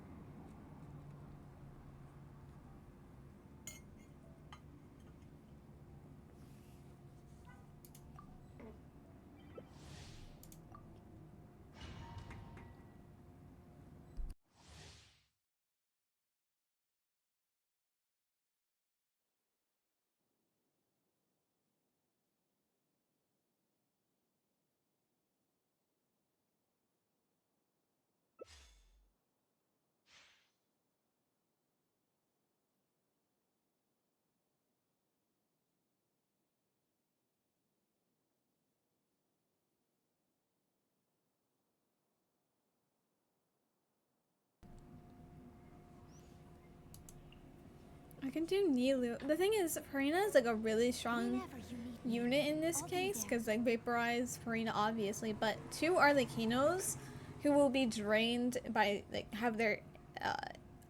I can do Nilu. The thing is, Farina is like a really strong unit in this case, because like Vaporize, Farina obviously, but 2 Arlequinos who will be drained by, like, have their,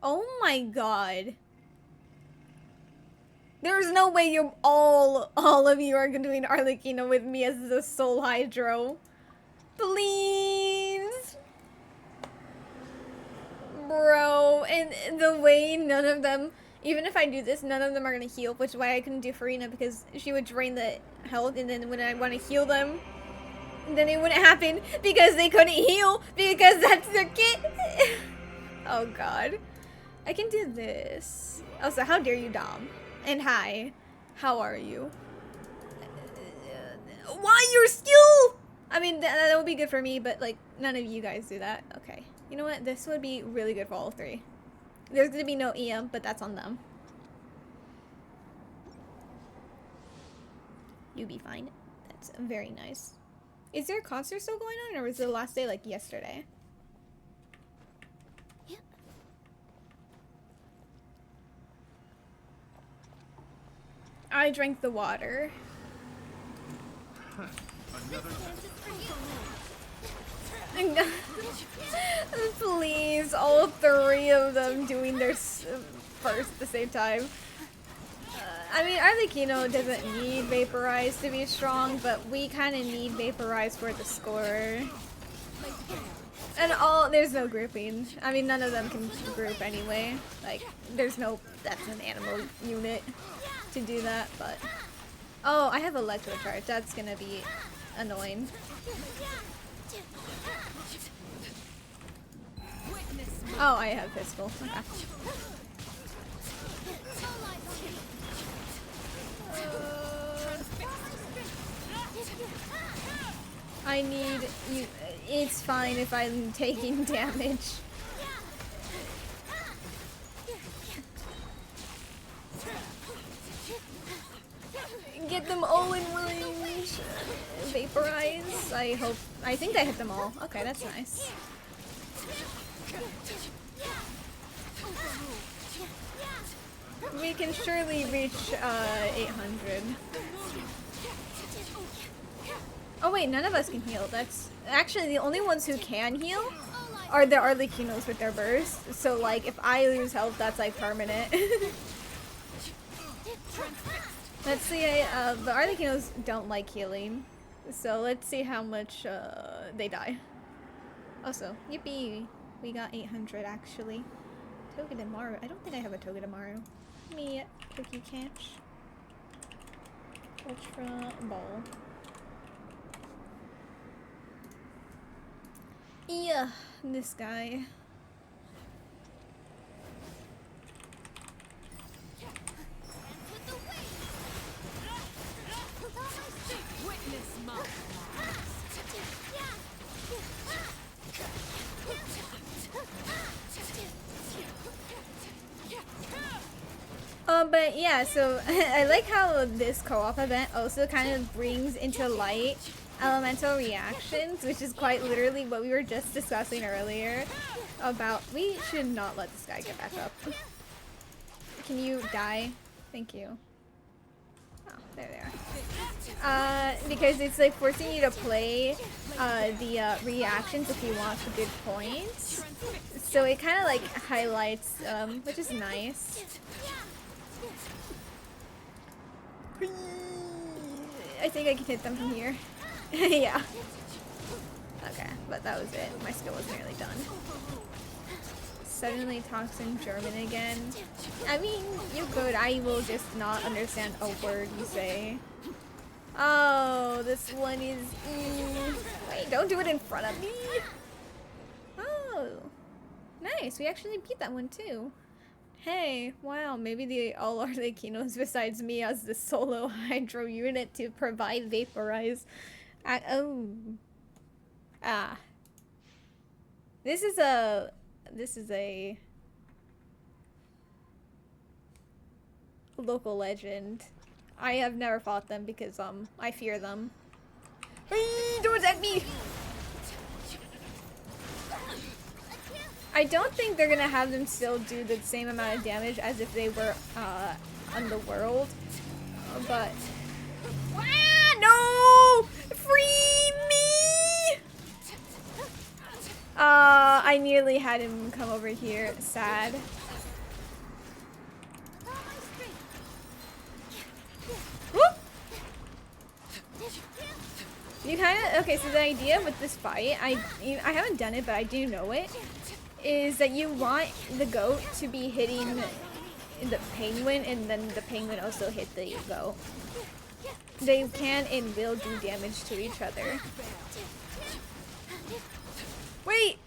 oh my god. There's no way you all of you are doing Arlequino with me as the Soul Hydro. Please! Bro, and the way none of them, even if I do this, none of them are gonna heal, which is why I couldn't do Farina, because she would drain the health, and then when I want to heal them, then it wouldn't happen, because they couldn't heal, because that's their kit. Oh god. I can do this. Also, how dare you, Dom? And hi. How are you? Why your skill? I mean, that would be good for me, but like, none of you guys do that. Okay. You know what? This would be really good for all 3. There's gonna be no EM, but that's on them. You'd be fine. That's very nice. Is there a concert still going on, or was the last day like yesterday? Yep. I drank the water. Please, all 3 of them doing their first at the same time. I mean, Arlequino doesn't need Vaporize to be strong, but we kind of need Vaporize for the score. And there's no grouping. I mean, none of them can group anyway. Like, that's an animal unit to do that, but... Oh, I have Electro Charge. That's gonna be annoying. Oh, I have Pistol. Okay. I need you. It's fine if I'm taking damage. Get them all in range. Vaporize. I think I hit them all. Okay, that's nice. We can surely reach 800. Oh wait, none of us can heal. That's actually the only ones who can heal are the Arlequinos with their burst. So like, if I lose health, that's like permanent. Let's see. The Arlequinos don't like healing, so let's see how much they die. Also, yippee! We got 800 actually. Togedemaru. I don't think I have a Togedemaru. Me, cookie catch. Ultra ball. Yeah, this guy. Witness my But yeah, so I like how this co-op event also kind of brings into light elemental reactions, which is quite literally what we were just discussing earlier about we should not let this guy get back up. Can you die? Thank you. Oh, there they are. Because it's like forcing you to play the reactions if you want for good points. So it kind of like highlights, which is nice. I think I can hit them from here. Yeah. Okay, but that was it. My skill was nearly done. Suddenly talks in German again. I mean, you could. I will just not understand a word you say. Oh, this one is... Wait, don't do it in front of me! Oh. Nice, we actually beat that one too. Hey, wow, maybe the all Arlequinos besides me as the solo hydro unit to provide vaporize. Oh. Ah. This is a local legend. I have never fought them because I fear them. Hey, don't attack me! I don't think they're gonna have them still do the same amount of damage as if they were on the world. But no! Free me! I nearly had him come over here. Sad. Whoop! You kind of okay. So the idea with this fight, I haven't done it, but I do know it. Is that you want the goat to be hitting the penguin, and then the penguin also hit the goat. They can and will do damage to each other. Wait!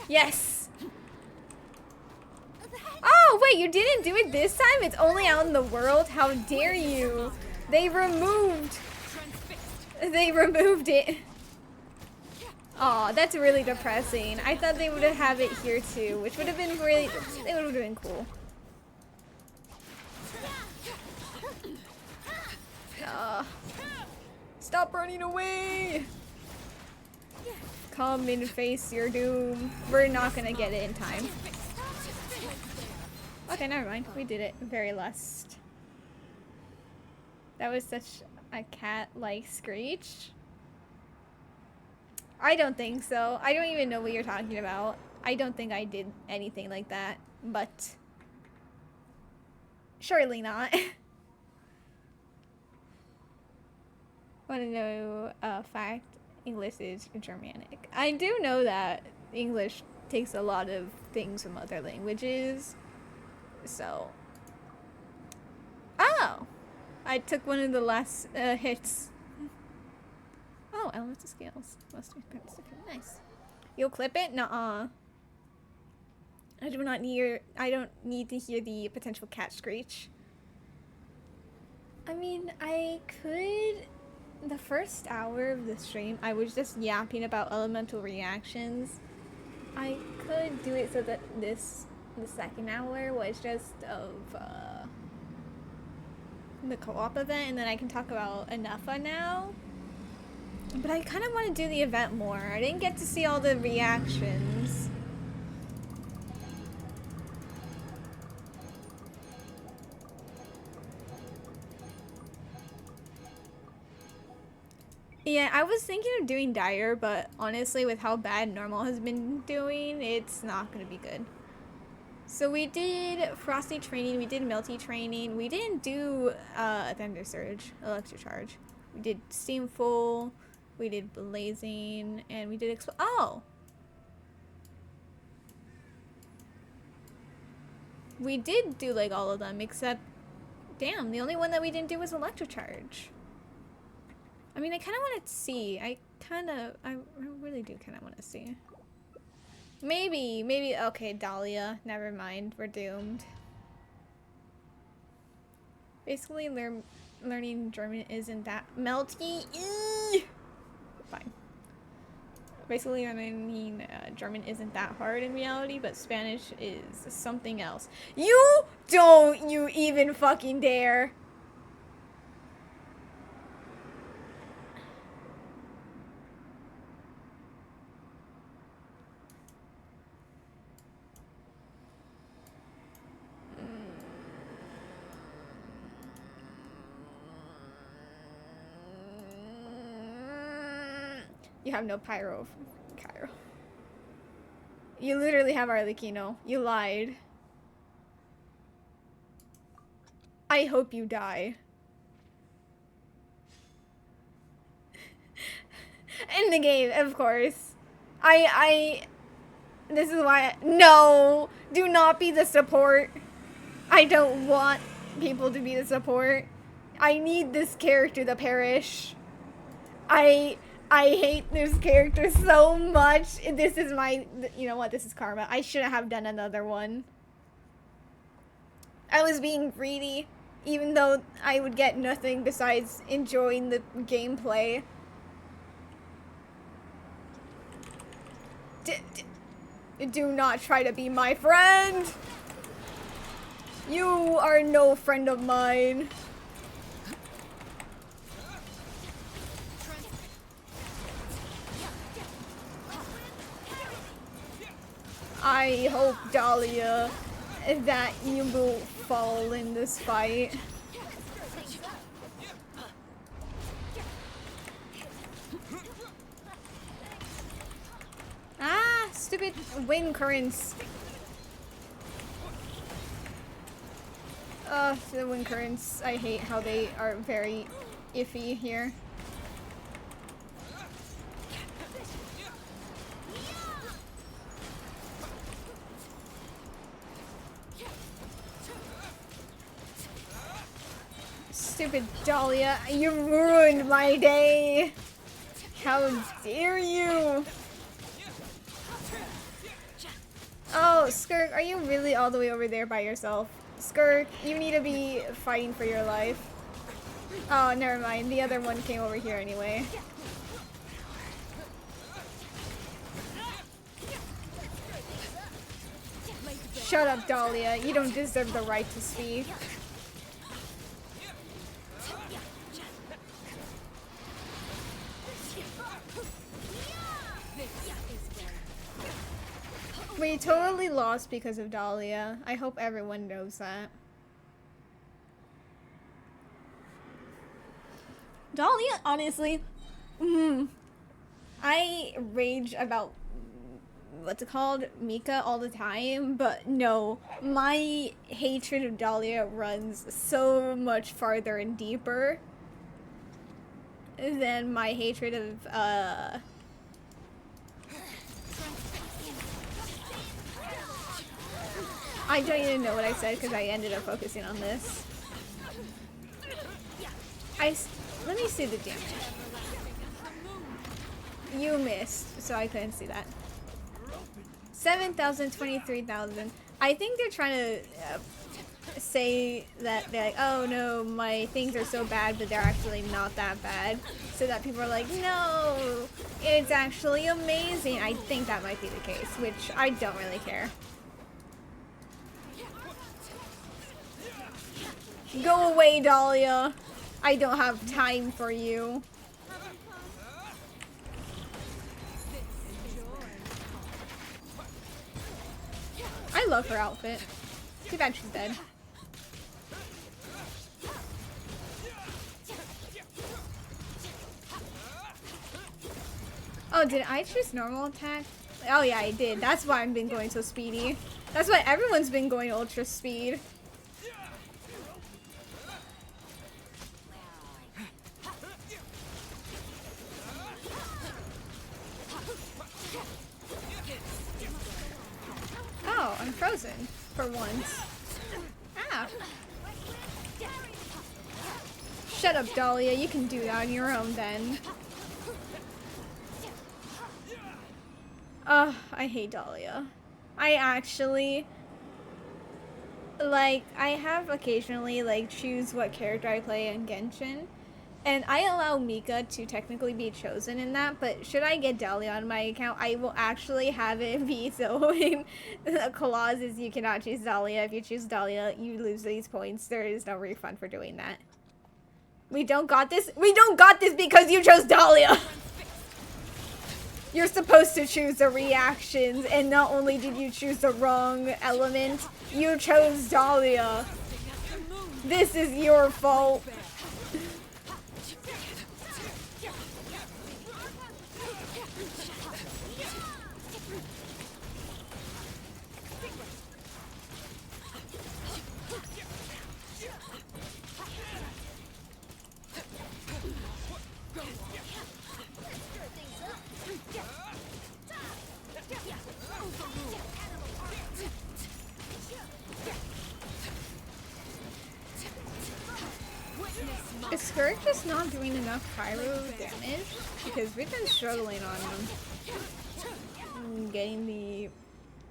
Yes! Oh, wait, you didn't do it this time? It's only out in the world? How dare you? They removed it. Aw, that's really depressing. I thought they would have it here too, which would have been really, it would have been cool. Stop running away! Come and face your doom. We're not gonna get it in time. Okay, never mind. We did it very last. That was such a cat-like screech. I don't think so. I don't even know what you're talking about. I don't think I did anything like that, but surely not. Want to know fact? English is Germanic. I do know that English takes a lot of things from other languages. So, oh, I took one of the last hits. Oh, elements of scales. Nice. You'll clip it? Nuh-uh. I don't need to hear the potential cat screech. I mean, I could... The first hour of the stream, I was just yapping about elemental reactions. I could do it so that the second hour was just of the co-op event, and then I can talk about Ineffa now. But I kind of want to do the event more. I didn't get to see all the reactions. Yeah, I was thinking of doing Dire, but honestly, with how bad Normal has been doing, it's not going to be good. So we did Frosty training, we did Melty training, we didn't do Thunder Surge, Electrocharge. We did Steam Full, we did Blazing, and we did oh! We did do like all of them, except, damn, the only one that we didn't do was Electrocharge. I mean, I kind of want to see. I really do kind of want to see. Maybe, okay, Dahlia. Never mind, we're doomed. Basically, learning German isn't that melty. Fine. Basically, learning German isn't that hard in reality, but Spanish is something else. You even fucking dare! You have no pyro, Cairo. You literally have Arlecchino. You lied. I hope you die. In the game, of course. This is why no! Do not be the support. I don't want people to be the support. I need this character to perish. I hate this character so much. This is my... You know what? This is karma. I shouldn't have done another one. I was being greedy, even though I would get nothing besides enjoying the gameplay. Do not try to be my friend! You are no friend of mine. I hope, Dahlia, that you will fall in this fight. Ah, stupid wind currents. The wind currents. I hate how they are very iffy here. Stupid Dahlia, you ruined my day! How dare you! Oh, Skirk, are you really all the way over there by yourself? Skirk, you need to be fighting for your life. Oh, never mind. The other one came over here anyway. Shut up, Dahlia. You don't deserve the right to speak. We totally lost because of Dahlia. I hope everyone knows that. Dahlia, honestly, I rage about what's it called, Mika all the time, but no, my hatred of Dahlia runs so much farther and deeper than my hatred of I don't even know what I said because I ended up focusing on this. Let me see the damage. You missed, so I couldn't see that. 7,000, 23,000. I think they're trying to say that they're like, oh no, my things are so bad, but they're actually not that bad. So that people are like, no, it's actually amazing. I think that might be the case, which I don't really care. Go away, Dahlia. I don't have time for you. I love her outfit. Too bad she's dead. Oh, did I choose normal attack? Oh yeah, I did. That's why I've been going so speedy. That's why everyone's been going ultra speed. Oh, I'm frozen for once. Ah. Shut up, Dahlia. You can do that on your own then. Ugh, I hate Dahlia. I actually... Like, I have occasionally, like, choose what character I play in Genshin. And I allow Mika to technically be chosen in that, but should I get Dahlia on my account, I will actually have it be so in the clause is you cannot choose Dahlia. If you choose Dahlia, you lose these points. There is no refund for doing that. We don't got this. We don't got this because you chose Dahlia. You're supposed to choose the reactions, and not only did you choose the wrong element, you chose Dahlia. This is your fault. Is Skirt just not doing enough pyro damage? Because we've been struggling on getting the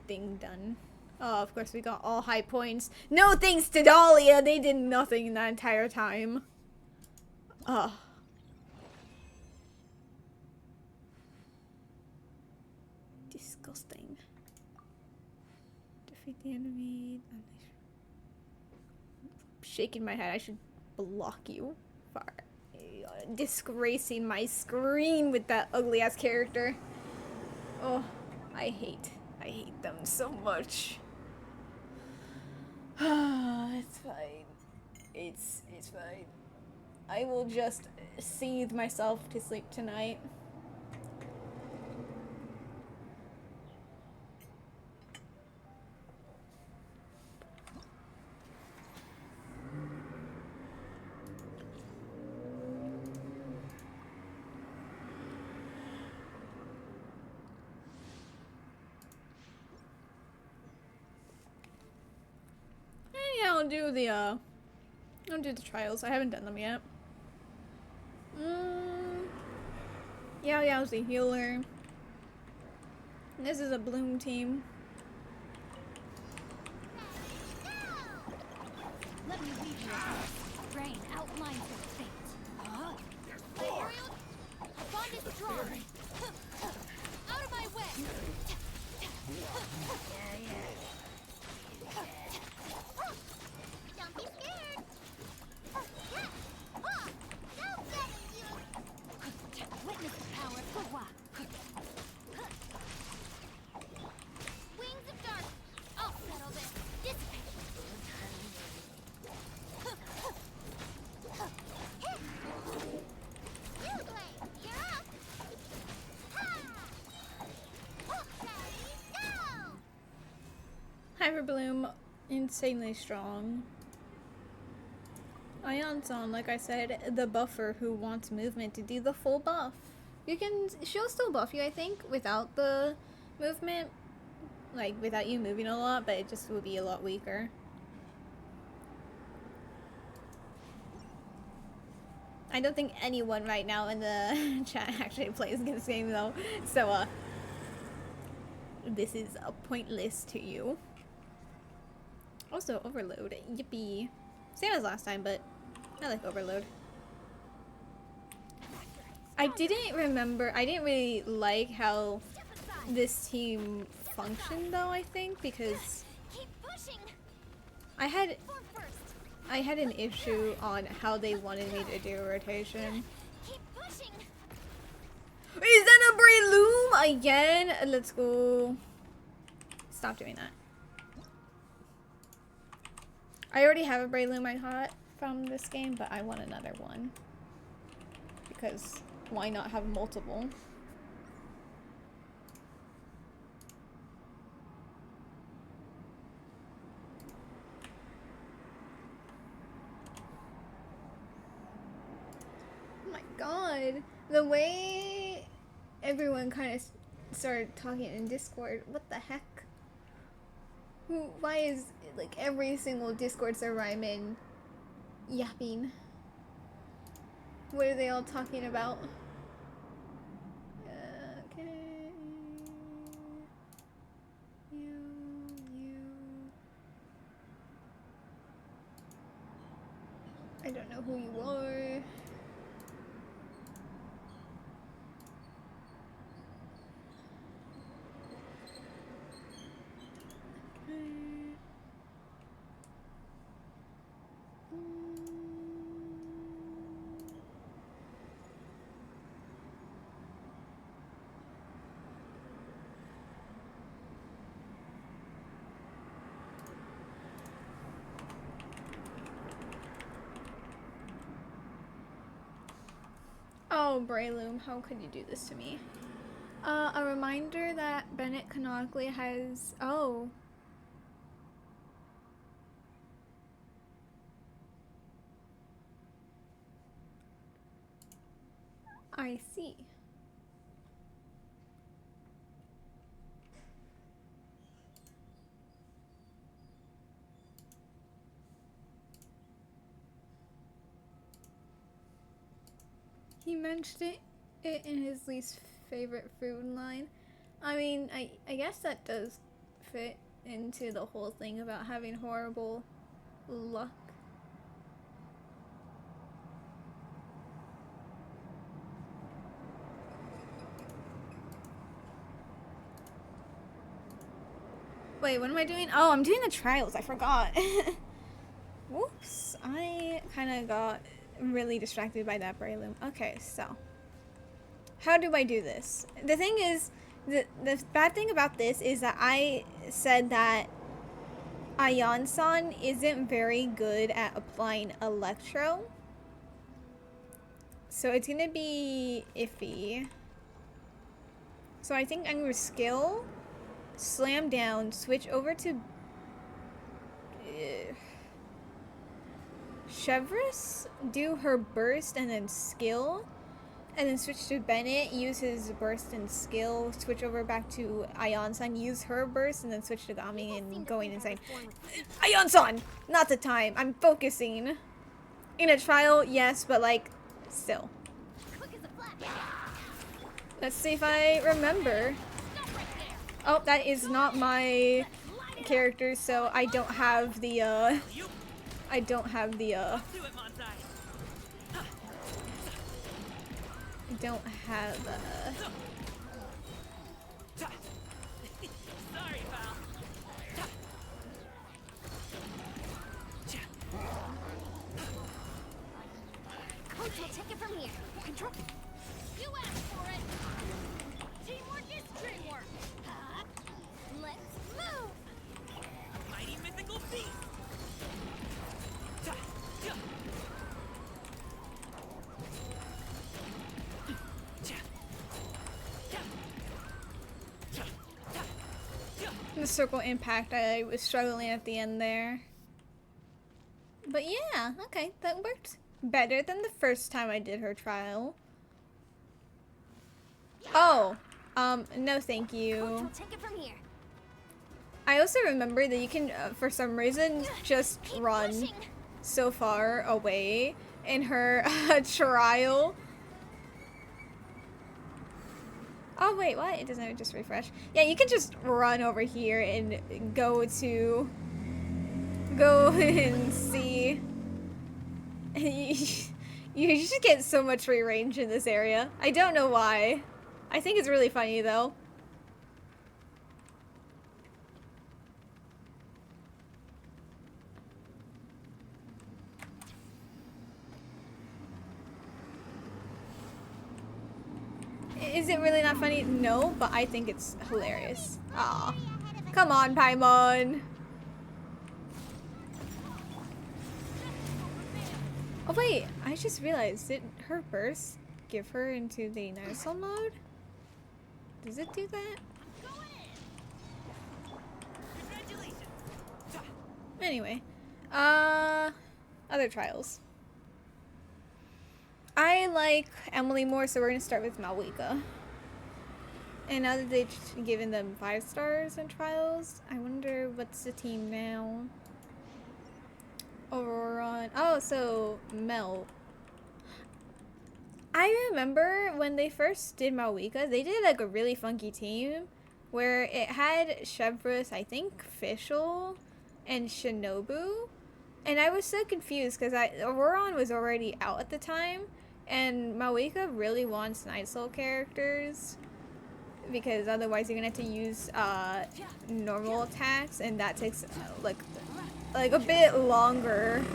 thing done. Oh, of course we got all high points. No thanks to Dahlia! They did nothing that entire time. Oh. Disgusting. Defeat the enemy. Shaking my head. I should block you for disgracing my screen with that ugly ass character. Oh, I hate them so much. It's fine. It's fine. I will just seethe myself to sleep tonight. Yeah, I'll do the trials. I haven't done them yet. Yao Yao's the healer. This is a Bloom team. Let me read you a brain outlines the fate. Ariel, bond is strong. Out of my way. Don't be scared. No getting you. Witness the power of Coop. Wings of dark. I'll settle this. Dissipate. You play. You're up. Hyperbloom, insanely strong. Ionson, like I said, the buffer who wants movement to do the full buff. She'll still buff you, I think, without the movement. Like, without you moving a lot, but it just will be a lot weaker. I don't think anyone right now in the chat actually plays this game though, so this is pointless to you. Also, Overload, yippee. Same as last time, but I like Overload. I didn't really like how this team functioned though, I think, because I had an issue on how they wanted me to do rotation. Is that a Breloom again? Let's go. Stop doing that. I already have a Breloom I caught from this game, but I want another one. Because why not have multiple? Oh my god. The way everyone kind of started talking in Discord, what the heck? Why is, like, every single Discord server I'm in yapping? What are they all talking about? Okay. You. I don't know who you are. Oh, Brayloom, how could you do this to me? A reminder that Bennett canonically has... Oh. I see. He mentioned it in his least favorite food line. I mean, I guess that does fit into the whole thing about having horrible luck. Wait, what am I doing? Oh, I'm doing the trials. I forgot. Whoops. I kind of got really distracted by that Brayloom. Okay, so. How do I do this? The thing is, the bad thing about this is that I said that Ayan-san isn't very good at applying Electro. So it's gonna be iffy. So I think I'm gonna skill, slam down, switch over to Chevrolet, do her burst and then skill, and then switch to Bennett, use his burst and skill, switch over back to Ayan-san, use her burst, and then switch to Gami and going insane. Ayan-san! Not the time. I'm focusing. In a trial, yes, but like, still. Let's see if I remember. Oh, that is not my character, so I don't have the, I don't have the, I don't have, Coach will take it from here. Control. You asked for it. Teamwork is dreamwork. Let's move. Mighty mythical beast. the circle impact. I was struggling at the end there. But yeah, okay, that worked better than the first time I did her trial. Oh, no thank you. Take it from here. I also remember that you can, for some reason, just run so far away in her trial. Oh wait, what? It doesn't just refresh. Yeah, you can just run over here and go and see. You just get so much free range in this area. I don't know why. I think it's really funny though. Is it really not funny? No, but I think it's hilarious. Aw. Come on, Paimon. Oh wait, I just realized, did her burst give her into the Narsal mode? Does it do that? Anyway. Other trials. I like Emily more, so we're gonna start with Malwika. And now that they've given them 5 stars in trials, I wonder what's the team now. Aurora. Oh, so Mel. I remember when they first did Malwika, they did like a really funky team where it had Chevrolet, I think, Fischl, and Shinobu. And I was so confused because Auroron was already out at the time, and Malwika really wants Night Soul characters because otherwise you're gonna have to use normal attacks, and that takes like a bit longer.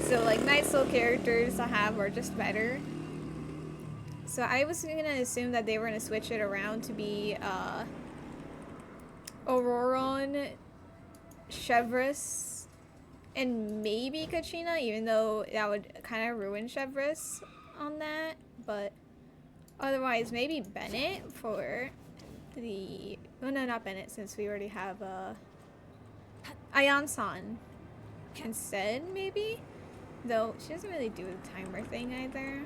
So like Night Soul characters to have are just better. So I was gonna assume that they were gonna switch it around to be Auroron, Chevrolet, and maybe Kachina, even though that would kind of ruin Chevrolet on that. But otherwise, maybe Bennett for the... Oh no, not Bennett, since we already have Ayan-san instead, maybe? Though, she doesn't really do the timer thing either.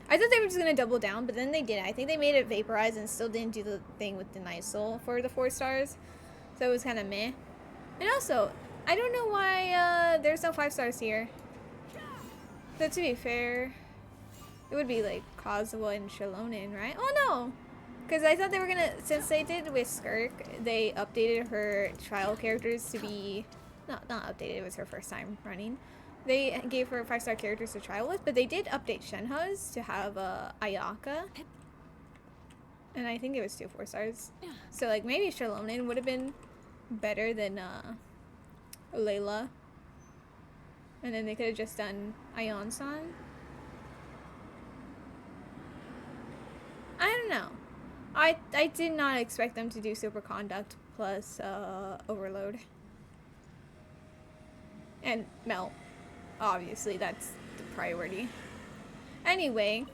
I thought they were just gonna double down, but then they didn't. I think they made it vaporize and still didn't do the thing with the Night Soul for the 4 stars. So it was kind of meh. And also, I don't know why there's no 5 stars here. But to be fair, it would be like Kazuha and Shalonen, right? Oh no! Because I thought they were gonna, since they did with Skirk, they updated her trial characters to be, not updated, it was her first time running. They gave her 5-star characters to trial with, but they did update Shenhu's to have Ayaka. And I think it was 2 4 stars. So like maybe Shalonen would have been better than Layla. And then they could have just done Ayan-san. I don't know. I did not expect them to do Superconduct plus Overload. And Melt. Obviously, that's the priority. Anyway,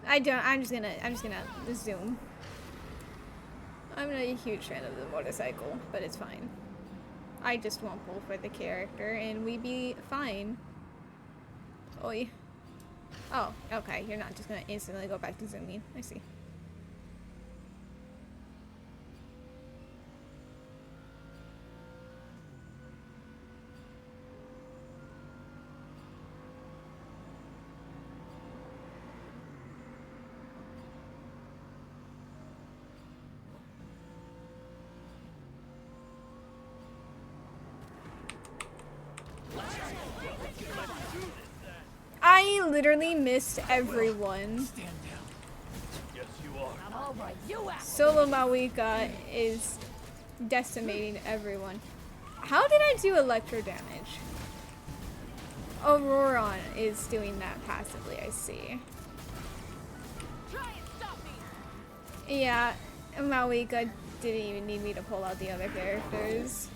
I'm just gonna zoom. I'm not a huge fan of the motorcycle, but it's fine. I just won't pull for the character, and we be fine. Oi. Oh, okay. You're not just gonna instantly go back to zooming. I see. I literally missed everyone. Yes, you are. Solo Mawika is decimating everyone. How did I do electro damage? Auroron is doing that passively, I see. Yeah, Mawika didn't even need me to pull out the other characters.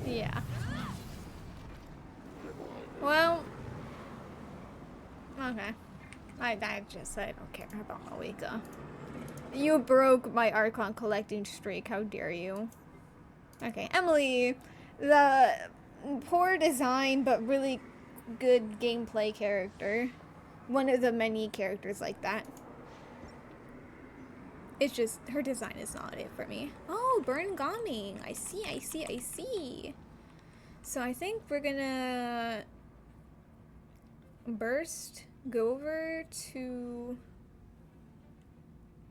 Yeah. Well, okay. I don't care about Mawika. You broke my Archon collecting streak, how dare you. Okay, Emily, the poor design but really good gameplay character. One of the many characters like that. It's just, her design is not it for me. Oh, Burn Gaming. I see. So I think we're gonna burst, go over to...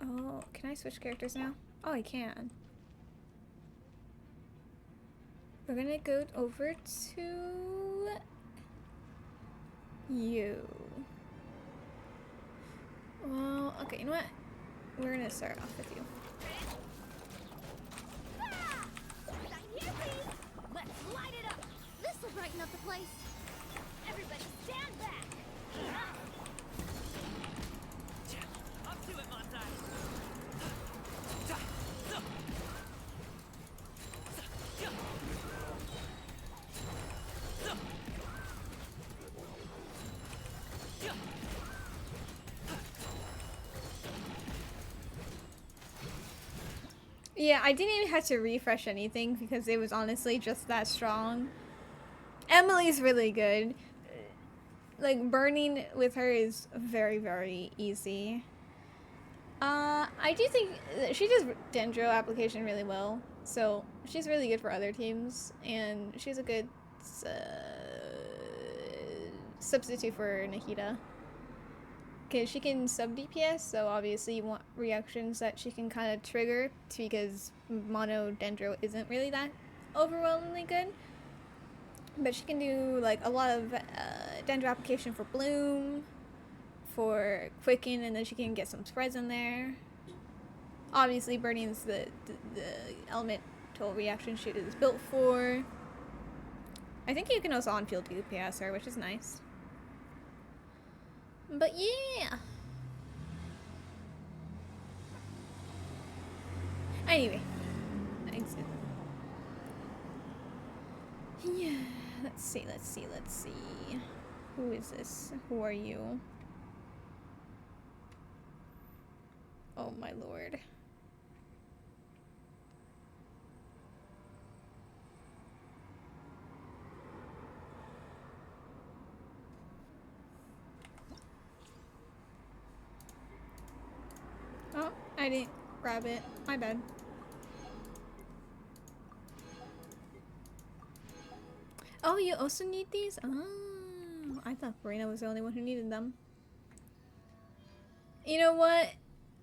Oh, can I switch characters now? Oh, I can. We're gonna go over to you. Well, okay, you know what? We're gonna start off with you. Let's light it up. This will brighten up the place. Everybody stand back. Up to it, Montai. Yeah, I didn't even have to refresh anything because it was honestly just that strong. Emily's really good. Like, burning with her is very, very easy. I do think she does Dendro application really well, so she's really good for other teams, and she's a good substitute for Nahida. Because she can sub DPS, so obviously you want reactions that she can kind of trigger, because mono Dendro isn't really that overwhelmingly good. But she can do like a lot of Dendro application for Bloom, for Quicken, and then she can get some spreads in there. Obviously, Birding's the elemental reaction she is built for. I think you can also on-field DPS her, which is nice. But yeah. Anyway. Exit. Yeah. Let's see. Who is this? Who are you? Oh my lord. Oh, I didn't grab it. My bad. Oh, you also need these? Oh, I thought Karina was the only one who needed them. You know what?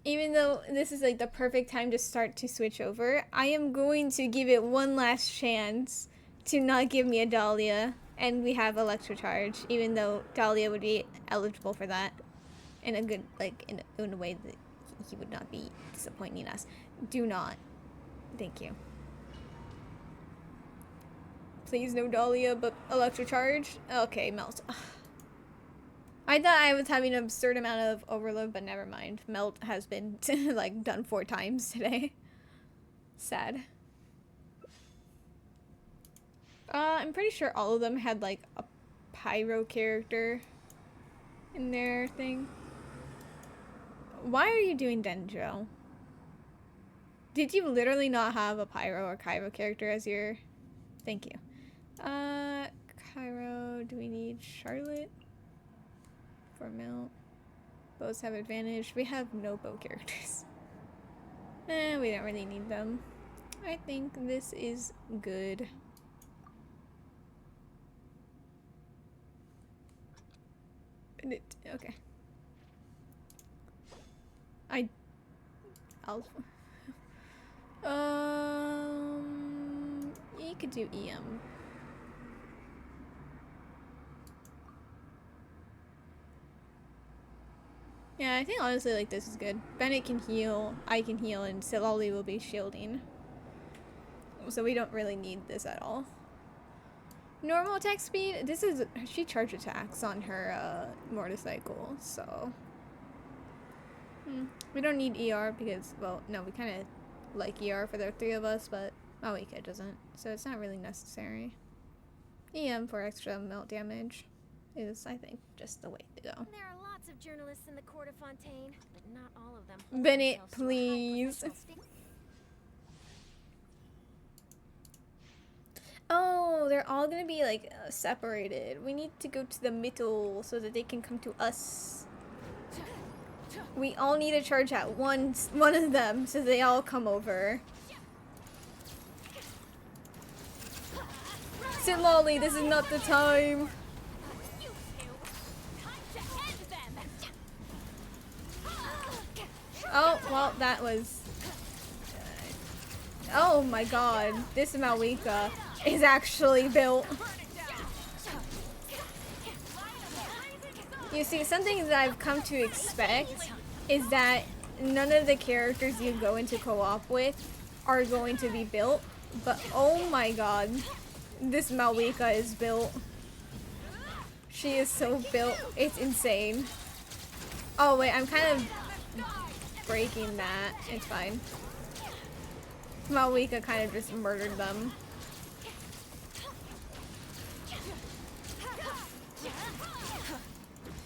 Even though this is like the perfect time to start to switch over, I am going to give it one last chance to not give me a Dahlia, and we have Electro Charge, even though Dahlia would be eligible for that in a good, like, in a way that he would not be disappointing us. Do not. Thank you. Please no Dahlia, but Electro Charge? Okay, Melt. I thought I was having an absurd amount of overload, but never mind. Melt has been, like, done 4 times today. Sad. I'm pretty sure all of them had, like, a pyro character in their thing. Why are you doing Dendro? Did you literally not have a pyro or Cairo character as your... Thank you. Cairo, do we need Charlotte? For Melt. Bows have advantage. We have no bow characters. We don't really need them. I think this is good. Okay. You could do EM. Yeah, I think honestly, like, this is good. Bennett can heal, I can heal, and Silali will be shielding. So we don't really need this at all. Normal attack speed, this is, she charge attacks on her motorcycle, so. We don't need ER because, well, no, we kind of like ER for the 3 of us, but Malika doesn't, so it's not really necessary. EM for extra melt damage is, I think, just the way to go. There are lots of journalists in the court of Fontaine, but not all of them hold Bennett, themselves to a high please. professional standard. Oh, they're all gonna be, like, separated. We need to go to the middle so that they can come to us. We all need to charge at one of them so they all come over. Silali, this is not the time. Oh, well, that was... oh my god, this Malika is actually built. You see, something that I've come to expect is that none of the characters you go into co-op with are going to be built, but oh my god, this Malika is built. She is so built, it's insane. Oh wait, I'm kind of breaking that, it's fine. Malika kind of just murdered them.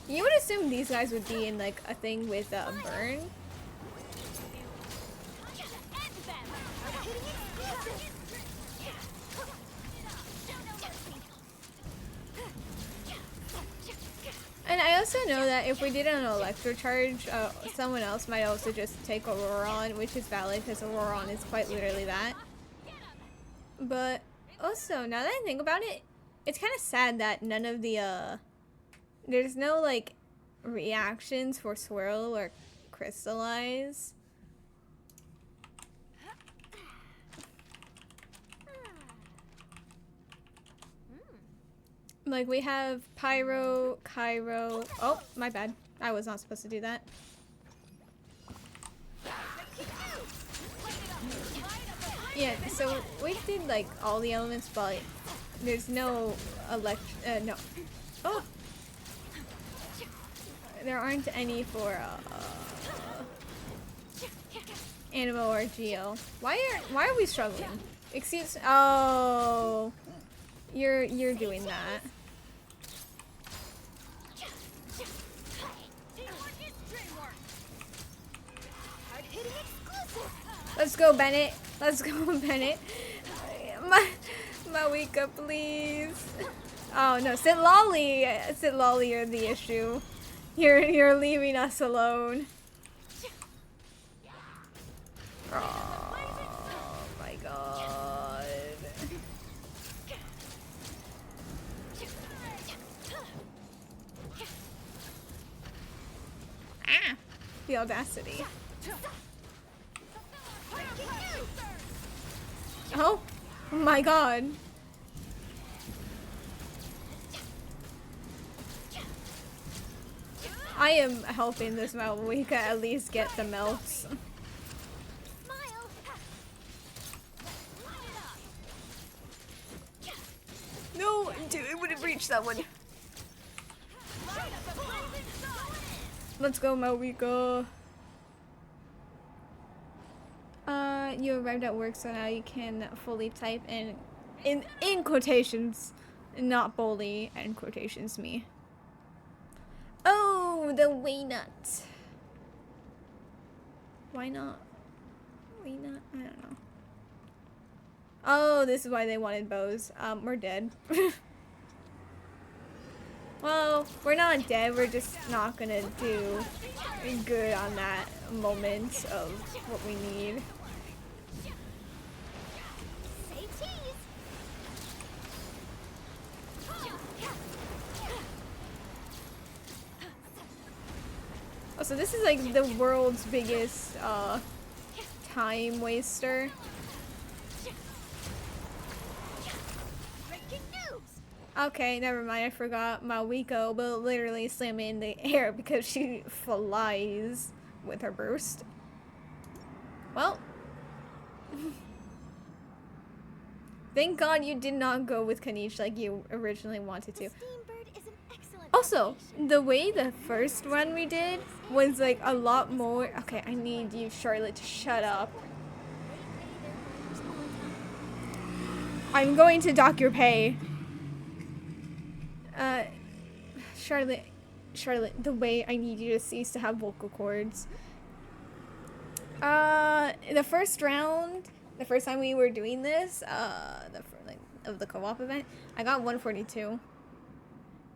You would assume these guys would be in, like, a thing with burn. And I also also know that if we did an electro charge, someone else might also just take Auroron, which is valid because Auroron is quite literally that. But also, now that I think about it, it's kind of sad that none of the, there's no, like, reactions for Swirl or Crystallize. Like, we have Pyro, Cairo. Oh, my bad. I was not supposed to do that. Yeah, so we did, like, all the elements, but there's no no. Oh! There aren't any for, Animo or Geo. Why are we struggling? Excuse, oh. You're doing that. Let's go, Bennett. Let's go, Bennett. Mawika, please. Oh no, Sit Lolly. Sit Lolly, you're the issue. You're leaving us alone. Oh my god. Ah, the audacity. Oh my god. I am helping this Malwika at least get the melts. No, dude, it would have reached that one. Let's go, Malwika. You arrived at work, so now you can fully type in quotations, not bully, and quotations me. Oh, the way nut. Why not? Why not? I don't know. Oh, this is why they wanted bows. We're dead. Well, we're not dead, we're just not gonna do good on that moment of what we need. Oh, so this is like the world's biggest time waster. Okay, never mind, I forgot. Mawiko will literally slam me in the air because she flies with her burst. Well. Thank God you did not go with Kanish like you originally wanted to. Also, the way the first one we did was like a lot more. Okay, I need you, Charlotte, to shut up. I'm going to dock your pay. Charlotte, the way I need you to cease to have vocal cords. The first round, the first time we were doing this, of the co-op event, I got 142.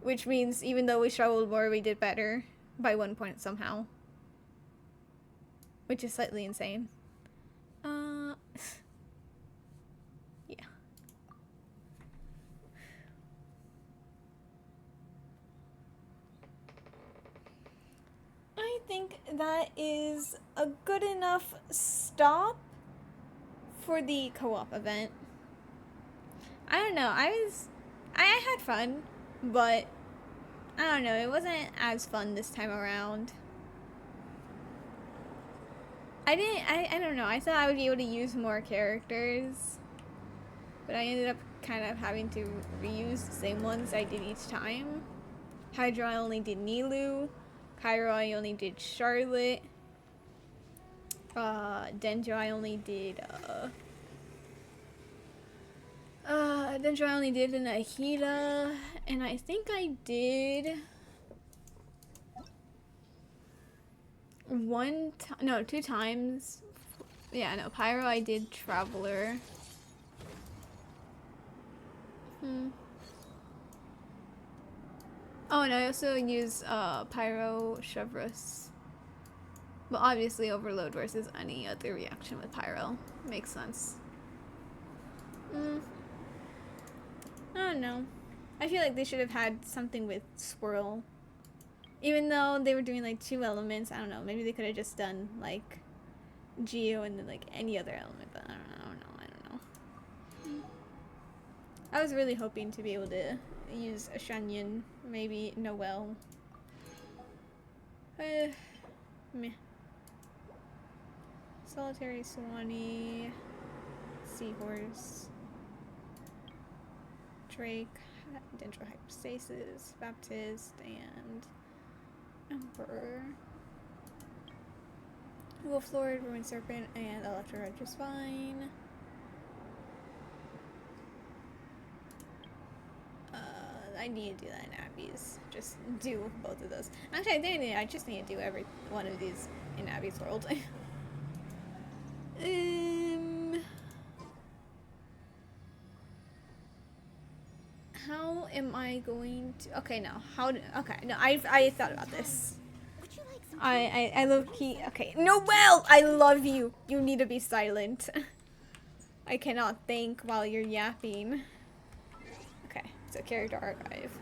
Which means even though we struggled more, we did better by 1 point somehow. Which is slightly insane. Yeah. I think that is a good enough stop for the co-op event. I don't know, I had fun, but I don't know, it wasn't as fun this time around. I don't know, I thought I would be able to use more characters, but I ended up kind of having to reuse the same ones I did each time. Hydra, I only did Nilu. Cairo, I only did Charlotte. Dendro, I only did, Dendro, I only did an Ahita, and I think I did two times. Yeah, no, Pyro, I did Traveler. Oh, and I also use Pyro Chevrus. But obviously Overload versus any other reaction with Pyro. Makes sense. I don't know. I feel like they should have had something with Swirl. Even though they were doing like 2 elements, I don't know. Maybe they could have just done like Geo and then like any other element, but I don't know. I was really hoping to be able to use a Shanyan, maybe Noelle. Meh. Solitary Swanee, Seahorse, Drake, Dendrohypostasis, Baptist, and Emperor. Wolf Lord, Ruined Serpent, and Electro Red just fine. I need to do that in Abby's. Just do both of those. Actually, I just need to do every one of these in Abby's world. How am I going to? Okay, no. Okay, no. I thought about this. Would you like some? I love key. Okay, Noelle, I love you. You need to be silent. I cannot think while you're yapping. Okay, so character archive.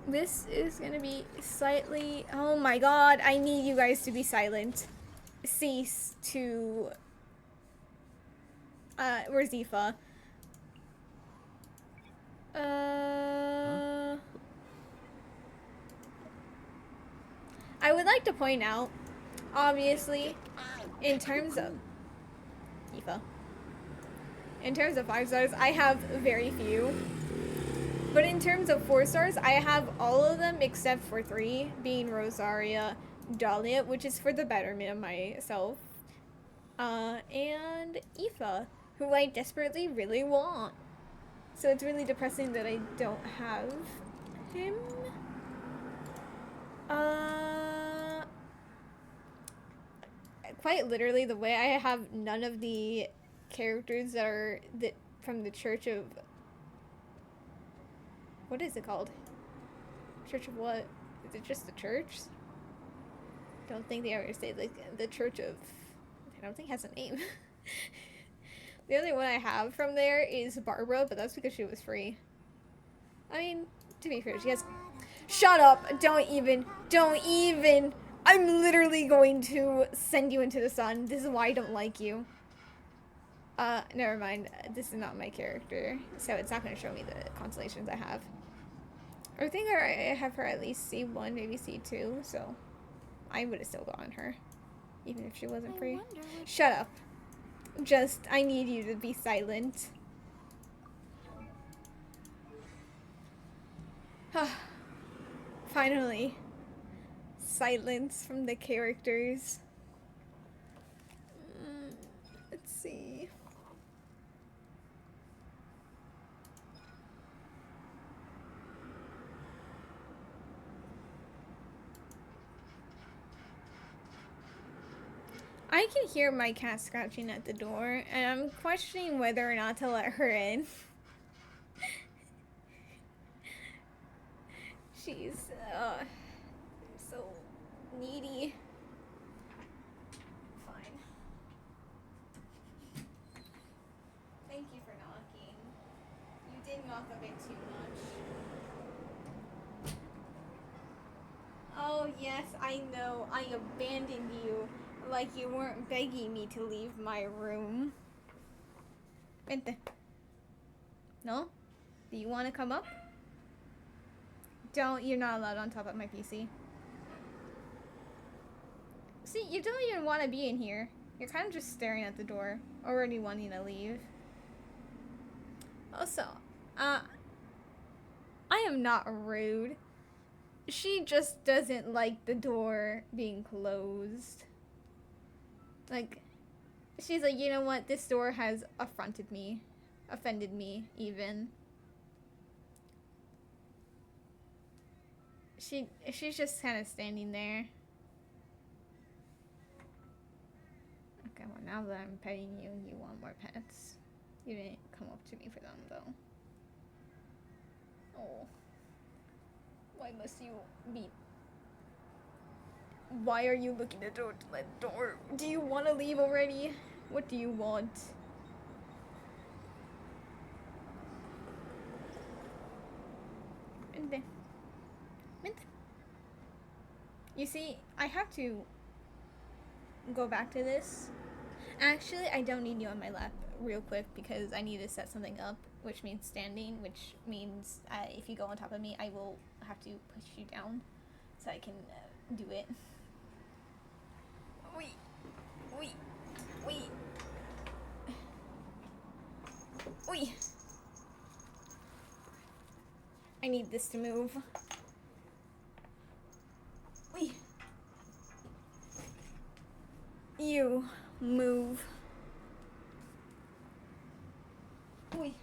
This is gonna be slightly. Oh my god! I need you guys to be silent. Cease to. Where's Aoife? I would like to point out, obviously, in terms of Aoife. In terms of 5 stars, I have very few. But in terms of 4 stars, I have all of them except for 3, being Rosaria, Dahlia, which is for the betterment of myself, and Aoife, who I desperately really want. So it's really depressing that I don't have him. Quite literally, the way I have none of the characters that are from the Church of... What is it called? Church of what? Is it just the church? Don't think they ever say like the Church of... I don't think it has a name. The only one I have from there is Barbara, but that's because she was free. I mean, to be fair, she has... Shut up! Don't even! I'm literally going to send you into the sun. This is why I don't like you. Never mind. This is not my character, so it's not going to show me the constellations I have. I think I have her at least C1, maybe C2, so I would have still gotten her, even if she wasn't free. Shut up. Just, I need you to be silent. Finally. Silence from the characters. Let's see. I can hear my cat scratching at the door, and I'm questioning whether or not to let her in. She's, so needy. Fine. Thank you for knocking. You did knock a bit too much. Oh yes, I know. I abandoned you like you weren't begging me to leave my room. Vente. No? Do you want to come up? You're not allowed on top of my PC. See, you don't even want to be in here. You're kind of just staring at the door, already wanting to leave. Also, I am not rude. She just doesn't like the door being closed. Like, she's like, you know what? This door has offended me, even. She's just kind of standing there. Okay, well now that I'm petting you, you want more pets. You didn't come up to me for them though. Oh. Why must you be... Why are you looking at the door? Do you want to leave already? What do you want? Vente. Vente. You see, I have to go back to this. Actually, I don't need you on my lap real quick because I need to set something up, which means standing, which means if you go on top of me, I will have to push you down so I can do it. Wait, wait, wait, wait. I need this to move. Wait. You move. Wait.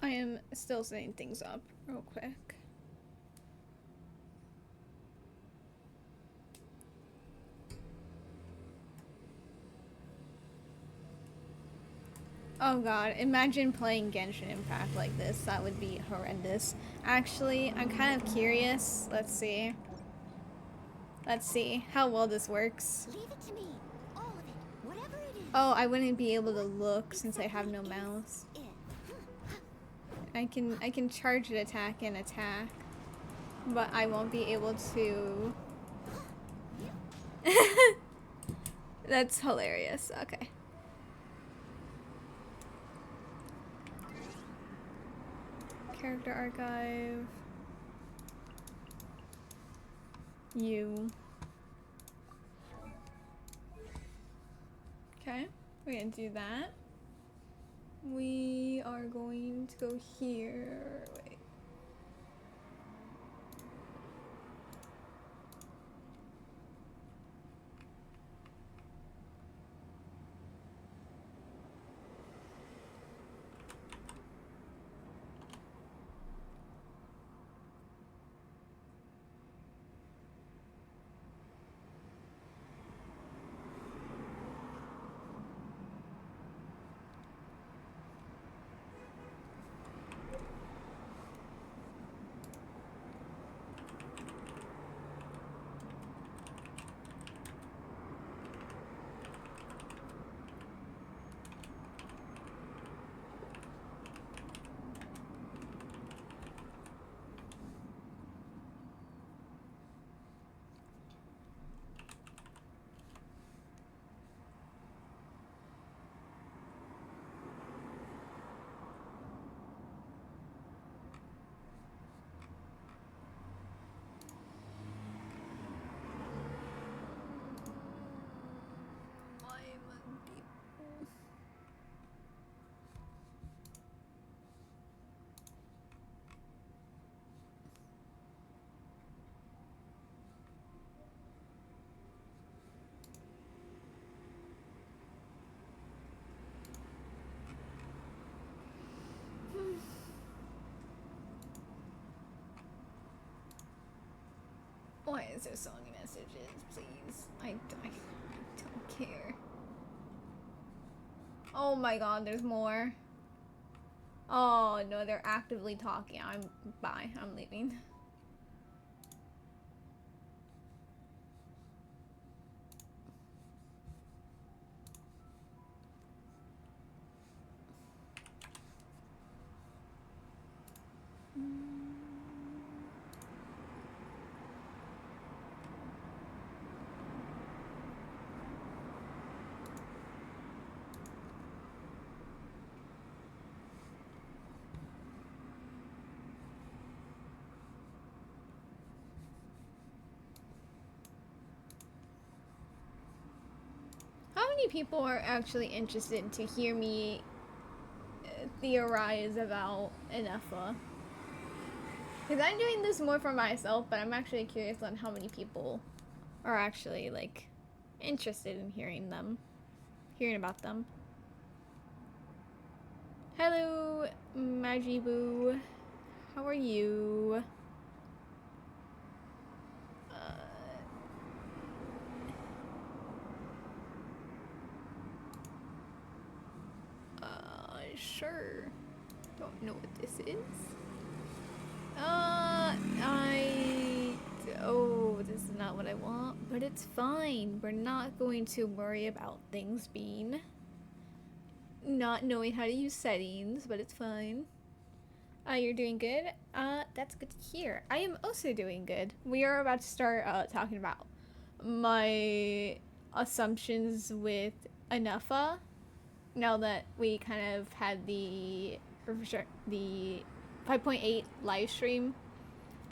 I am still setting things up real quick. Oh god, imagine playing Genshin Impact like this. That would be horrendous. Actually, I'm kind of curious. Let's see. Let's see how well this works. Leave it to me. All of it. Whatever it is. Oh, I wouldn't be able to look since I have no mouse. I can charge an attack and attack, but I won't be able to. That's hilarious. Okay. Character archive. You. Okay, we're gonna do that. We are going to go here. Wait. Why is there so many messages, please? I don't care. Oh my god, there's more. Oh no, they're actively talking. Bye, I'm leaving. How many people are actually interested to hear me theorize about Ineffa? Because I'm doing this more for myself, but I'm actually curious on how many people are actually, like, interested in hearing about them. Hello, Majibu. How are you? Sure. Don't know what this is. Oh, this is not what I want, but it's fine. We're not going to worry about things being not knowing how to use settings, but it's fine. You're doing good? That's good to hear. I am also doing good. We are about to start talking about my assumptions with Ineffa. Now that we kind of had the 5.8 live stream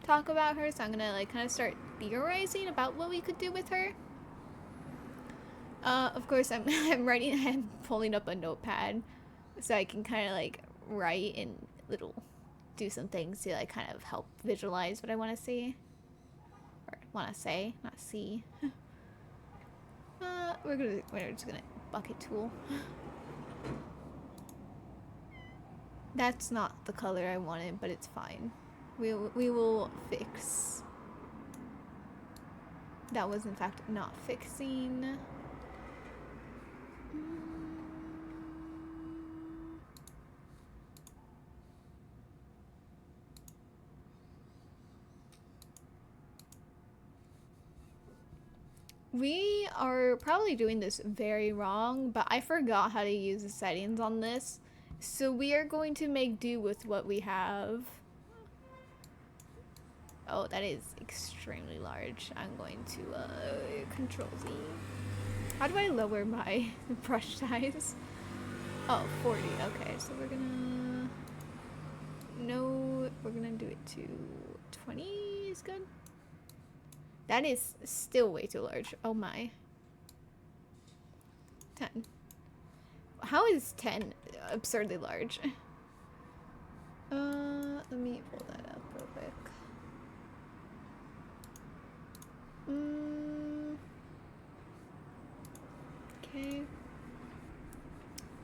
talk about her, so I'm gonna like kind of start theorizing about what we could do with her. Of course, I'm I'm pulling up a notepad so I can kind of like write and do some things to like kind of help visualize what I want to see or want to say, not see. We're just gonna bucket tool. That's not the color I wanted, but it's fine. We will fix. That was in fact not fixing. We are probably doing this very wrong, but I forgot how to use the settings on this. So we are going to make do with what we have. Oh, that is extremely large. I'm going to Control Z. How do I lower my brush size? Oh, 40. Okay, so we're gonna No, we're gonna do it to 20 is good. That is still way too large. Oh my. 10. How is 10 absurdly large? Let me pull that up real quick. Okay.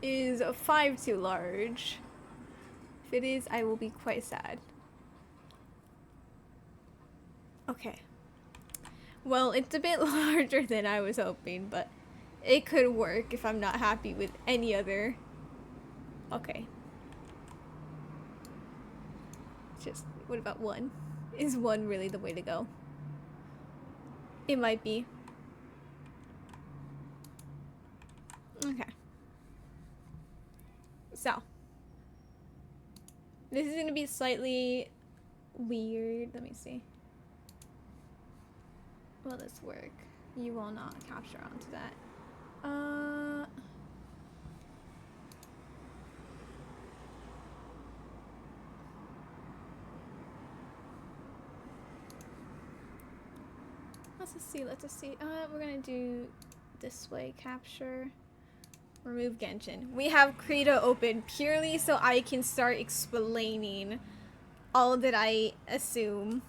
Is 5 too large? If it is, I will be quite sad. Okay. Well, it's a bit larger than I was hoping, but it could work if I'm not happy with any other. Okay. Just, what about 1? Is 1 really the way to go? It might be. Okay. So. This is gonna be slightly weird. Let me see. Will this work? You will not capture onto that. Let's just see, let's just see. We're gonna do display capture. Remove Genshin. We have Krita open purely so I can start explaining all that I assume.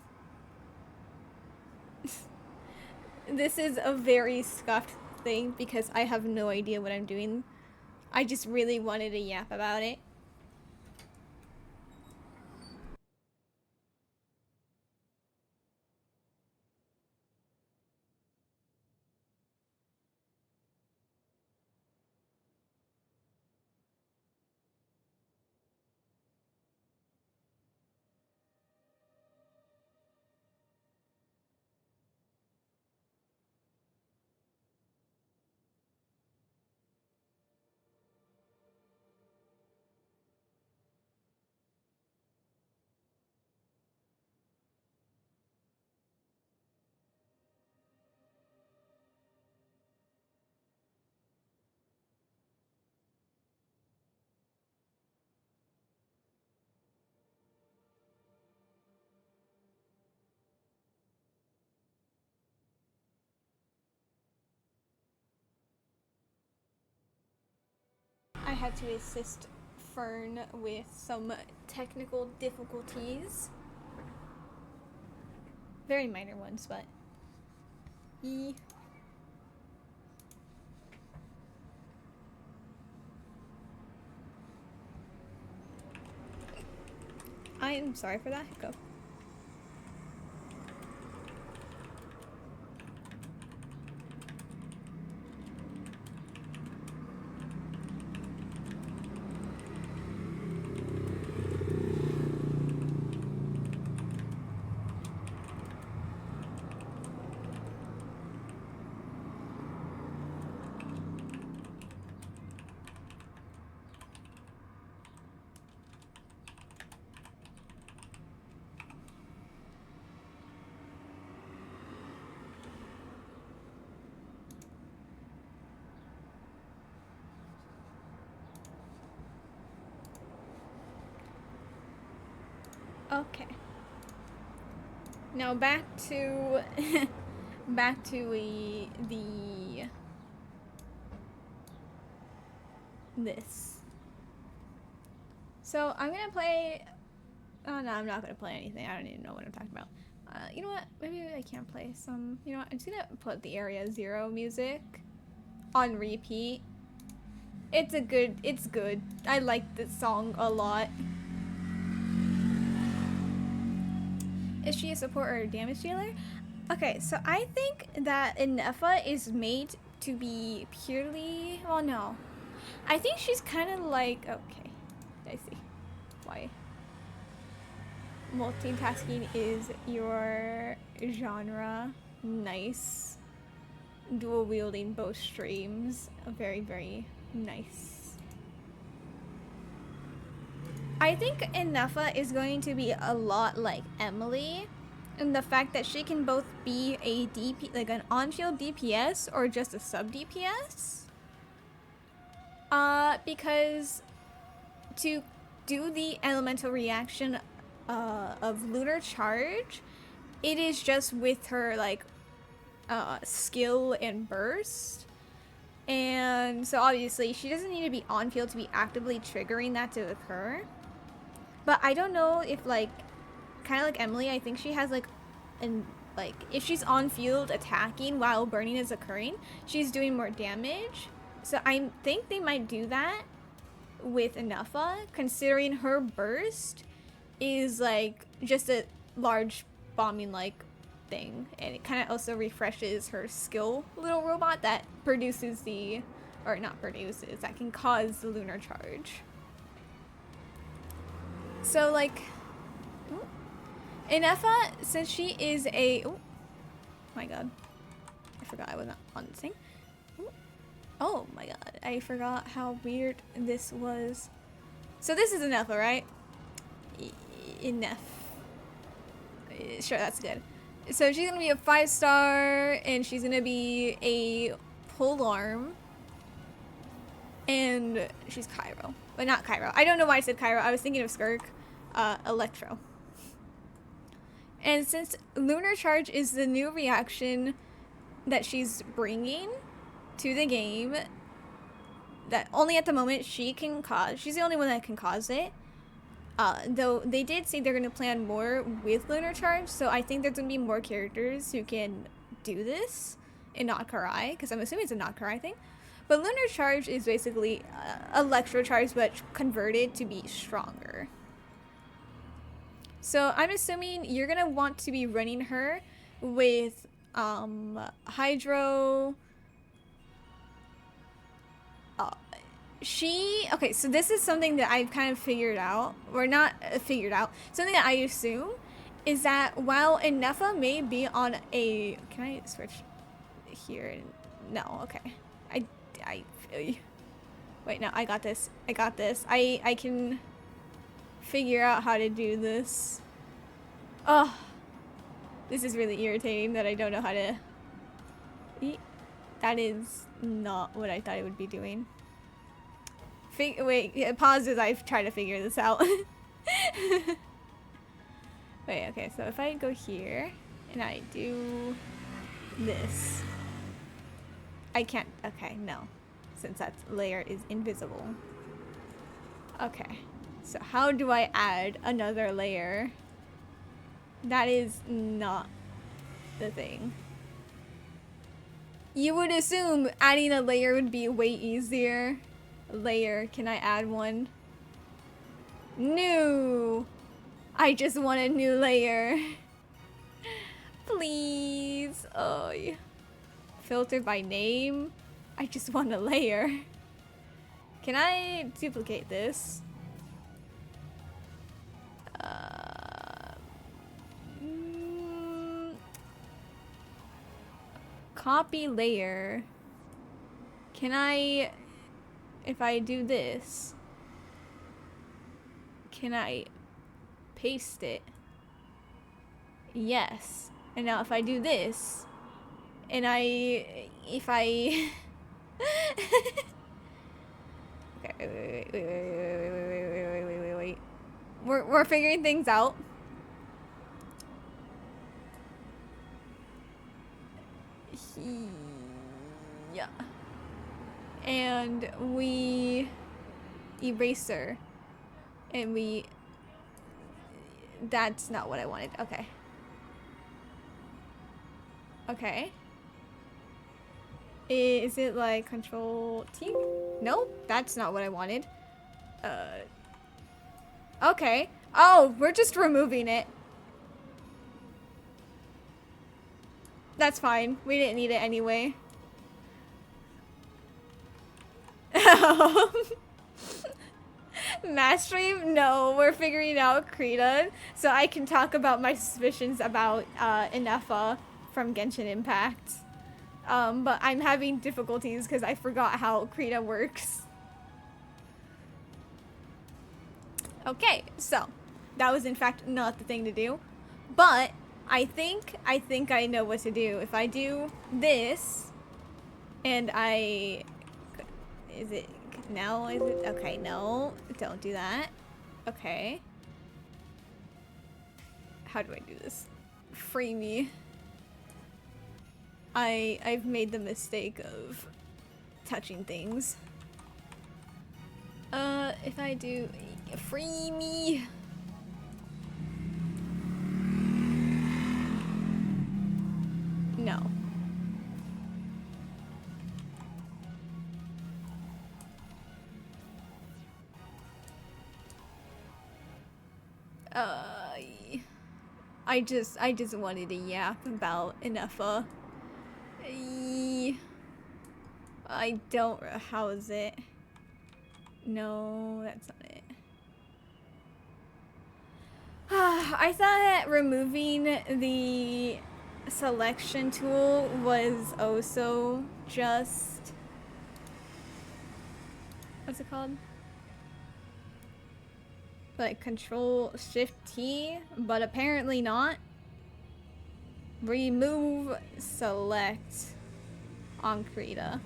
This is a very scuffed thing because I have no idea what I'm doing. I just really wanted to yap about it. I had to assist Fern with some technical difficulties. Very minor ones, but... I am sorry for that hiccup. Okay. Now back to back to this. So I'm gonna play. Oh no, I'm not gonna play anything. I don't even know what I'm talking about. You know what? Maybe I can play some. You know what? I'm just gonna put the Area Zero music on repeat. It's good. I like this song a lot. Is she a support or a damage dealer? Okay, so I think that Ineffa is made to be purely... Well, no. I think she's kind of like... Okay, I see. Why? Multitasking is your genre. Nice. Dual wielding both streams. Very, very nice. I think Ineffa is going to be a lot like Emily in the fact that she can both be a DP, like an on-field DPS or just a sub DPS. Because to do the elemental reaction of Lunar Charge, it is just with her like skill and burst. And so obviously she doesn't need to be on field to be actively triggering that to occur. But I don't know if like, kind of like Emily, I think she has like, like if she's on field attacking while burning is occurring, she's doing more damage. So I think they might do that with Ineffa, considering her burst is like just a large bombing like thing, and it kind of also refreshes her skill little robot that produces the, or not produces, that can cause the Lunar Charge. So like, Ineffa, since she is a, oh my god, I forgot I was not on this thing. Oh my god, I forgot how weird this was. So this is Ineffa, right? Ineffa. Sure, that's good. So she's gonna be a 5-star, and she's gonna be a polearm. And she's Cairo. But not Cairo. I don't know why I said Cairo. I was thinking of Skirk. Electro. And since Lunar Charge is the new reaction that she's bringing to the game, that only at the moment she can cause, she's the only one that can cause it. Though they did say they're going to plan more with Lunar Charge, so I think there's going to be more characters who can do this and not Karai, because I'm assuming it's a not Karai thing. But Lunar Charge is basically Electro Charge, but converted to be stronger. So I'm assuming you're going to want to be running her with Hydro. Okay, so this is something that I've kind of figured out, or not figured out, something that I assume is that while Ineffa may be on a, can I switch here? No, okay. I feel you. Wait, no, I got this. I got this. I can figure out how to do this. Oh, this is really irritating that I don't know how to eat. That is not what I thought it would be doing. Wait, pause as I try to figure this out. Wait, okay, so if I go here and I do this, I can't, okay, no, since that layer is invisible. Okay, so how do I add another layer? That is not the thing. You would assume adding a layer would be way easier. Layer, can I add one? New! I just want a new layer. Please. Oh, yeah. Filter by name. I just want a layer. Can I duplicate this? Copy layer. Can I, if I do this, can I paste it? Yes. And now if I do this, and if I okay, wait. We're figuring things out. Yeah. And we eraser. And we, that's not what I wanted. Okay. Okay. Is it like Control T? Nope, that's not what I wanted. Okay. Oh, we're just removing it. That's fine. We didn't need it anyway. Mass stream? No, we're figuring out Krita, so I can talk about my suspicions about Ineffa from Genshin Impact. But I'm having difficulties because I forgot how Krita works. Okay, so that was in fact not the thing to do, but I think I know what to do. If I do this, and is it now? Is it okay? No, don't do that. Okay. How do I do this? Free me. I've made the mistake of touching things. If I do free me. No. I just wanted to yap about Ineffa. I don't. How is it? No, that's not it. I thought that removing the selection tool was also just. What's it called? Like Control Shift T, but apparently not. Remove select on Krita.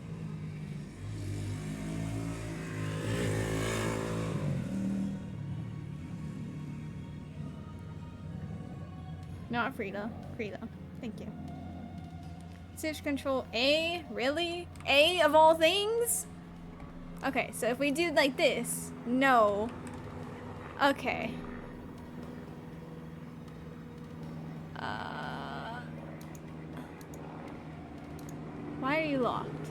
Not Frida. Krita. Thank you. Switch Control A? Really? A of all things? Okay, so if we do like this, no. Okay. Why are you locked?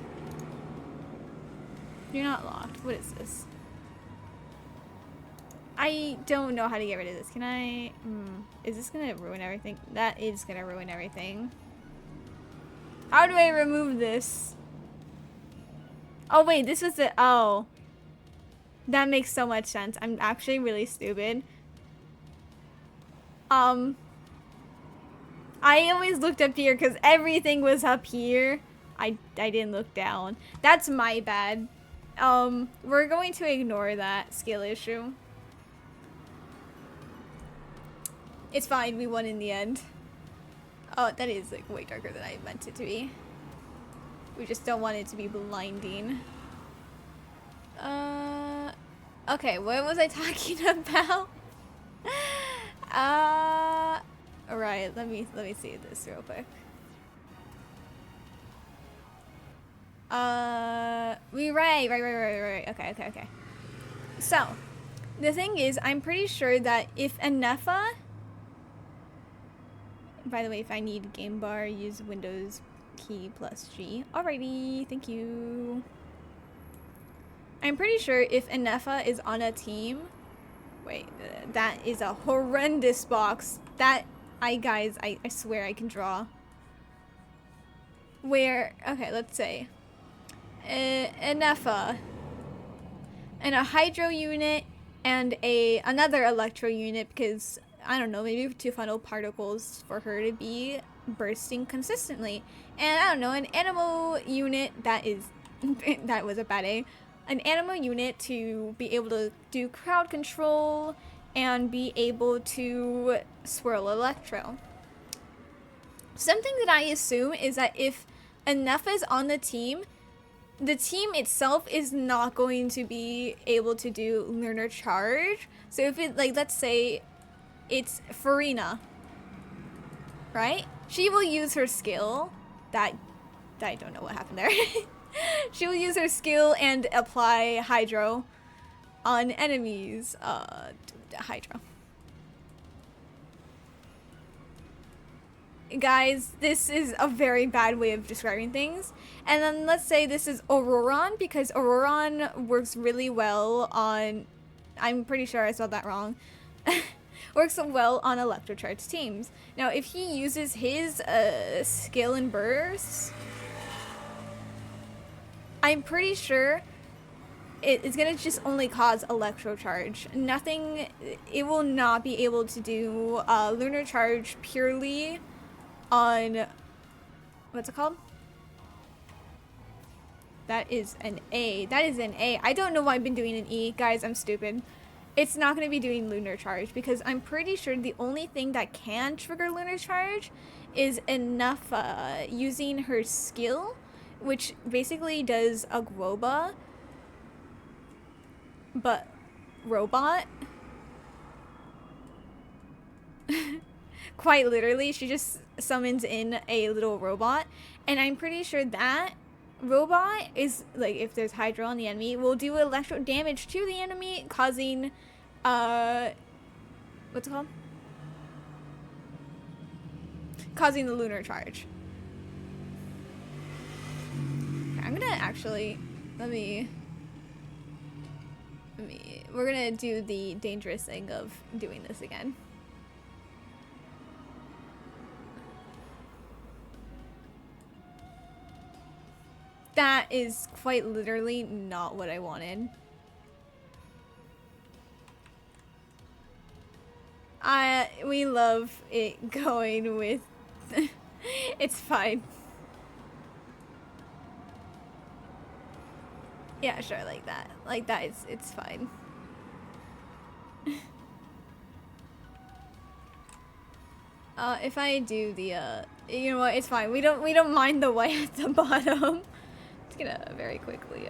You're not locked. What is this? I don't know how to get rid of this. Can I? Is this gonna ruin everything? That is gonna ruin everything. How do I remove this? Oh wait, this was the. Oh. That makes so much sense. I'm actually really stupid. I always looked up here because everything was up here. I didn't look down. That's my bad. We're going to ignore that skill issue. It's fine, we won in the end. Oh, that is like way darker than I meant it to be. We just don't want it to be blinding. Okay, what was I talking about? Alright, let me see this real quick. Right. Okay. So, the thing is, I'm pretty sure that if Ineffa... By the way, if I need game bar, use Windows key plus G. Alrighty, thank you. I'm pretty sure if Ineffa is on a team... Wait, that is a horrendous box. That, guys, I swear I can draw. Where, okay, let's say... Ineffa. And a hydro unit and another electro unit because, I don't know, maybe to funnel particles for her to be bursting consistently. And I don't know, an animal unit that is... that was a bad A. An animal unit to be able to do crowd control and be able to swirl electro. Something that I assume is that if Ineffa is on the team itself is not going to be able to do lunar charge. So if it, like, let's say it's Farina, right? She will use her skill. I don't know what happened there. She will use her skill and apply hydro on enemies. Hydro. Guys, this is a very bad way of describing things. And then let's say this is Auroron, because Auroron works really well on... I'm pretty sure I spelled that wrong. Works well on electrocharged teams. Now, if he uses his skill and bursts, I'm pretty sure it's gonna just only cause electrocharge. Nothing... It will not be able to do lunar charge purely on... What's it called? That is an A. That is an A. I don't know why I've been doing an E. Guys, I'm stupid. It's not going to be doing lunar charge because I'm pretty sure the only thing that can trigger lunar charge is Ineffa using her skill, which basically does a Globa, but robot. quite literally, she just summons in a little robot, and I'm pretty sure that robot is, like, if there's Hydra on the enemy, will do electro damage to the enemy, causing, what's it called? Causing the lunar charge. I'm gonna actually, we're gonna do the dangerous thing of doing this again. That is quite literally not what I wanted. We love it going with, it's fine. Yeah, sure, like that. Like that, it's fine. If I do the, you know what, it's fine. We don't mind the white at the bottom. Just gonna very quickly,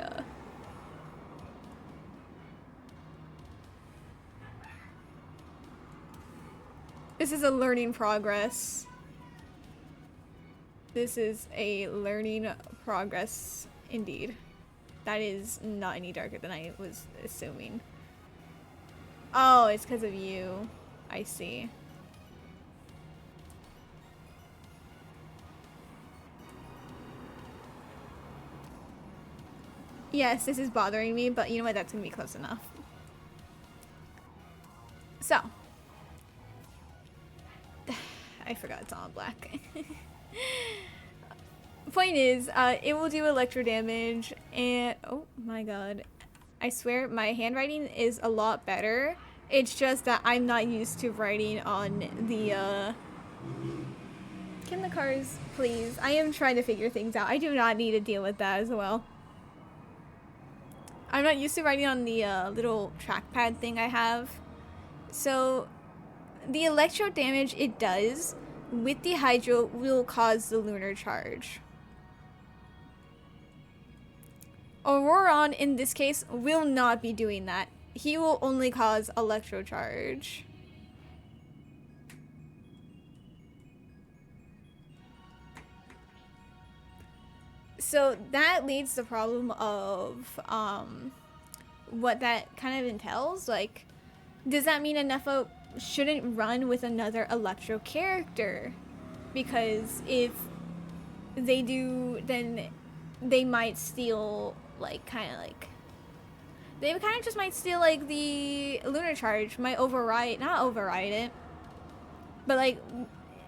This is a learning progress. This is a learning progress indeed. That is not any darker than I was assuming. Oh, it's because of you. I see. Yes, this is bothering me, but you know what? That's gonna be close enough. So. I forgot it's all black. Point is, it will do electro damage, and oh my god. I swear my handwriting is a lot better. It's just that I'm not used to writing on the, Can the cars please? I am trying to figure things out. I do not need to deal with that as well. I'm not used to writing on the little trackpad thing I have. So, the electro damage it does with the Hydro will cause the lunar charge. Auroron, in this case, will not be doing that. He will only cause electro charge. So that leads to the problem of what that kind of entails. Like, does that mean Ineffa shouldn't run with another electro character? Because if they do, then they might steal, like, they kind of just might steal, like, the lunar charge, might not override it, but, like,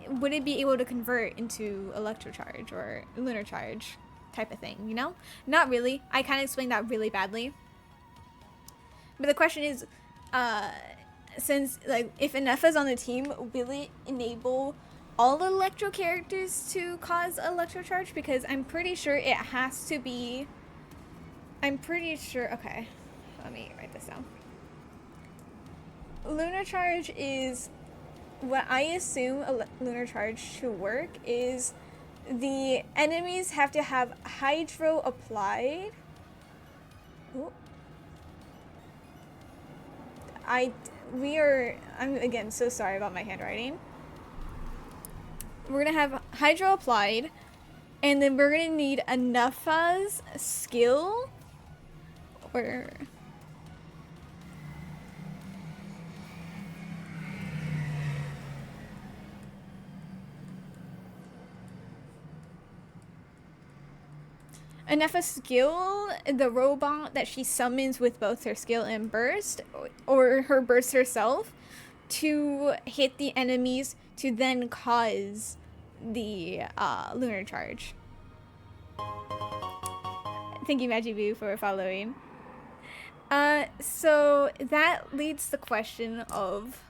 would it be able to convert into electro charge or lunar charge type of thing, you know? Not really. I kind of explained that really badly. But the question is, since, like, if Ineffa's on the team, will it enable all electro characters to cause electro charge? Because I'm pretty sure it has to be, okay, let me write this down. Lunar charge is, what I assume a lunar charge to work is the enemies have to have Hydro applied. Ooh. I'm again so sorry about my handwriting. We're gonna have Hydro applied, and then we're gonna need Ineffa's skill, or Ineffa's skill, the robot that she summons with both her skill and burst, or her burst herself, to hit the enemies to then cause the lunar charge. Thank you, Magiboo, for following. So that leads to the question of,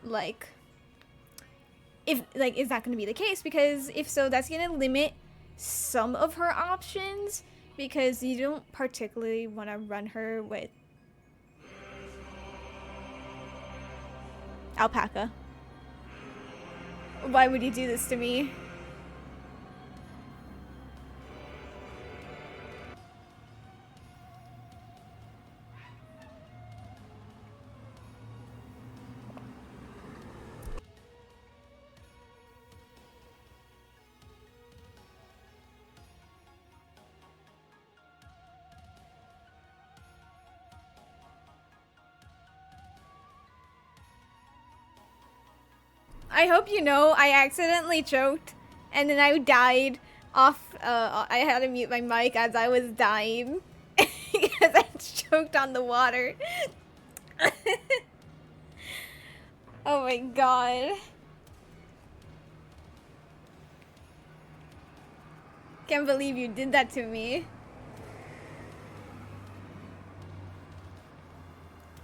like, if, like, is that going to be the case? Because if so, that's going to limit some of her options, because you don't particularly want to run her with Alpaca. Why would you do this to me? I hope you know I accidentally choked and then I died off. I had to mute my mic as I was dying because I choked on the water. Oh my god. Can't believe you did that to me.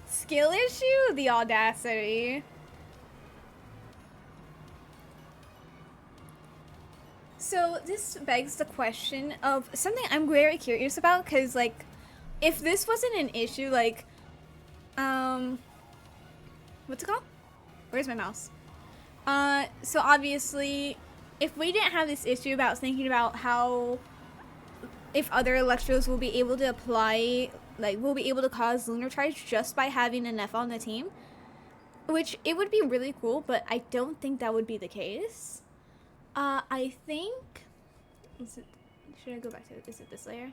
Skill issue? The audacity. So this begs the question of something I'm very curious about, because like, if this wasn't an issue, like, what's it called? Where's my mouse? So obviously, if we didn't have this issue about thinking about how, if other Electros will be able to apply, like, will be able to cause Lunar Charge just by having an Ineffa on the team, which it would be really cool, but I don't think that would be the case. I think, is it, should I go back to, is it this layer?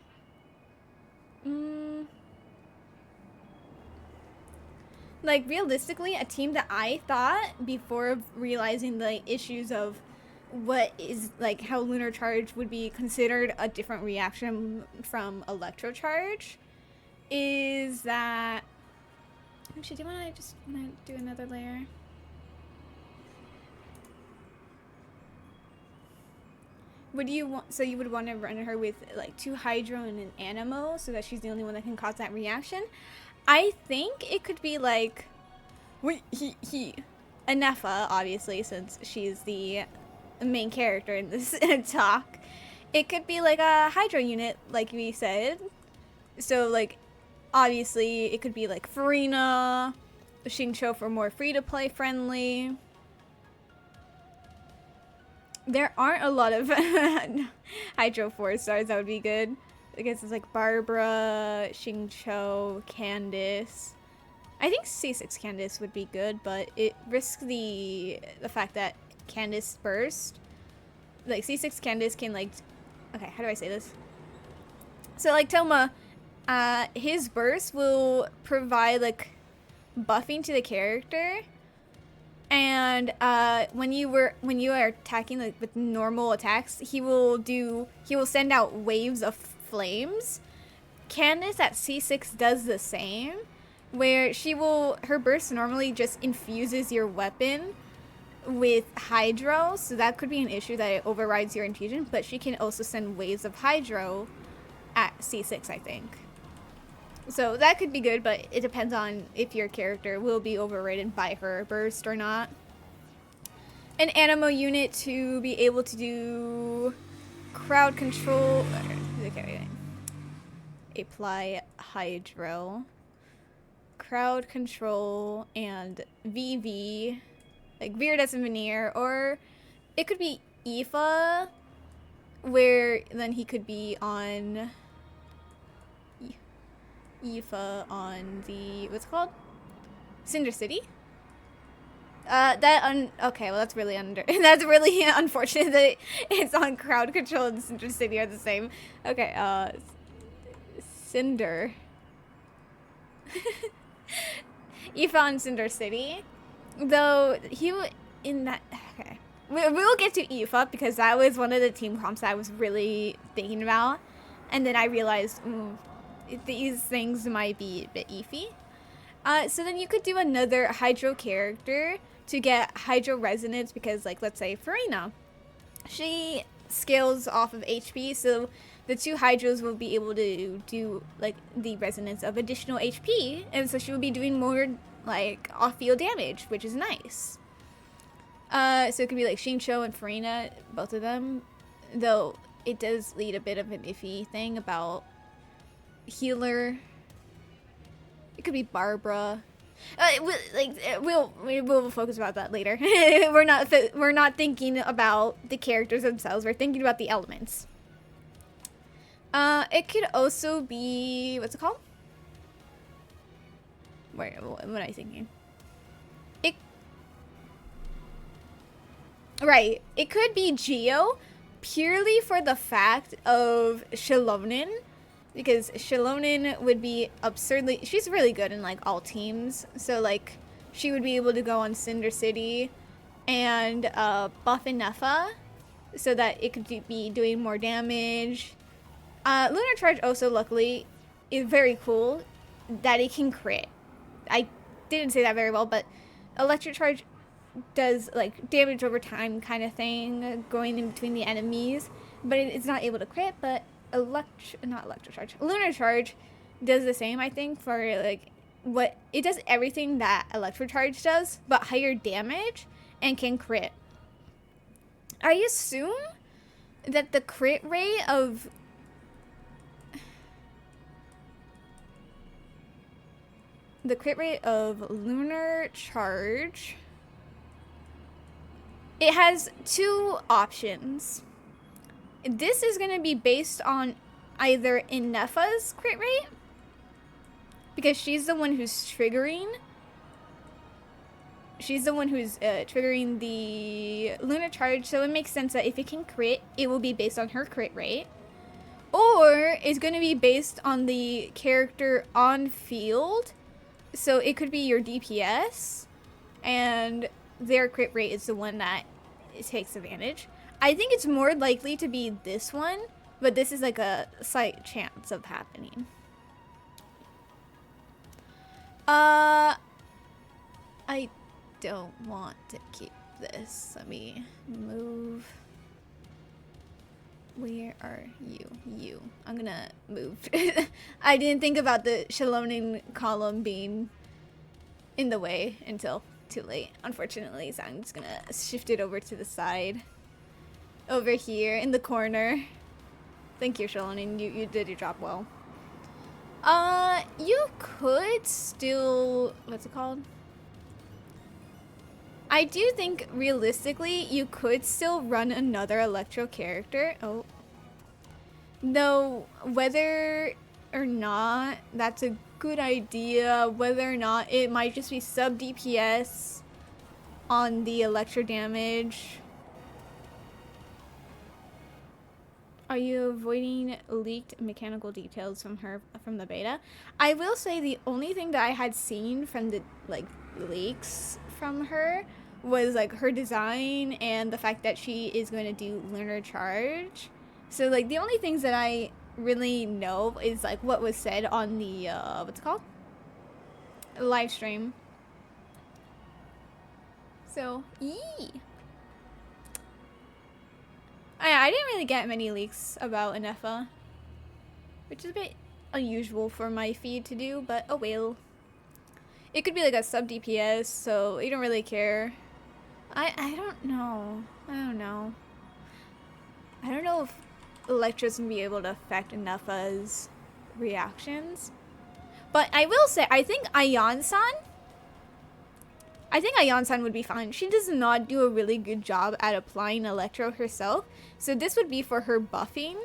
Like, realistically, a team that I thought, before realizing the issues of what is, like, how Lunar Charge would be considered a different reaction from Electro Charge, is that, actually, do you want to do another layer? Would you want, so you would want to run her with like 2 Hydro and an Anemo so that she's the only one that can cause that reaction? I think it could be like, Ineffa, obviously, since she's the main character in this talk. It could be like a Hydro unit, like we said. So like, obviously, it could be like Farina, Xingqiu for more free-to-play friendly. There aren't a lot of Hydro 4-stars that would be good. I guess it's like Barbara, Xingqiu, Candice. I think C6 Candice would be good, but it risks the fact that Candice burst. Like, C6 Candice can, like, okay, how do I say this? So like Toma, his burst will provide like buffing to the character. And when you are attacking like with normal attacks, he will send out waves of flames. Candice at C6 does the same, where her burst normally just infuses your weapon with Hydro, so that could be an issue that it overrides your infusion, but she can also send waves of Hydro at C6, I think. So that could be good, but it depends on if your character will be overrated by her burst or not. An Anemo unit to be able to do crowd control. Okay, apply Hydro, crowd control, and VV, like Viridescent Veneer, or it could be Aoife, where then he could be on Aoife on the, what's it called? Cinder City? Okay, well that's really that's really unfortunate that it's on crowd control and Cinder City are the same. Okay, Cinder. Aoife on Cinder City. Though, in that, okay. We'll get to Aoife because that was one of the team comps that I was really thinking about. And then I realized, these things might be a bit iffy. So then you could do another Hydro character to get Hydro resonance, because like, let's say Farina, she scales off of HP, so the 2 Hydros will be able to do like the resonance of additional HP, and so she will be doing more like off-field damage, which is nice. So it could be like Xingqiu and Farina, both of them, though it does lead a bit of an iffy thing about healer. It could be Barbara. We'll focus about that later. We're not thinking about the characters themselves. We're thinking about the elements. It could also be, what's it called? What am I thinking? Right. It could be Geo, purely for the fact of Shilonin. Because Shilonin would be absurdly... She's really good in, like, all teams. So, like, she would be able to go on Cinder City and buff Ineffa so that it could be doing more damage. Lunar Charge also, luckily, is very cool that it can crit. I didn't say that very well, but Electric Charge does like damage over time kind of thing, going in between the enemies, but it's not able to crit. But Lunar Charge does the same, I think, for like what it does everything that Electric Charge does, but higher damage and can crit. I assume that the crit rate of Lunar Charge, it has two options. This is going to be based on either Ineffa's crit rate, because she's the one who's triggering. She's the one who's triggering the Lunar Charge, so it makes sense that if it can crit, it will be based on her crit rate. Or it's going to be based on the character on field, so it could be your DPS, and their crit rate is the one that it takes advantage. I think it's more likely to be this one, but this is like a slight chance of happening. I don't want to keep this. Let me move. Where are you? You. I'm gonna move. I didn't think about the Shalonin column being in the way until too late, unfortunately, so I'm just gonna shift it over to the side. Over here in the corner. Thank you, Shalonin. You did your job well. You could still, what's it called? I do think realistically you could still run another Electro character. Oh. Though whether or not that's a good idea, whether or not it might just be sub DPS on the Electro damage. Are you avoiding leaked mechanical details from the beta? I will say the only thing that I had seen from the like leaks from her was like her design and the fact that she is going to do Lunar Charge. So like the only things that I really know is like what was said on the what's it called? Live stream. So, yee. I didn't really get many leaks about Ineffa, which is a bit unusual for my feed to do, but oh well. It could be like a sub DPS, so you don't really care. I don't know. I don't know. I don't know if Electra's gonna be able to affect Ineffa's reactions. But I will say, I think Ayan-san would be fine. She does not do a really good job at applying Electro herself. So this would be for her buffing.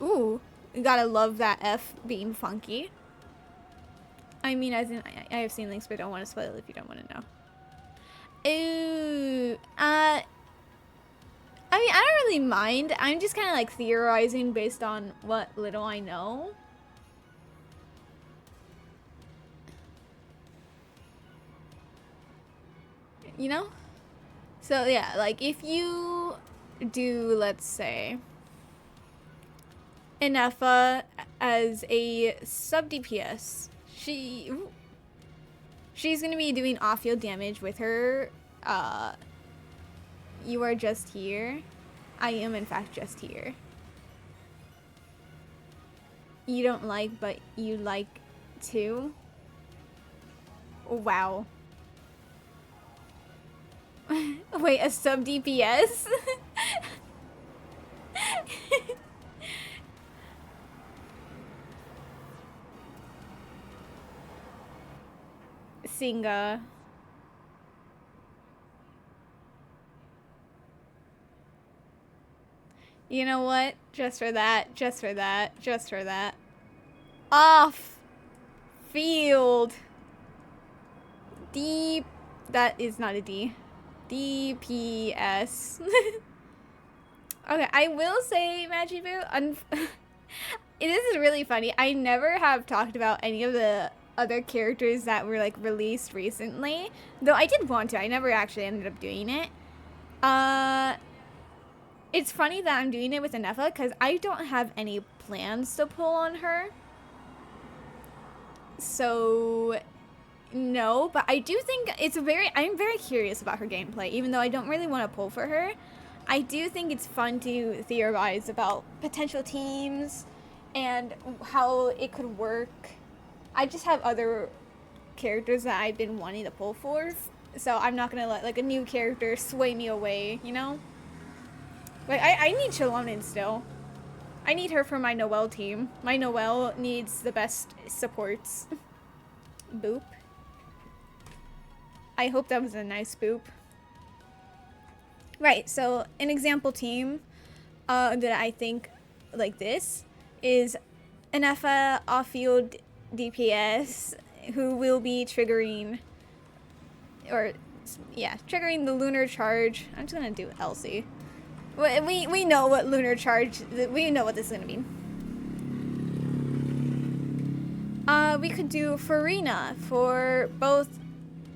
Ooh, you gotta love that F being funky. I mean, as in, I have seen links, but I don't want to spoil it if you don't want to know. Ooh, I mean, I don't really mind. I'm just kind of like theorizing based on what little I know. You know? So yeah, like if you do, let's say, Ineffa as a sub DPS, she's gonna be doing off-field damage with her. You are just here. I am in fact just here. You don't like, but you like too. Wow. Wait, a sub DPS? Singa. You know what? Just for that, just for that, just for that. Off field. D. That is not a D. DPS. Okay, I will say, Magibu, this is really funny. I never have talked about any of the other characters that were like released recently. Though I did want to. I never actually ended up doing it. It's funny that I'm doing it with Ineffa because I don't have any plans to pull on her. So no, but I do think I'm very curious about her gameplay, even though I don't really want to pull for her. I do think it's fun to theorize about potential teams and how it could work. I just have other characters that I've been wanting to pull for, so I'm not gonna let like a new character sway me away, you know? Like I need Shallonen still. I need her for my Noelle team. My Noelle needs the best supports. Boop. I hope that was a nice boop. Right, so an example team that I think like this is Ineffa off-field DPS who will be triggering, or yeah, triggering the lunar charge. I'm just gonna do Elsie. We know what lunar charge, we know what this is gonna be. We could do Farina for both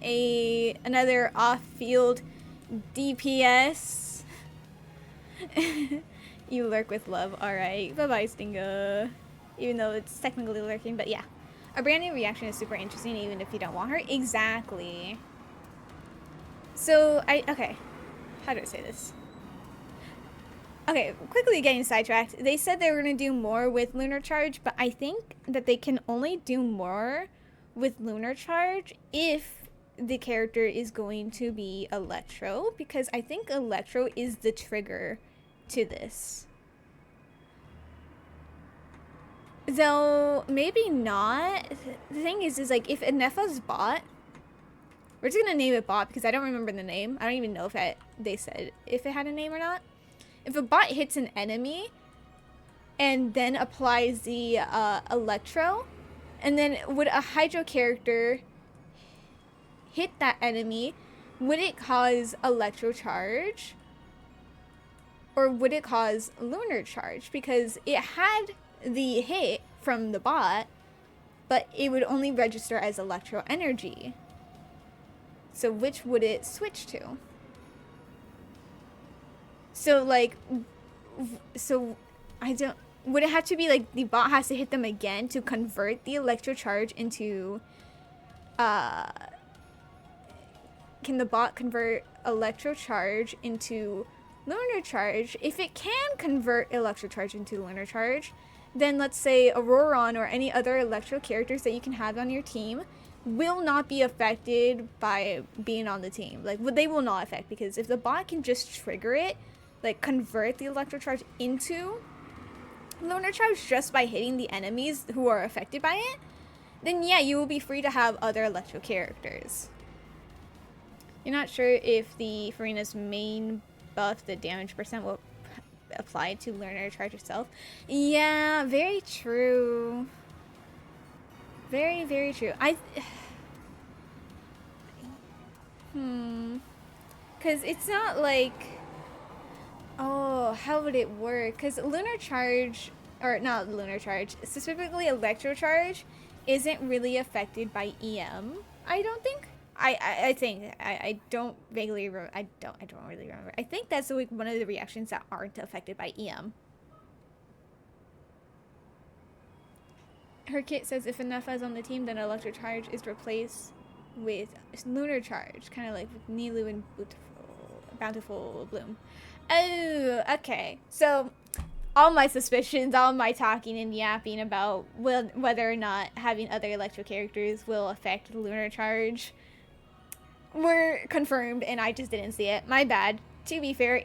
another off-field DPS. You lurk with love. Alright. Bye-bye, Stinga. Even though it's technically lurking, but yeah. A brand new reaction is super interesting even if you don't want her. Exactly. So, okay. How do I say this? Okay, quickly getting sidetracked. They said they were going to do more with Lunar Charge, but I think that they can only do more with Lunar Charge if the character is going to be Electro, because I think Electro is the trigger to this. Though, maybe not. The thing is like, if Ineffa's bot, we're just gonna name it bot because I don't remember the name. I don't even know if they said if it had a name or not. If a bot hits an enemy and then applies the Electro, and then would a Hydro character hit that enemy, would it cause Electro Charge? Or would it cause Lunar Charge? Because it had the hit from the bot, but it would only register as Electro Energy. So which would it switch to? So like, I don't, would it have to be like the bot has to hit them again to convert the Electro Charge into, can the bot convert Electro Charge into Lunar Charge? If it can convert Electro Charge into Lunar Charge, then let's say Auroron or any other Electro characters that you can have on your team will not be affected by being on the team. Like, they will not affect, because if the bot can just trigger it, like convert the Electro Charge into Lunar Charge just by hitting the enemies who are affected by it, then yeah, you will be free to have other Electro characters. You're not sure if the Farina's main buff, the damage percent, will apply to Lunar Charge itself. Yeah, very true. Very, very true. Because it's not like, oh, how would it work? Because Lunar Charge, or not Lunar Charge, specifically Electro Charge, isn't really affected by EM, I don't think. I think I don't vaguely I don't really remember. I think that's like one of the reactions that aren't affected by EM. Her kit says if Ineffa is on the team, then Electro Charge is replaced with Lunar Charge, kind of like with Nilu and Bountiful Bloom. Oh, okay. So all my suspicions, all my talking and yapping about whether or not having other Electro characters will affect Lunar Charge were confirmed, and I just didn't see it. My bad. To be fair,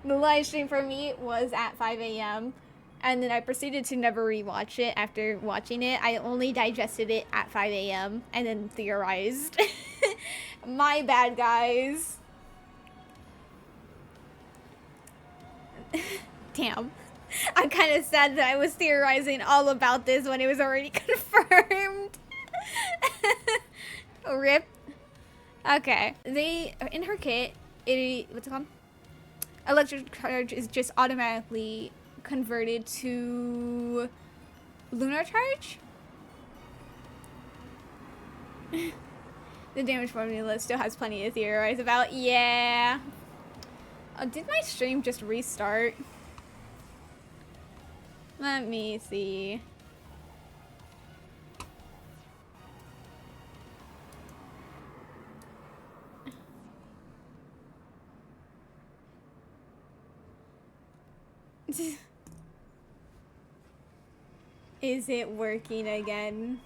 the live stream for me was at 5 a.m. and then I proceeded to never rewatch it after watching it. I only digested it at 5 a.m. and then theorized. My bad, guys. Damn. I'm kind of sad that I was theorizing all about this when it was already confirmed. Rip. Okay. In her kit, what's it called? Electric Charge is just automatically converted to Lunar Charge? The damage formula still has plenty to theorize about. Yeah. Did my stream just restart? Let me see. Is it working again?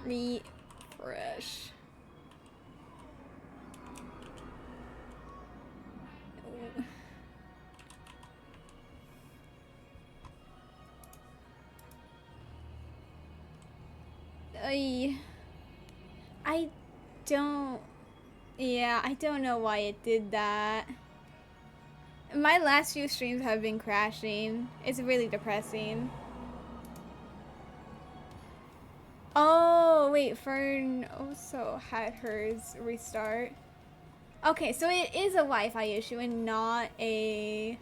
Refresh. I don't... Yeah, I don't know why it did that. My last few streams have been crashing. It's really depressing. Oh, wait, Fern also had hers restart. Okay, so it is a Wi-Fi issue and not a...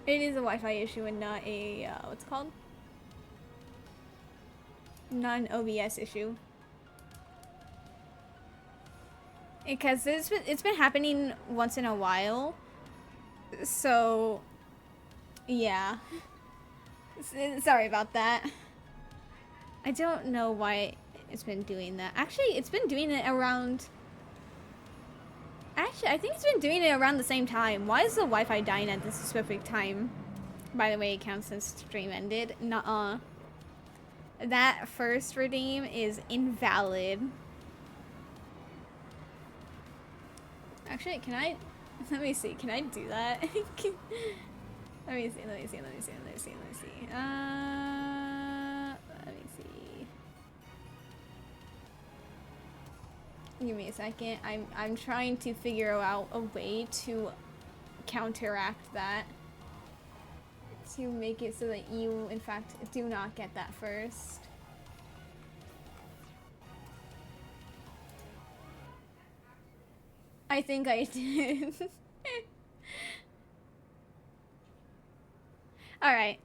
It is a Wi-Fi issue and not a, what's it called? Not an OBS issue. Because it's been happening once in a while. So, yeah. Sorry about that. I don't know why it's been doing that. Actually, it's been doing it around... Actually, I think it's been doing it around the same time. Why is the Wi-Fi dying at this specific time? By the way, it counts since stream ended. Nuh-uh. That first redeem is invalid. Actually, can I... Let me see. Can I do that? Let me see. Let me see. Let me see. Let me see. Let me see. Let me see. Give me a second. I'm trying to figure out a way to counteract that. To make it so that you, in fact, do not get that first. I think I did. Alright.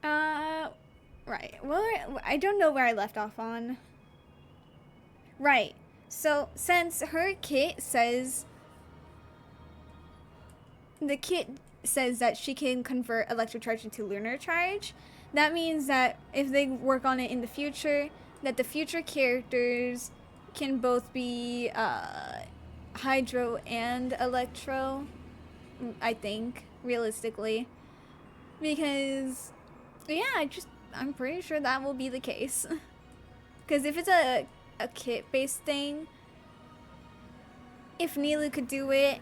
Right. Well, I don't know where I left off on. Right. So, since her kit says... The kit says that she can convert electric charge into lunar charge, that means that if they work on it in the future, that the future characters can both be hydro and electro, I think, realistically. Because, yeah, I'm pretty sure that will be the case. Because if it's a kit-based thing, if Nilu could do it,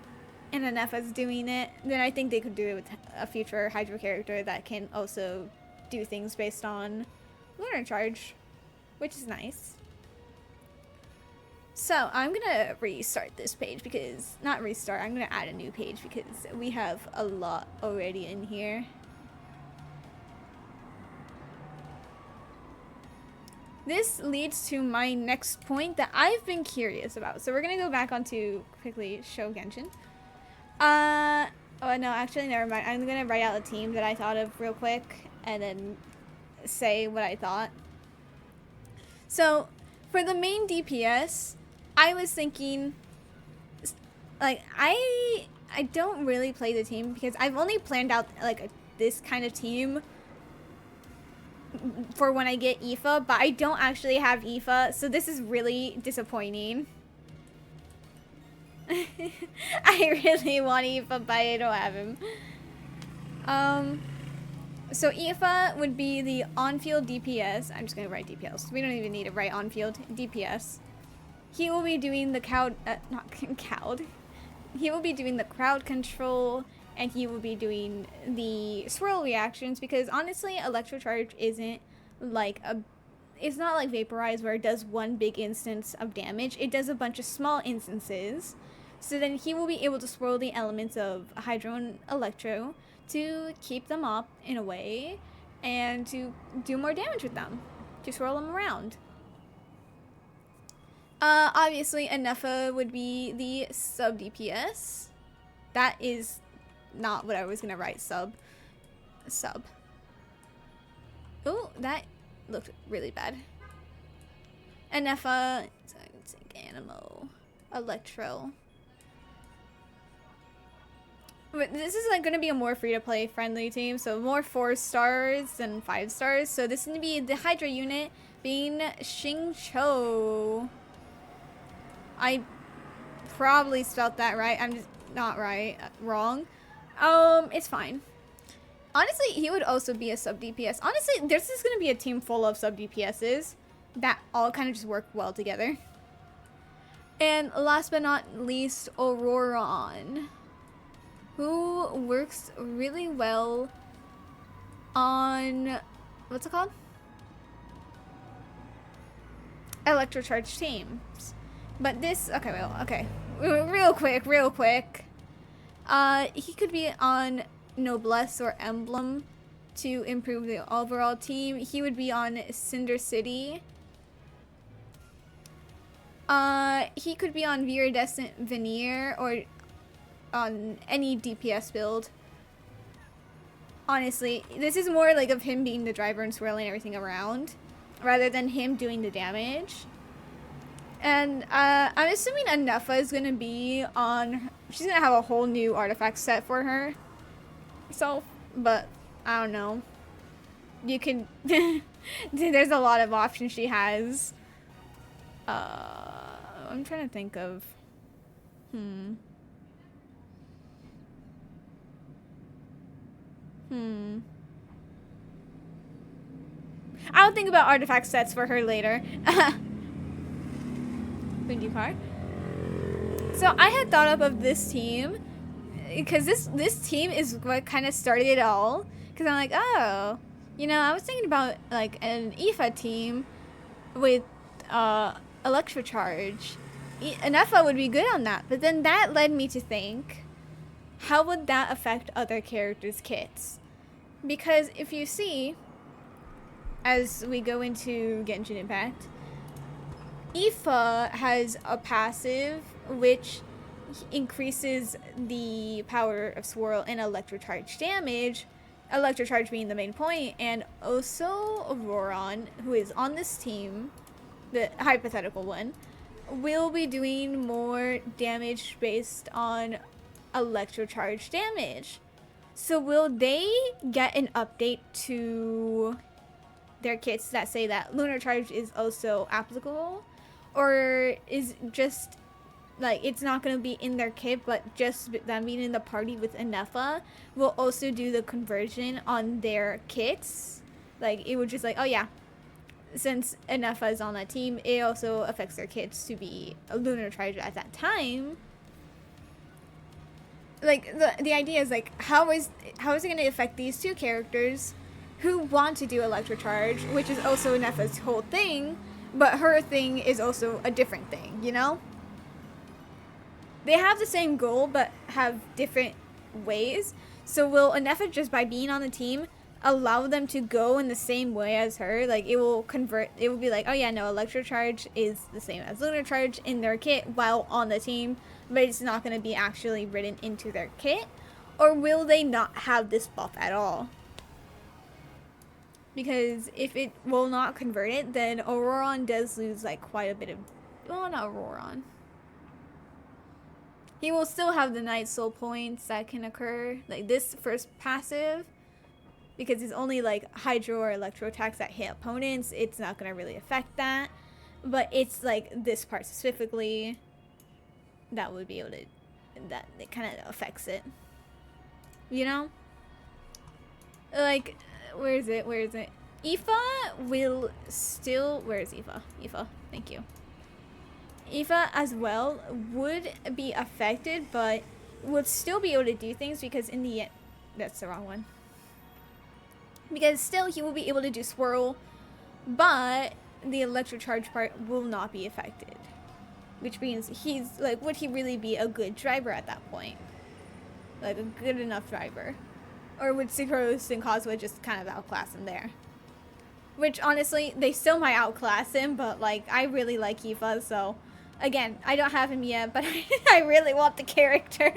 and Ineffa's doing it, then I think they could do it with a future hydro character that can also do things based on lunar charge, which is nice. So I'm gonna restart this page because, not restart, I'm gonna add a new page because we have a lot already in here. This leads to my next point that I've been curious about. So we're gonna go back onto quickly show Genshin. Oh no, actually never mind. I'm gonna write out a team that I thought of real quick and then say what I thought. So for the main DPS, I was thinking, like, I don't really play the team because I've only planned out like this kind of team for when I get Ineffa, but I don't actually have Ineffa, so this is really disappointing. I really want Ineffa, but I don't have him. So Ineffa would be the on-field DPS. I'm just gonna write DPS. We don't even need to write on-field DPS. He will be doing the He will be doing the crowd control, and he will be doing the swirl reactions, because honestly, Electro Charge isn't like it's not like Vaporize where it does one big instance of damage. It does a bunch of small instances. So then he will be able to swirl the elements of Hydro and Electro to keep them up in a way and to do more damage with them, to swirl them around. Obviously Ineffa would be the sub DPS. That is not what I was gonna write. Sub. Oh, that looked really bad. Ineffa, Animo, Electro. But this is like going to be a more free-to-play friendly team, so more 4 stars than 5 stars. So this is going to be the Hydra unit being Xingqiu. I probably spelled that right. I'm just not right. Wrong. It's fine. Honestly, he would also be a sub DPS. Honestly, this is going to be a team full of sub DPSs that all kind of just work well together. And last but not least, Auroron, who works really well on, what's it called? Electrocharge teams. But this, okay, well, okay. Real quick. He could be on Noblesse or Emblem to improve the overall team. He would be on Cinder City. He could be on Viridescent Veneer or on any DPS build. Honestly, this is more like of him being the driver and swirling everything around rather than him doing the damage. And I'm assuming Ineffa is gonna be on, she's gonna have a whole new artifact set for her. So, but I don't know. You can there's a lot of options she has. I'm trying to think of I'll think about artifact sets for her later. Thank you, Car. So I had thought up of this team because this team is what kind of started it all. Because I'm like, oh, you know, I was thinking about like an Ineffa team with Electrocharge. Ineffa would be good on that, but then that led me to think, how would that affect other characters' kits? Because if you see, as we go into Genshin Impact, Ineffa has a passive which increases the power of Swirl and Electrocharge damage, Electrocharge being the main point, and also Auroron, who is on this team, the hypothetical one, will be doing more damage based on Electrocharge damage. So will they get an update to their kits that say that Lunar Charge is also applicable? Or is just like it's not going to be in their kit, but just them being in the party with Ineffa will also do the conversion on their kits? Like it would just like, oh yeah, since Ineffa is on that team, it also affects their kits to be a Lunar Charge at that time. Like the idea is like, how is it going to affect these two characters who want to do Electrocharge, which is also Ineffa's whole thing, but her thing is also a different thing, you know? They have the same goal, but have different ways. So will Ineffa, just by being on the team, allow them to go in the same way as her? Like, it will convert, it will be like, oh yeah, no, Electrocharge is the same as Lunar Charge in their kit while on the team, but it's not going to be actually written into their kit? Or will they not have this buff at all? Because if it will not convert it, then Auroron does lose like quite a bit of, well, not Auroron. He will still have the Night Soul points that can occur, like this first passive, because it's only like Hydro or Electro attacks that hit opponents. It's not going to really affect that, but it's like this part specifically that would be able to, that it kind of affects it, you know? Like, where is it? Ineffa will still, where is Ineffa? Ineffa, thank you. Ineffa as well would be affected, but would still be able to do things because in the end, that's the wrong one. Because still he will be able to do Swirl, but the Electrocharge part will not be affected. Which means he's, like, would he really be a good driver at that point? Like, a good enough driver? Or would Sucrose and Cosmo just kind of outclass him there? Which, honestly, they still might outclass him, but, like, I really like Ineffa, so... Again, I don't have him yet, but I really want the character.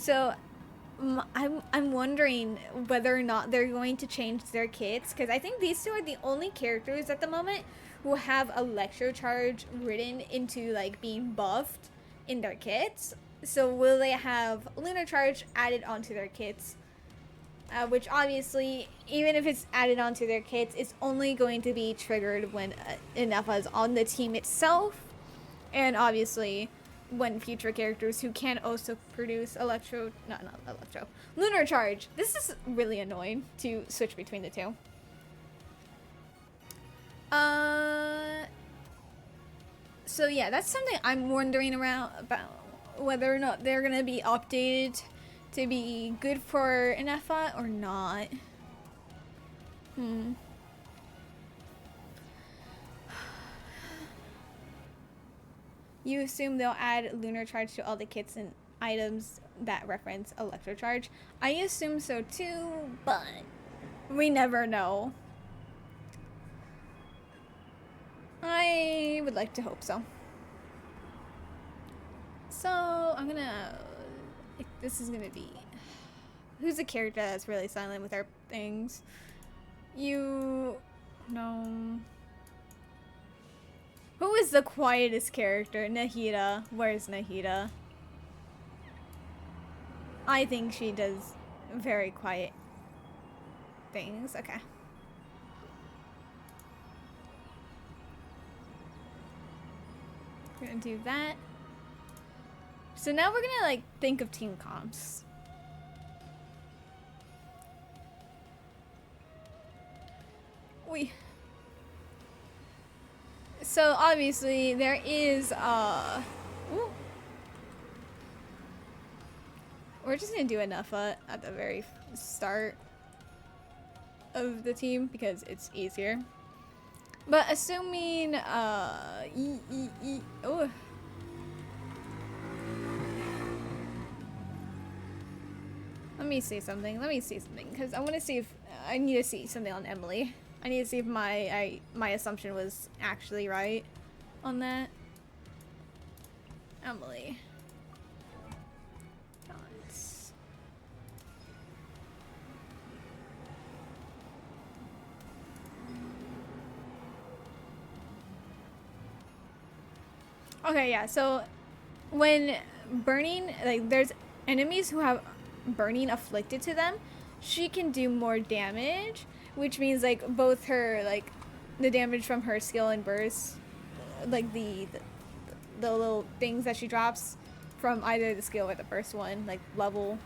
So I'm wondering whether or not they're going to change their kits, because I think these two are the only characters at the moment who have electrocharge written into like being buffed in their kits. So will they have lunar charge added onto their kits? Which obviously, even if it's added onto their kits, it's only going to be triggered when Ineffa is on the team itself, and obviously when future characters who can also produce lunar charge. This is really annoying to switch between the two. So yeah, that's something I'm wondering around about, whether or not they're gonna be updated to be good for Ineffa or not. You assume they'll add lunar charge to all the kits and items that reference electrocharge. I assume so too, but we never know. I would like to hope so. So I'm gonna, this is gonna be, who's a character that's really silent with their things? You, no. Who is the quietest character? Nahida. Where's Nahida? I think she does very quiet things. Okay. We're gonna do that. So now we're gonna like think of team comps. So obviously there is ooh. We're just gonna do Ineffa at the very start of the team because it's easier. But assuming oh. Let me see something because I want to see if I need to see something on Emily. I need to see if my assumption was actually right on that. Emily. Balance. Okay, yeah, so when burning, like there's enemies who have burning afflicted to them, she can do more damage, which means like both her, like the damage from her skill and burst, like the little things that she drops from either the skill or the burst one, like level,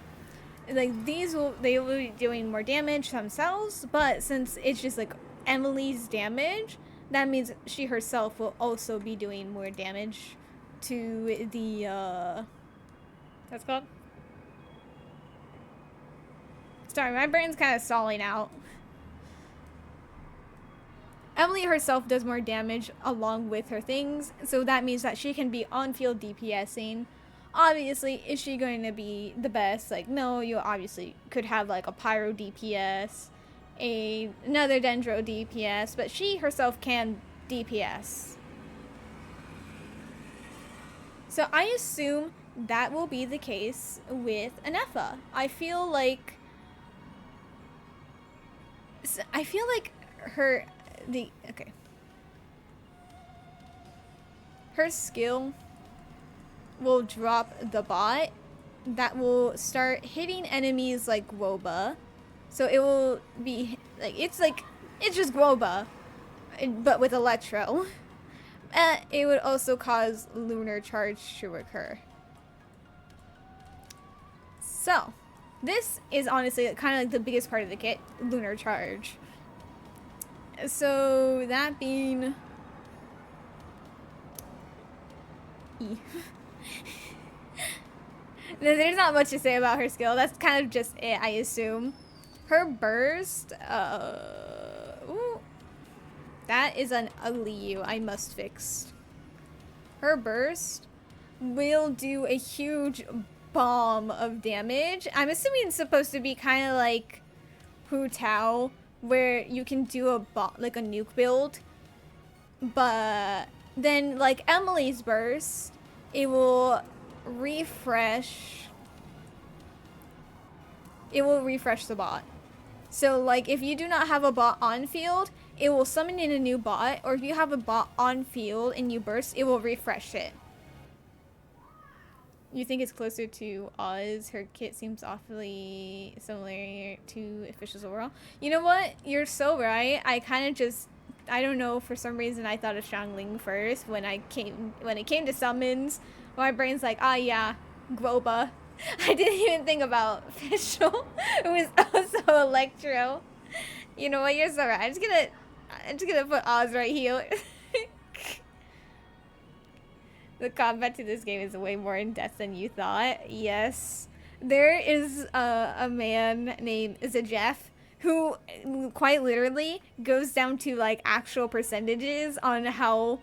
like they will be doing more damage themselves, but since it's just like Emily's damage, that means she herself will also be doing more damage to the that's called. Sorry, my brain's kind of stalling out. Emily herself does more damage along with her things, so that means that she can be on-field DPSing. Obviously, is she going to be the best? Like, no, you obviously could have like a Pyro DPS, another Dendro DPS, but she herself can DPS. So I assume that will be the case with Ineffa. I feel like her her skill will drop the bot that will start hitting enemies like Woba. So it will be like it's just Woba, but with Electro. It would also cause lunar charge to occur. So this is honestly kind of like the biggest part of the kit, lunar charge. So that being E. There's not much to say about her skill. That's kind of just it, I assume. Her burst, ooh, that is an ugly U I must fix. Her burst will do a huge bomb of damage. I'm assuming it's supposed to be kind of like Hu Tao, where you can do a nuke build, but then like Emily's burst, it will refresh it will refresh the bot. So like if you do not have a bot on field, it will summon in a new bot, or if you have a bot on field and you burst, it will refresh it. You think it's closer to Oz? Her kit seems awfully similar to officials overall. You know what? You're so right. I kind of just, I don't know, for some reason I thought of Xiangling first when it came to summons. My brain's like, ah yeah, Groba. I didn't even think about official. It was also Electro. You know what? You're so right. I'm just gonna put Oz right here. The combat to this game is way more in depth than you thought. Yes. There is a man named Jeff who quite literally goes down to like actual percentages on how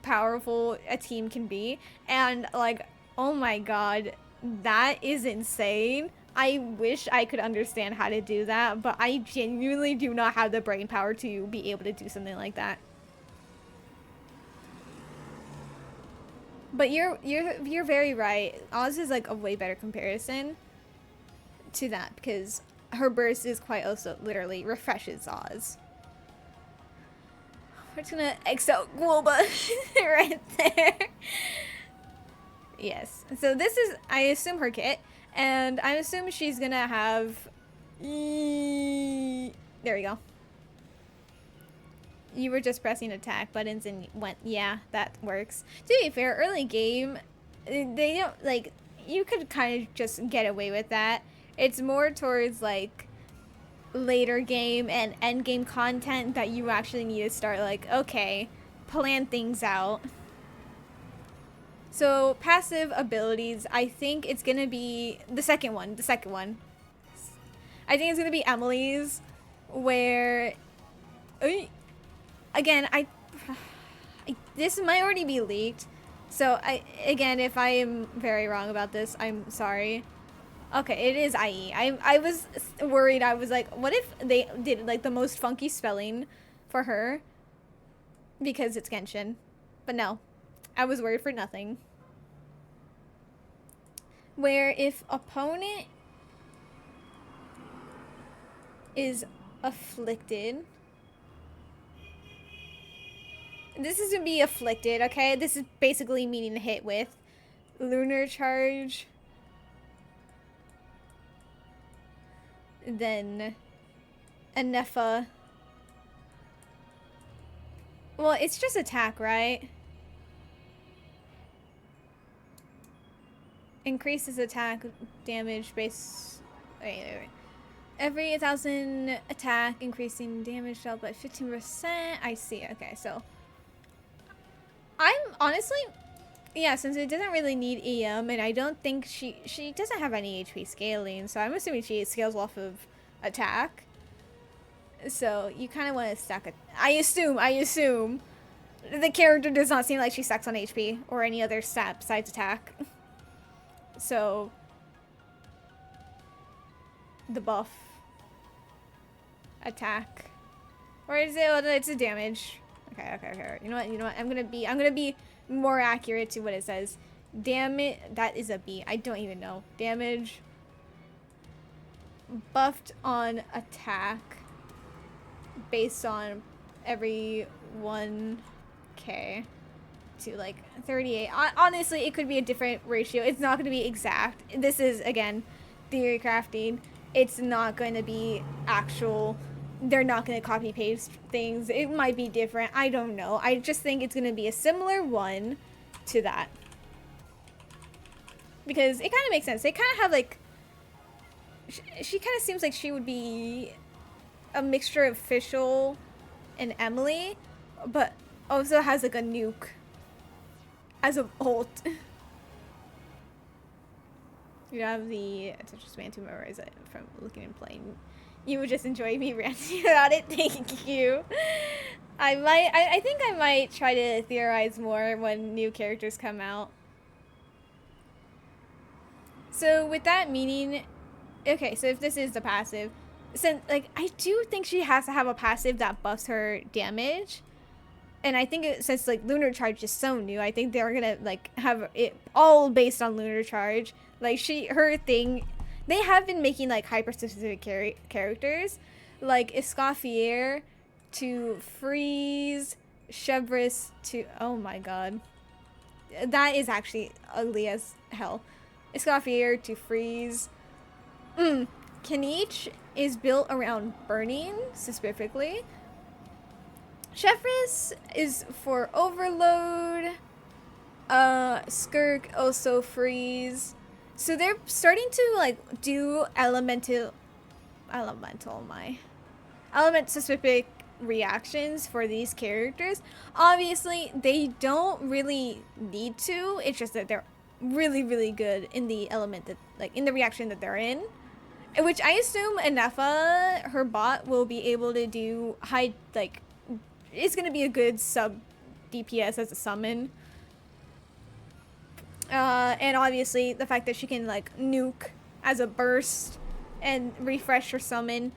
powerful a team can be. And like, oh my god, that is insane. I wish I could understand how to do that, but I genuinely do not have the brain power to be able to do something like that. But you're very right. Oz is like a way better comparison to that because her burst is quite also literally refreshes Oz. We're just gonna X out Global right there. Yes. So this is, I assume, her kit, and I assume she's gonna have. There we go. You were just pressing attack buttons and went, yeah, that works. To be fair, early game, they don't, like, you could kind of just get away with that. It's more towards, like, later game and end game content that you actually need to start, like, okay, plan things out. So, passive abilities, I think it's gonna be the second one. I think it's gonna be Emily's, where... Again, this might already be leaked, so again, if I am very wrong about this, I'm sorry. Okay, it is IE. I was worried. I was like, what if they did like the most funky spelling for her because it's Genshin? But no, I was worried for nothing. Where if opponent is afflicted. This is gonna be afflicted, okay? This is basically meaning hit with lunar charge. Then Ineffa. Well, it's just attack, right? Increases attack damage base. Wait. Every 1,000 attack, increasing damage dealt by 15%. I see. Okay, so I'm honestly, yeah, since it doesn't really need EM, and I don't think she doesn't have any HP scaling, so I'm assuming she scales off of attack. So you kind of want to stack it. I assume the character does not seem like she stacks on HP or any other stat besides attack. So the buff, attack, or is it? Oh, it's a damage. Okay. You know what? I'm gonna be more accurate to what it says. Damage. That is a B. I don't even know. Damage buffed on attack based on every 1k to like 38. Honestly, it could be a different ratio. It's not going to be exact. This is, again, theory crafting. It's not going to be actual. They're not going to copy paste things. It might be different. I don't know. I just think it's going to be a similar one to that. Because it kind of makes sense. They kind of have like... She kind of seems like she would be a mixture of Fischl and Emily, but also has like a nuke as a ult. You have the attention span to memorize it from looking and playing. You would just enjoy me ranting about it. Thank you. I think I might try to theorize more when new characters come out. So with that meaning, okay, so if this is the passive, since like I do think she has to have a passive that buffs her damage. And I think since like Lunar Charge is so new, I think they're gonna like have it all based on Lunar Charge. Like her thing They have been making like hyper-specific characters, like Escoffier to Freeze, Chevris to, oh my god. That is actually ugly as hell. Escoffier to Freeze. Kanich is built around burning, specifically. Chevris is for overload. Skirk also Freeze. So they're starting to like do element specific reactions for these characters. Obviously, they don't really need to. It's just that they're really, really good in the element that, like, in the reaction that they're in. Which I assume Ineffa, her bot, will be able to do high, like, it's gonna be a good sub DPS as a summon. And obviously the fact that she can like nuke as a burst and refresh her summon.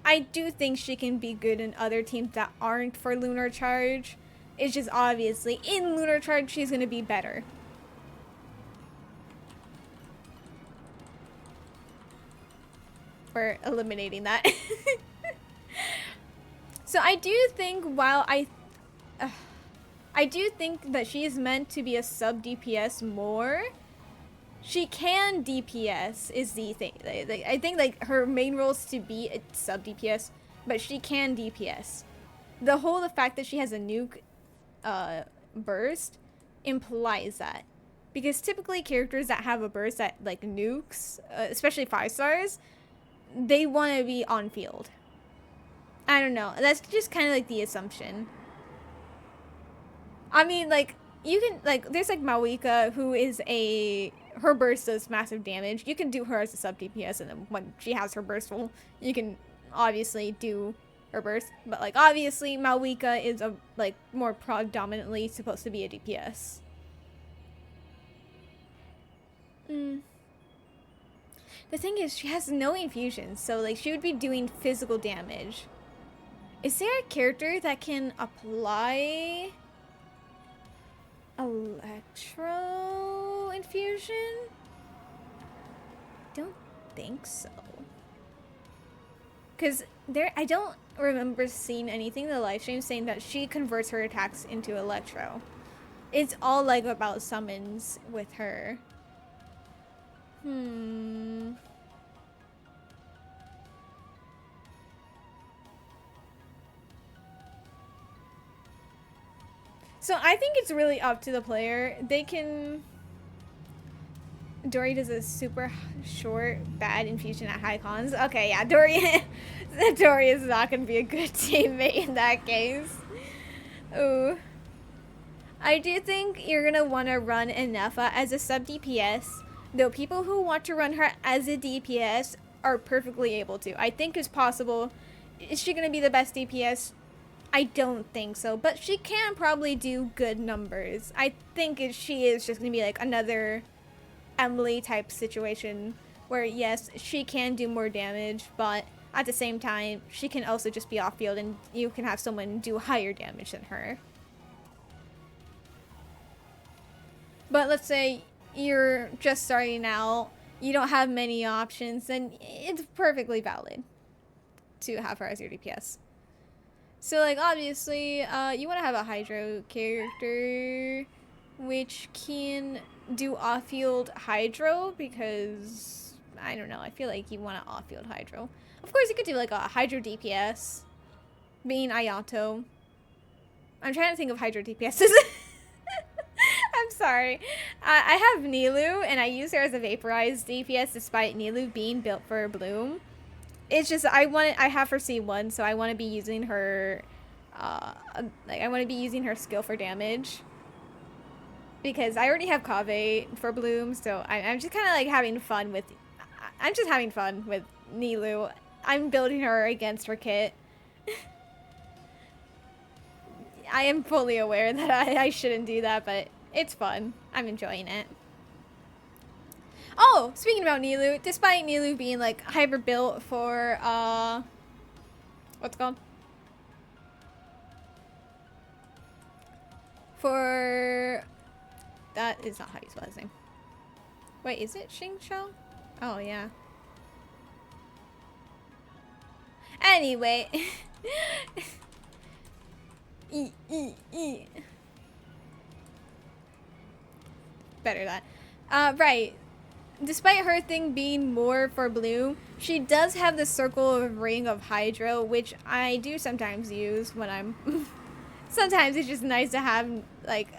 I do think she can be good in other teams that aren't for Lunar Charge. It's just obviously in Lunar Charge she's gonna be better. For eliminating that. So I do think while I do think that she is meant to be a sub DPS more. She can DPS is the thing. I think like her main role is to be a sub DPS, but she can DPS. The fact that she has a nuke burst implies that. Because typically characters that have a burst that like nukes, especially 5 stars, they want to be on field. I don't know. That's just kind of like the assumption. I mean, like, you can, like, there's, like, Mawika, who is her burst does massive damage. You can do her as a sub DPS, and then when she has her burst full, you can obviously do her burst. But, like, obviously, Mawika is, more predominantly supposed to be a DPS. The thing is, she has no infusions, so, like, she would be doing physical damage. Is there a character that can apply electro infusion? Don't think so. Because I don't remember seeing anything in the live stream saying that she converts her attacks into electro. It's all like about summons with her. So I think it's really up to the player. They can... Dory does a super short, bad infusion at high cons. Okay, yeah, Dory... Dory is not going to be a good teammate in that case. Ooh. I do think you're going to want to run Ineffa as a sub DPS. Though people who want to run her as a DPS are perfectly able to. I think it's possible. Is she going to be the best DPS? I don't think so, but she can probably do good numbers. I think she is just going to be like another Emily type situation where, yes, she can do more damage, but at the same time, she can also just be off field and you can have someone do higher damage than her. But let's say you're just starting out, you don't have many options, then it's perfectly valid to have her as your DPS. So, like, obviously, you want to have a Hydro character which can do off-field Hydro because, I don't know, I feel like you want to off-field Hydro. Of course, you could do, like, a Hydro DPS, being Ayato. I'm trying to think of Hydro DPSs. I'm sorry. I have Nilu, and I use her as a vaporized DPS despite Nilu being built for Bloom. It's just I have her C1, so I want to be using her I want to be using her skill for damage because I already have Kave for Bloom, so I'm just kind of like having fun with Nilu. I'm building her against her kit. I am fully aware that I shouldn't do that, but it's fun. I'm enjoying it. Oh, speaking about Nilu, despite Nilu being like hyper built for what's it called? For that is not how you spell his name. Wait, is it Xingqiu? Oh yeah. Anyway. Better that. Right. Despite her thing being more for blue, she does have the circle of ring of hydro, which I do sometimes use when I'm... Sometimes it's just nice to have, like...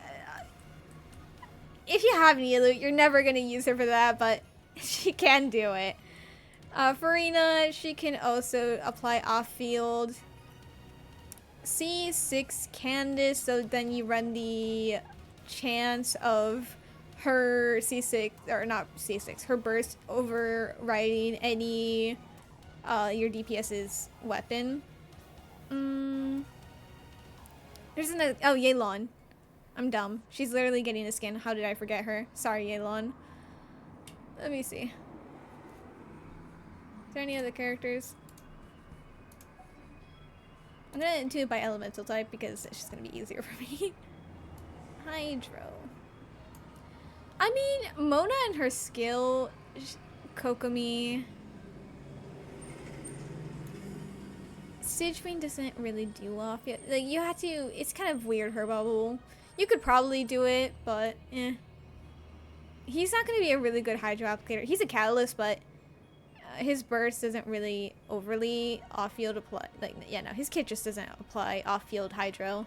if you have Nilu, you're never going to use her for that, but she can do it. Farina, she can also apply off-field. C6 Candace, so then you run the chance of her C6, or not C6, her burst overriding any your DPS's weapon. There's another, oh, Yelan. I'm dumb. She's literally getting a skin. How did I forget her? Sorry, Yelan. Let me see. Is there any other characters? I'm gonna do it by elemental type because it's just gonna be easier for me. Hydro. I mean, Mona and her skill, Kokomi. Sidgewing doesn't really do off yet. Like, you have to, it's kind of weird, her bubble. You could probably do it, but eh. He's not gonna be a really good hydro applicator. He's a catalyst, but his burst doesn't really overly off-field apply. Like, yeah, no, his kit just doesn't apply off-field hydro.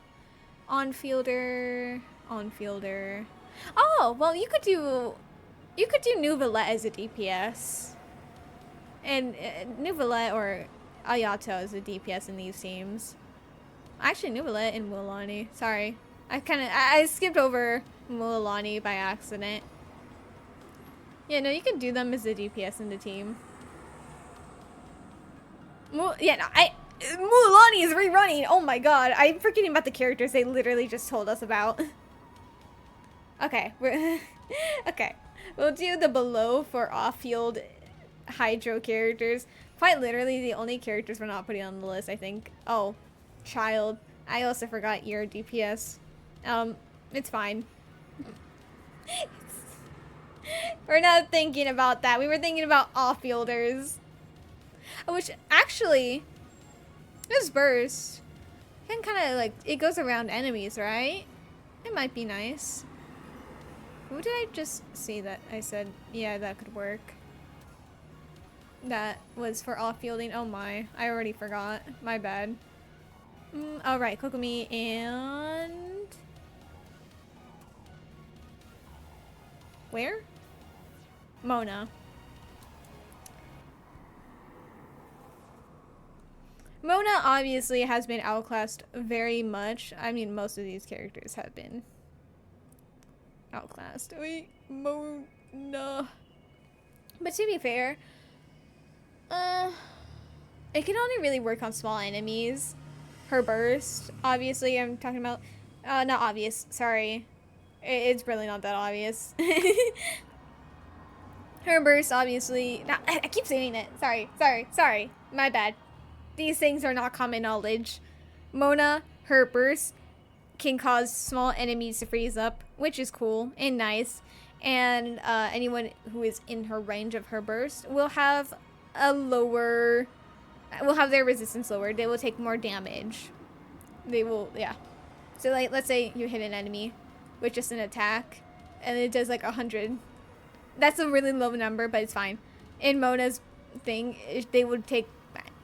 On-fielder. Oh, well, you could do Nuvalet as a DPS. And Nuvalet or Ayato as a DPS in these teams. Actually, Nuvalet and Mualani. Sorry. I skipped over Mualani by accident. Yeah, no, you can do them as a DPS in the team. Yeah, no, Mualani is rerunning. Oh my god, I'm forgetting about the characters they literally just told us about. Okay, okay. We'll do the below for off-field hydro characters. Quite literally, the only characters we're not putting on the list, I think. Oh, Child. I also forgot your DPS. It's fine. We're not thinking about that. We were thinking about off-fielders. Which, actually, this burst can kind of, like, it goes around enemies, right? It might be nice. Who did I just see that I said, yeah, that could work? That was for off-fielding. Oh my, I already forgot. My bad. Alright, Kokomi and... where? Mona. Mona obviously has been outclassed very much. I mean, most of these characters have been outclassed. Wait, Mona. But to be fair, it can only really work on small enemies. Her burst, obviously, I'm talking about, not obvious, sorry. It's really not that obvious. Her burst, obviously, I keep saying it. Sorry. My bad. These things are not common knowledge. Mona, her burst can cause small enemies to freeze up, which is cool and nice. And anyone who is in her range of her burst will have will have their resistance lowered. They will take more damage. They will, yeah. So, like, let's say you hit an enemy with just an attack, and it does like 100. That's a really low number, but it's fine. In Mona's thing, they would take,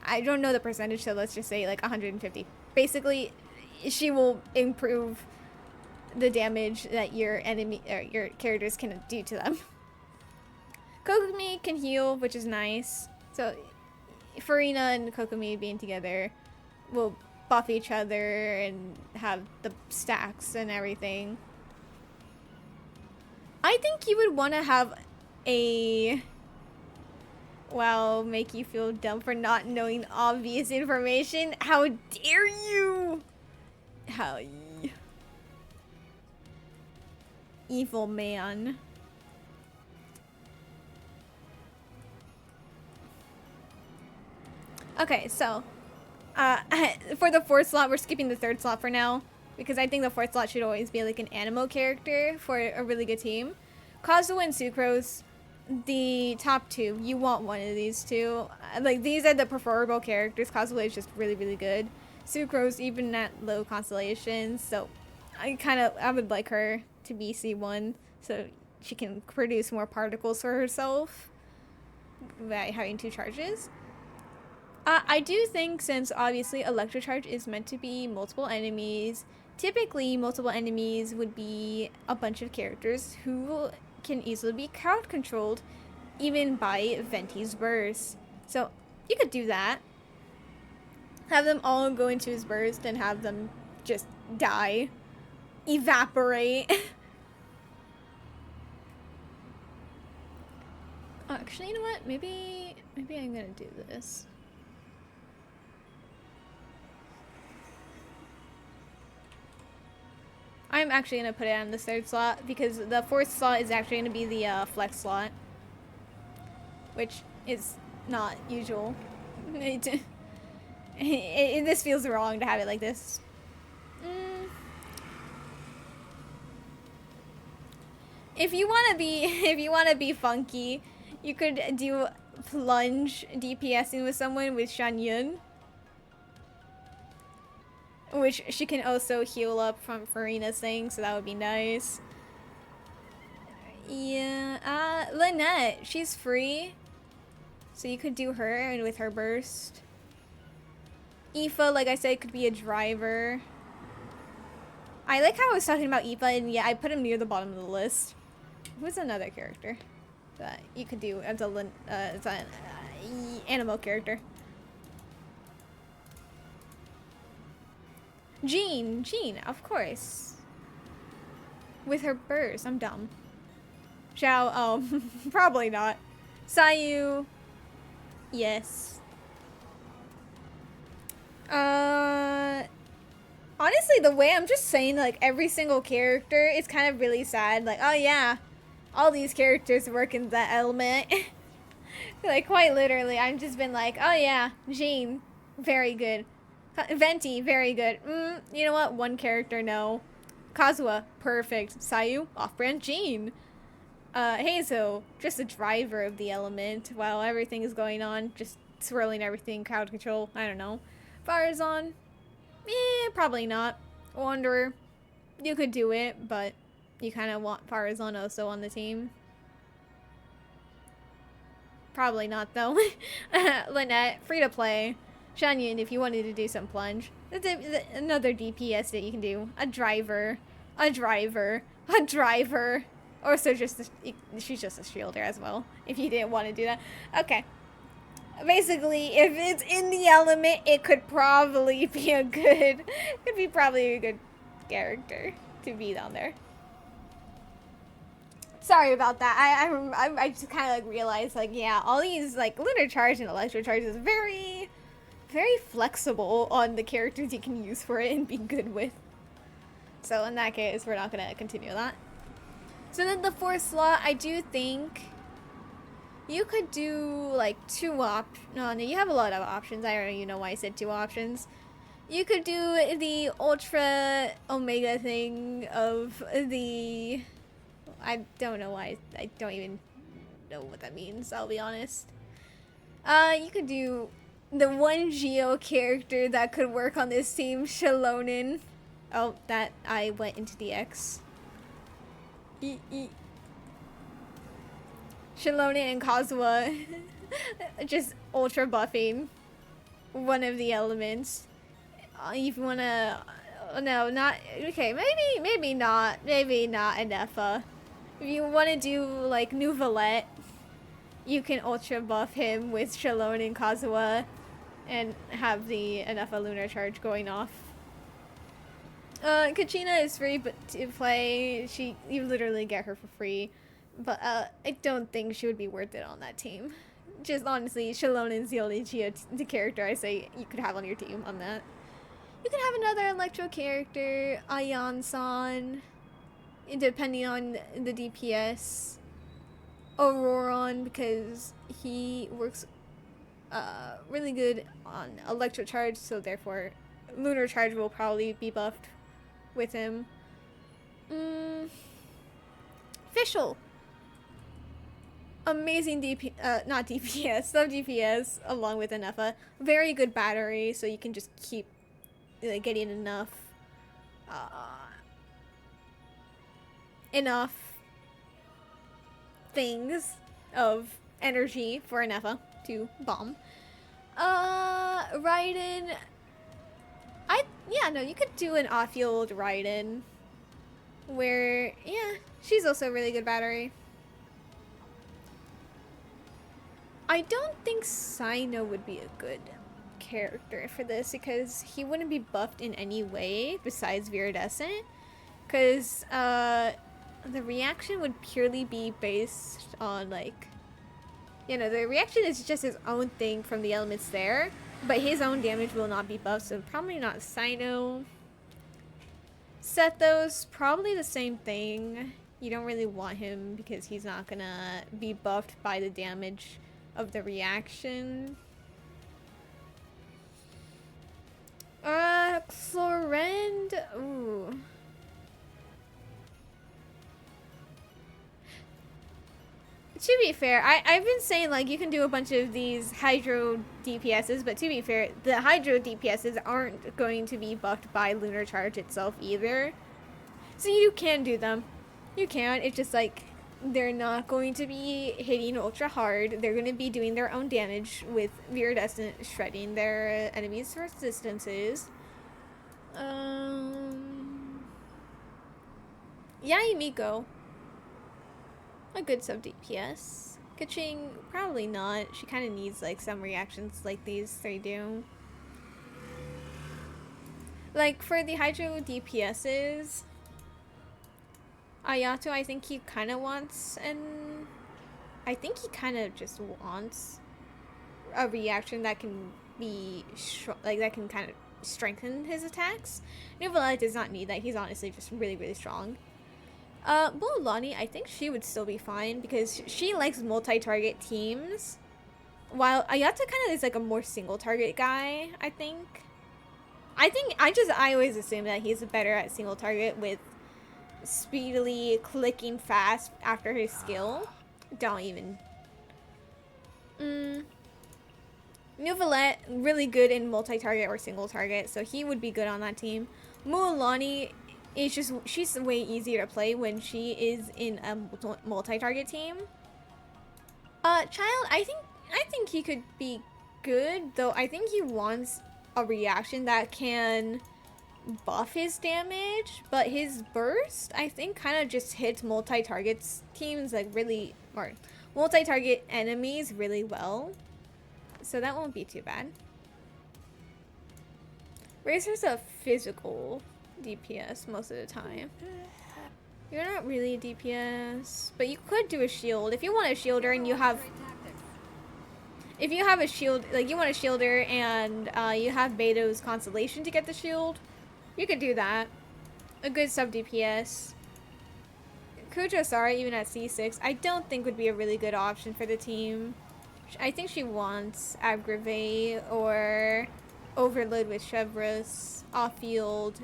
I don't know the percentage, so let's just say like 150. Basically, she will improve the damage that your enemy or your characters can do to them. Kokomi can heal, which is nice. So Farina and Kokomi being together will buff each other and have the stacks and everything. I think you would want to have a... Wow, make you feel dumb for not knowing obvious information. How dare you! How evil man. Okay, so for the fourth slot, we're skipping the third slot for now because I think the fourth slot should always be like an Animo character for a really good team. Kazuo and Sucrose the top two. You want one of these two. Like, these are the preferable characters. Kazuha is just really, really good. Sucrose, even at low constellations, so I would like her to be C1 so she can produce more particles for herself by having 2 charges. I do think, since obviously Electrocharge is meant to be multiple enemies, typically multiple enemies would be a bunch of characters who can easily be crowd controlled even by Venti's burst. So you could do that. Have them all go into his burst and have them just die. Evaporate. Oh, actually, you know what? Maybe I'm gonna do this. I'm actually gonna put it on the 3rd slot because the 4th slot is actually gonna be the flex slot, which is not usual. This feels wrong to have it like this. If you wanna be funky, you could do plunge DPSing with someone with Shan Yun, which she can also heal up from Farina's thing, so that would be nice. Yeah, Lynette, she's free, so you could do her and with her burst. Aoife, like I said, could be a driver. I like how I was talking about Aoife, and yeah, I put him near the bottom of the list. Who's another character that you could do as an animal character? Jean, of course. With her burst, I'm dumb. Xiao, oh, probably not. Sayu, yes. Honestly, the way I'm just saying, like, every single character, it's kind of really sad. Like, oh yeah, all these characters work in that element. Like, quite literally, I've just been like, oh yeah, Jean, very good. Venti, very good. You know what? One character, no. Kazuha, perfect. Sayu, off-brand Jean. Heizo, just a driver of the element while everything is going on, just swirling everything, crowd control, I don't know. Farazan, probably not. Wanderer, you could do it, but you kind of want Farazan also on the team. Probably not, though. Lynette, free to play. Shanyan, if you wanted to do some plunge. That's another DPS that you can do. A driver. Also, she's just a shielder as well, if you didn't want to do that. Okay. Basically, if it's in the element, it could probably be a good character to be down there. Sorry about that. I just kind of like realized, like, yeah, all these like lunar charge and electro charge is very flexible on the characters you can use for it and be good with. So in that case, we're not gonna continue that. So then the 4th slot, I do think you could do like 2 no, you have a lot of options. I don't even know why I said 2 options. You could do the Ultra Omega thing of the... I don't know why. I don't even know what that means, I'll be honest. You could do the one Geo character that could work on this team, Shalonin. Oh, that I went into the X. Shalonin and Kazuha just ultra buffing one of the elements. If you wanna... no, not... Okay, maybe not Ineffa. If you want to do, like, Nouvelette, you can ultra buff him with Shalone and Kazuha and have the Ineffa Lunar Charge going off. Kachina is free to play. You literally get her for free. But, I don't think she would be worth it on that team. Just honestly, Shalone is the only the character I say you could have on your team on that. You can have another Electro character, Ayan-san, depending on the DPS. Auroron, because he works really good on Electro Charge, so therefore Lunar Charge will probably be buffed with him. Fischl. amazing not DPS, sub DPS along with Ineffa. Very good battery, so you can just keep like, getting enough things of energy for Ineffa to bomb. Raiden. Yeah, no, you could do an off-field Raiden. Where, yeah, she's also a really good battery. I don't think Sino would be a good character for this because he wouldn't be buffed in any way besides Viridescent. Because, the reaction would purely be based on, like, you know, the reaction is just his own thing from the elements there, but his own damage will not be buffed, so probably not Sino. Sethos, probably the same thing. You don't really want him because he's not gonna be buffed by the damage of the reaction. Chlorend, ooh. To be fair, I've been saying, like, you can do a bunch of these Hydro DPSs, but to be fair, the Hydro DPSs aren't going to be buffed by Lunar Charge itself either. So you can do them. You can. It's just, like, they're not going to be hitting ultra hard. They're going to be doing their own damage with Viridescent shredding their enemies' resistances. Yayimiko. A good sub DPS. Kaching, probably not. She kind of needs like some reactions like these three do. Like for the Hydro DPSs, Ayato, I think he kind of wants, and I think he kind of just wants a reaction that can be that can kind of strengthen his attacks. Novelite does not need that. He's honestly just really, really strong. Bolani, I think she would still be fine because she likes multi-target teams, while Ayata kind of is like a more single-target guy, I think. I always assume that he's better at single-target with speedily clicking fast after his skill. Don't even. Novelette, really good in multi-target or single-target, so he would be good on that team. Mualani, it's just, she's way easier to play when she is in a multi-target team. Child, I think he could be good, though I think he wants a reaction that can buff his damage, but his burst, I think, kind of just hits multi-target teams, like, really, or multi-target enemies really well. So that won't be too bad. Razor's a physical DPS most of the time. You're not really a DPS, but you could do a shield. If you want a shielder and you have... If you have a shield, like you want a shielder and you have Beto's Constellation to get the shield, you could do that. A good sub DPS. Kujo Sara, even at C6, I don't think would be a really good option for the team. I think she wants Aggravate or Overload with Chevreuse. Off-field.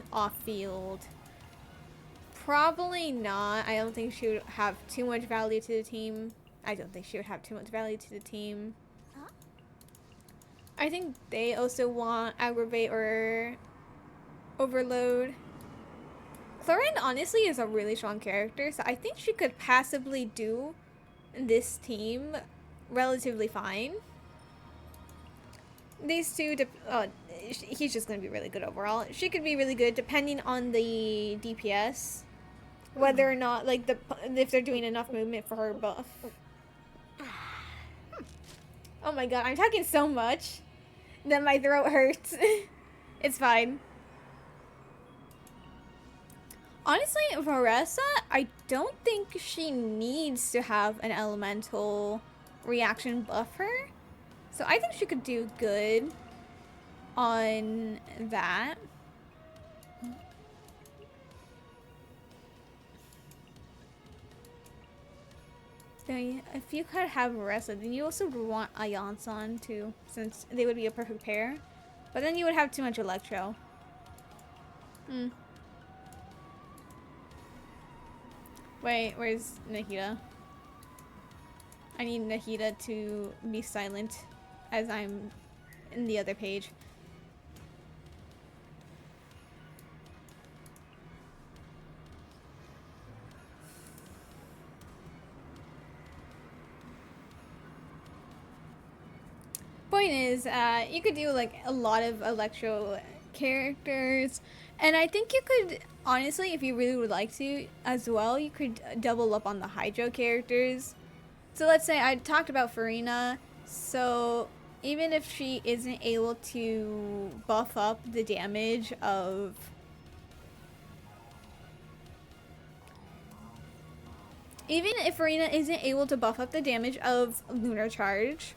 Probably not. I don't think she would have too much value to the team. I think they also want Aggravate or Overload. Chlorine honestly is a really strong character, so I think she could passably do this team relatively fine. These two, he's just going to be really good overall. She could be really good depending on the DPS. Whether or not, like, if they're doing enough movement for her buff. Oh my god, I'm talking so much that my throat hurts. It's fine. Honestly, Varessa, I don't think she needs to have an elemental reaction buffer. So I think she could do good on that. So if you could have Varessa, then you also would want Ayanson too, since they would be a perfect pair. But then you would have too much Electro. Wait, where's Nikita? I need Nahida to be silent as I'm in the other page. Point is, you could do like a lot of Electro characters, and I think you could, honestly, if you really would like to as well, you could double up on the Hydro characters. So let's say I talked about Farina, so even if she isn't able to buff up the damage of Farina isn't able to buff up the damage of Lunar Charge,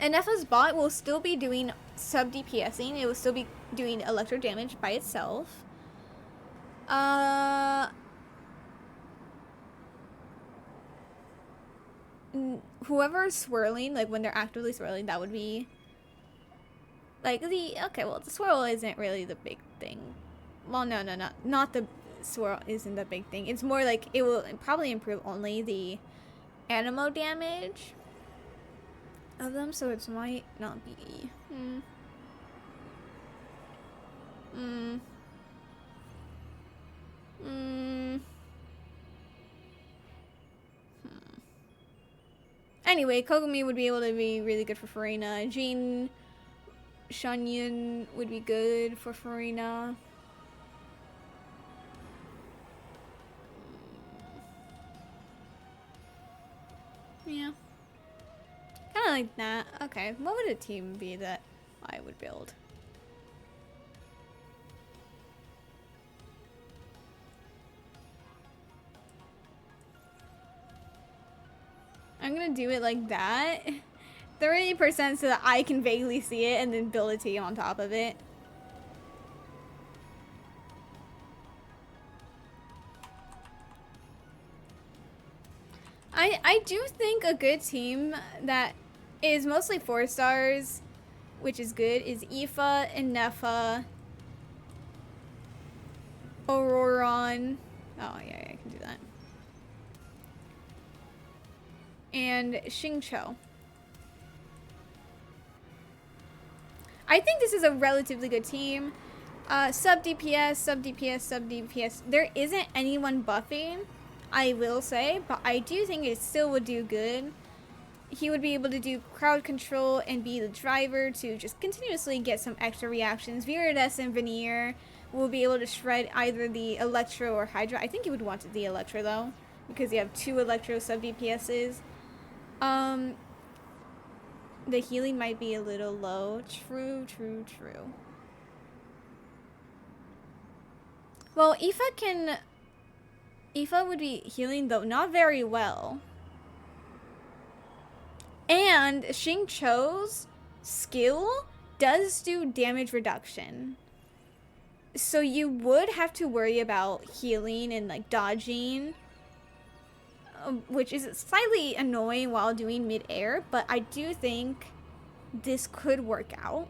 Ineffa's bot will still be doing sub DPSing. It will still be doing electro damage by itself. Whoever's swirling, like when they're actively swirling, that would be like the swirl isn't really the big thing. Well, no, not the swirl isn't the big thing. It's more like it will probably improve only the animo damage of them, so it might not be. Anyway, Kogami would be able to be really good for Farina. Jean Shunyun would be good for Farina. Yeah. Kind of like that. Okay, what would a team be that I would build? I'm gonna do it like that. 30% so that I can vaguely see it and then build a team on top of it. I do think a good team that is mostly 4 stars, which is good, is Ineffa, Ineffa, Auroron. Oh yeah, I can do that. And Xingqiu. I think this is a relatively good team. Sub DPS, sub DPS, sub DPS. There isn't anyone buffing, I will say, but I do think it still would do good. He would be able to do crowd control and be the driver to just continuously get some extra reactions. Virides and Veneer will be able to shred either the Electro or Hydra. I think he would want the Electro though, because you have 2 Electro sub DPSs. The healing might be a little low. True. Well, Ineffa would be healing though, not very well. And Xingqiu's skill does do damage reduction. So you would have to worry about healing and like dodging, which is slightly annoying while doing mid-air, but I do think this could work out.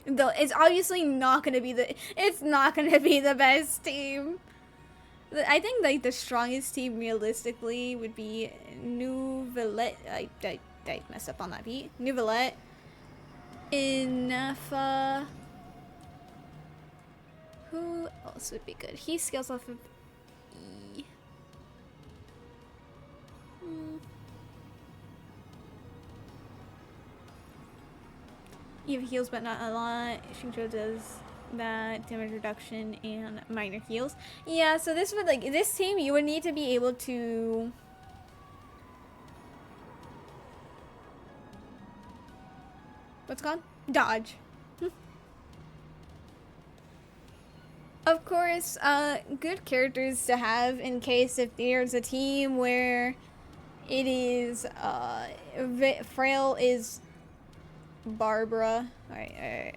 Though it's obviously not gonna be the best team. I think like the strongest team realistically would be Nouvellette. I messed up on that beat. Nouvellette, Ineffa. Who else would be good? He scales off of E. Eve heals, but not a lot. Xingqiu does that damage reduction and minor heals. Yeah, so this would this team you would need to be able to what's called? Dodge. Of course, good characters to have in case if there's a team where it is Frail is Barbara. Alright.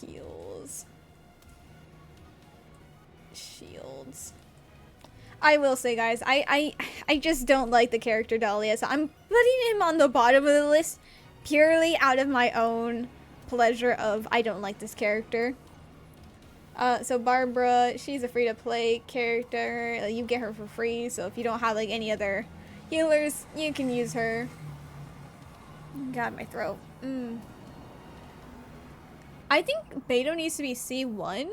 Heals. Shields. I will say, guys, I just don't like the character Dahlia, so I'm putting him on the bottom of the list purely out of my own pleasure of I don't like this character. So Barbara, she's a free-to-play character. You get her for free, so if you don't have like any other healers, you can use her. God, my throat. I think Beto needs to be C1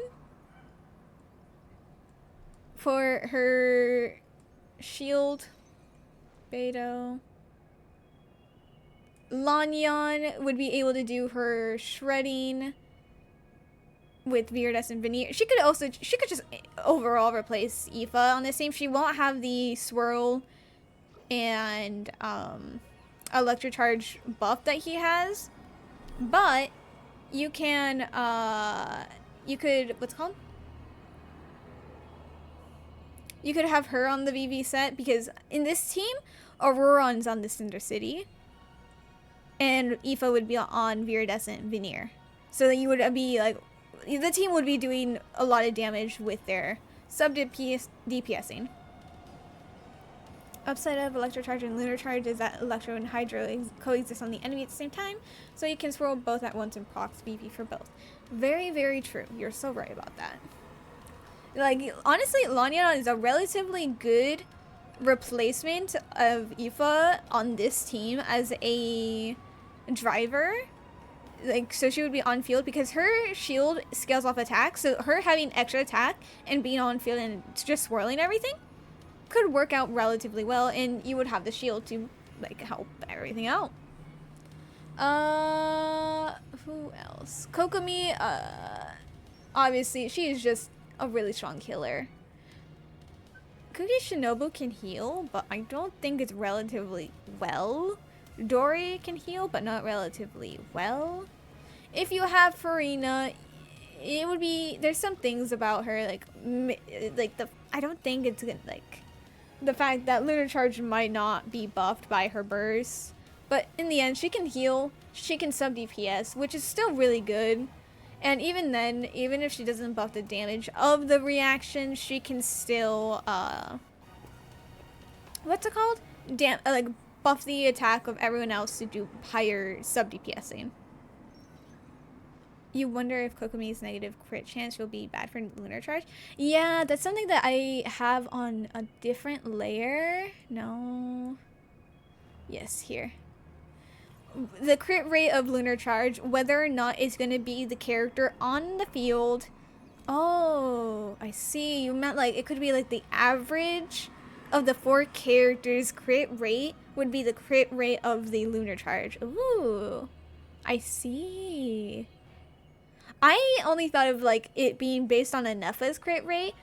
for her shield. Beto. Lanyan would be able to do her shredding with Viridescent Veneer. She could just overall replace Aoife on this team. She won't have the swirl and electrocharge buff that he has, but you can you could you could have her on the VV set, because in this team Auroron's on the Cinder City and Aoife would be on Viridescent Veneer, so that you would be like, the team would be doing a lot of damage with their sub DPSing. Upside of Electrocharge and Lunar Charge is that Electro and Hydro coexist on the enemy at the same time, so you can swirl both at once and procs VP for both. Very, very true. You're so right about that. Like, honestly, Lanyan is a relatively good replacement of Aoife on this team as a driver. Like, so she would be on field because her shield scales off attack, so her having extra attack and being on field and just swirling everything could work out relatively well, and you would have the shield to like help everything out. Who else? Kokomi, obviously she's just a really strong healer. Kuki Shinobu can heal, but I don't think it's relatively well. Dori can heal, but not relatively well. If you have Farina, it would be, there's some things about her like I don't think it's gonna, like, the fact that Lunar Charge might not be buffed by her burst, but in the end she can heal, she can sub DPS, which is still really good. And even then, even if she doesn't buff the damage of the reaction, she can still what's it called? Like buff the attack of everyone else to do higher sub DPSing. You wonder if Kokomi's negative crit chance will be bad for Lunar Charge? Yeah, that's something that I have on a different layer. No. Yes, here. The crit rate of Lunar Charge, whether or not it's going to be the character on the field. Oh, I see. You meant like it could be like the average of the 4 characters' crit rate would be the crit rate of the Lunar Charge. Ooh, I see. I only thought of like it being based on Ineffa's crit rate.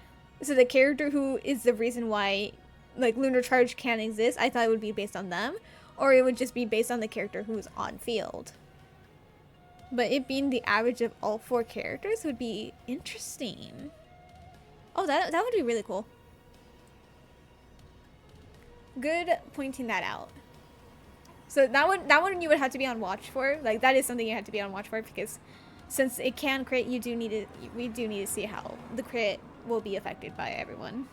So the character who is the reason why like Lunar Charge can't exist, I thought it would be based on them. Or it would just be based on the character who's on field. But it being the average of all 4 characters would be interesting. Oh, that would be really cool. Good pointing that out. So that one you would have to be on watch for. Like, that is something you have to be on watch for, because since it can crit, we do need to see how the crit will be affected by everyone.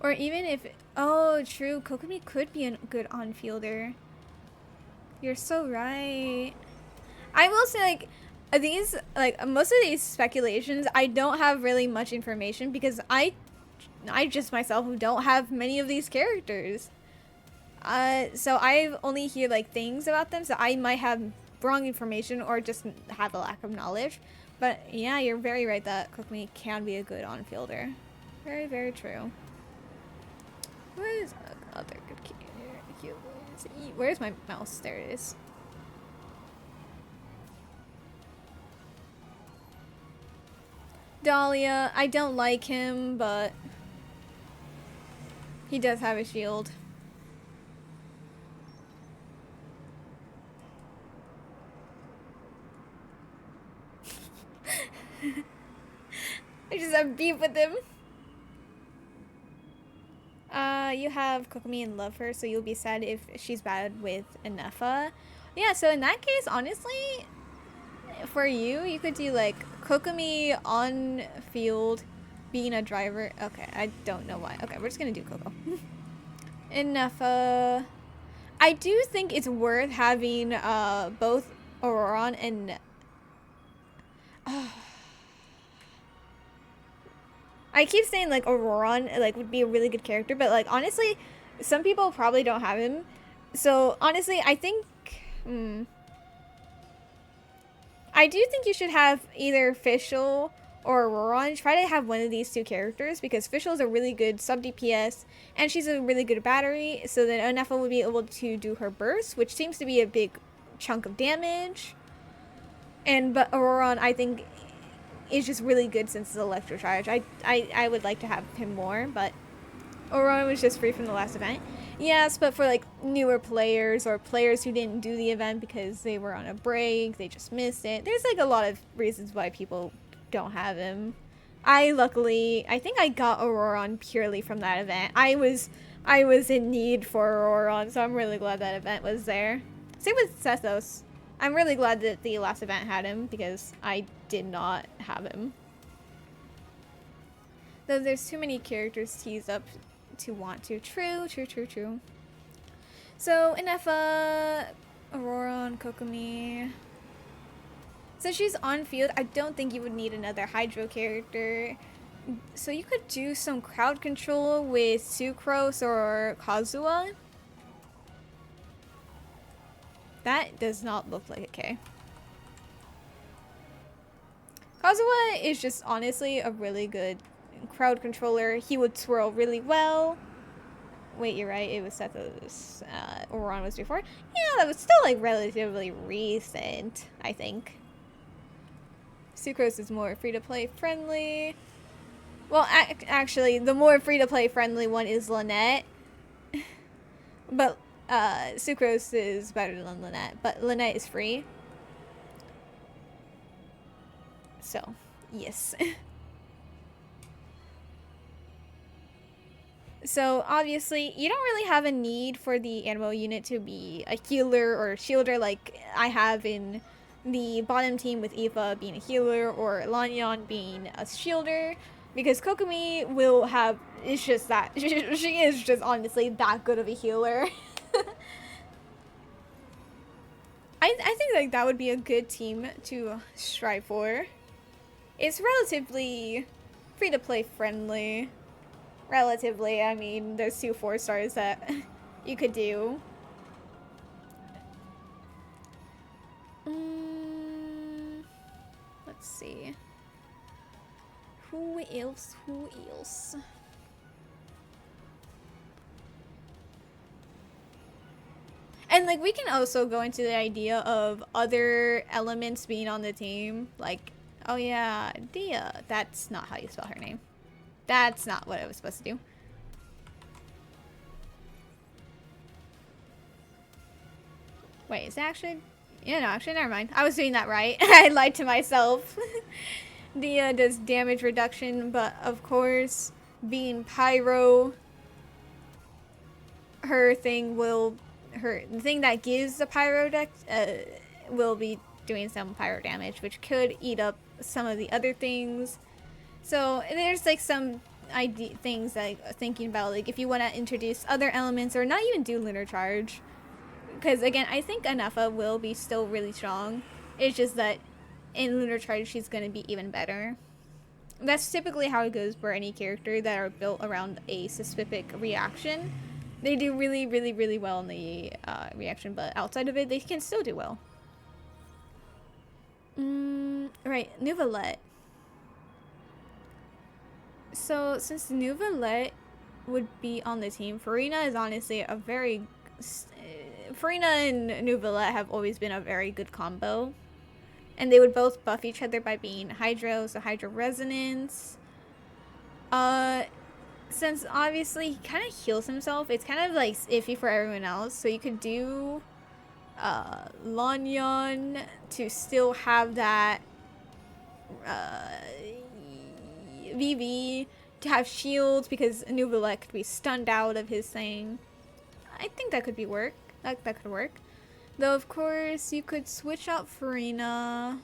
Or even if, oh, true, Kokomi could be a good on-fielder. You're so right. I will say, like, these, like, most of these speculations, I don't have really much information, because I just myself don't have many of these characters. So I've only heard, like, things about them, so I might have wrong information or just have a lack of knowledge. But yeah, you're very right that Kokomi can be a good on-fielder. Very, very true. Where's other good healers? Where's my mouse? There it is. Dahlia, I don't like him, but he does have a shield. I just have beef with him. You have Kokomi and love her, so you'll be sad if she's bad with Ineffa. Yeah, so in that case, honestly, for you, you could do like Kokomi on field being a driver. Okay, I don't know why. Okay, we're just gonna do Coco. Ineffa. I do think it's worth having both Auroron and I keep saying like Auroron like would be a really good character, but like honestly, some people probably don't have him. So honestly, I think I do think you should have either Fischl or Auroron. Try to have one of these two characters because Fischl is a really good sub DPS and she's a really good battery. So then Ineffa would be able to do her burst, which seems to be a big chunk of damage. But Auroron, I think, is just really good since it's Electrocharge. I would like to have him more, but Auroron was just free from the last event. Yes, but for like newer players or players who didn't do the event because they were on a break, they just missed it. There's like a lot of reasons why people don't have him. I think I got Auroron purely from that event. I was in need for Auroron, so I'm really glad that event was there. Same with Sethos. I'm really glad that the last event had him because I did not have him. Though there's too many characters teased up to want to. True. So, Ineffa, Auroron, Kokomi. Since she's on field, I don't think you would need another Hydro character. So you could do some crowd control with Sucrose or Kazuha. That does not look like a K. Kazuha is just honestly a really good crowd controller. He would swirl really well. Wait, you're right. It was Sethos. Auroron was before. Yeah, that was still like relatively recent, I think. Sucrose is more free-to-play friendly. Well, actually, the more free-to-play friendly one is Lynette. But Sucrose is better than Lynette. But Lynette is free. So, yes. So, obviously, you don't really have a need for the animal unit to be a healer or a shielder like I have in the bottom team with Aoife being a healer or Lanyan being a shielder. Because Kokomi will have... It's just that. She is just honestly that good of a healer. I think like that would be a good team to strive for. It's relatively free-to-play friendly. Relatively, I mean, there's 2 4-stars that you could do. Let's see. Who else? And like we can also go into the idea of other elements being on the team. Like, oh yeah, Dia. That's not how you spell her name. That's not what I was supposed to do. Wait, is it actually... Yeah, no, actually, never mind. I was doing that right. I lied to myself. Dia does damage reduction, but of course, being Pyro, the thing that gives the Pyro deck will be doing some Pyro damage, which could eat up some of the other things. So there's like some things like thinking about, like if you want to introduce other elements or not even do Lunar Charge. Because again, I think Ineffa will be still really strong. It's just that in Lunar Charge, she's going to be even better. That's typically how it goes for any character that are built around a specific reaction. They do really, really, really well in the reaction, but outside of it, they can still do well. Right, Nuvalet. So, since Nuvalet would be on the team, Farina is honestly a very... Farina and Nuvalet have always been a very good combo. And they would both buff each other by being Hydro, so Hydro Resonance. Since obviously he kind of heals himself, it's kind of like iffy for everyone else. So you could do Lanyan to still have that VV, to have shields because Nuvalet could be stunned out of his thing. I think that could be work. That could work. Though of course you could switch out Farina.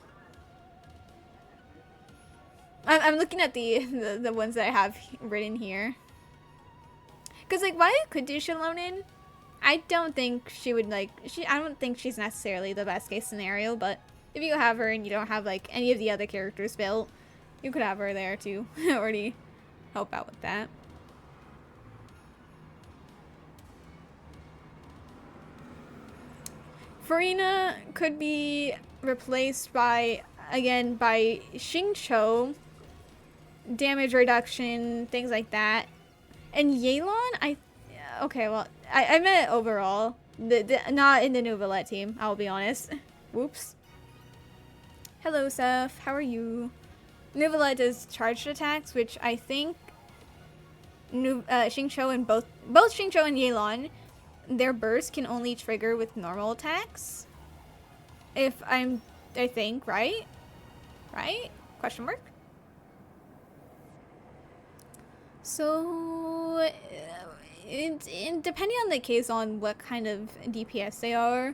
I'm looking at the ones that I have written here. Because, like, Wyatt could do Shalonin. I don't think she would, like, I don't think she's necessarily the best case scenario, but if you have her and you don't have, like, any of the other characters built, you could have her there to already help out with that. Farina could be replaced by, again, by Xingqiu, damage reduction, things like that. And Yelan, okay, well, I meant overall, not in the Nouvellette team, I'll be honest. Whoops. Hello, Seth, how are you? Nouvellette does charged attacks, which I think Xingqiu and both Xingqiu and Yelan, their burst can only trigger with normal attacks. I think, right? Right? Question mark? So, depending on the case on what kind of DPS they are,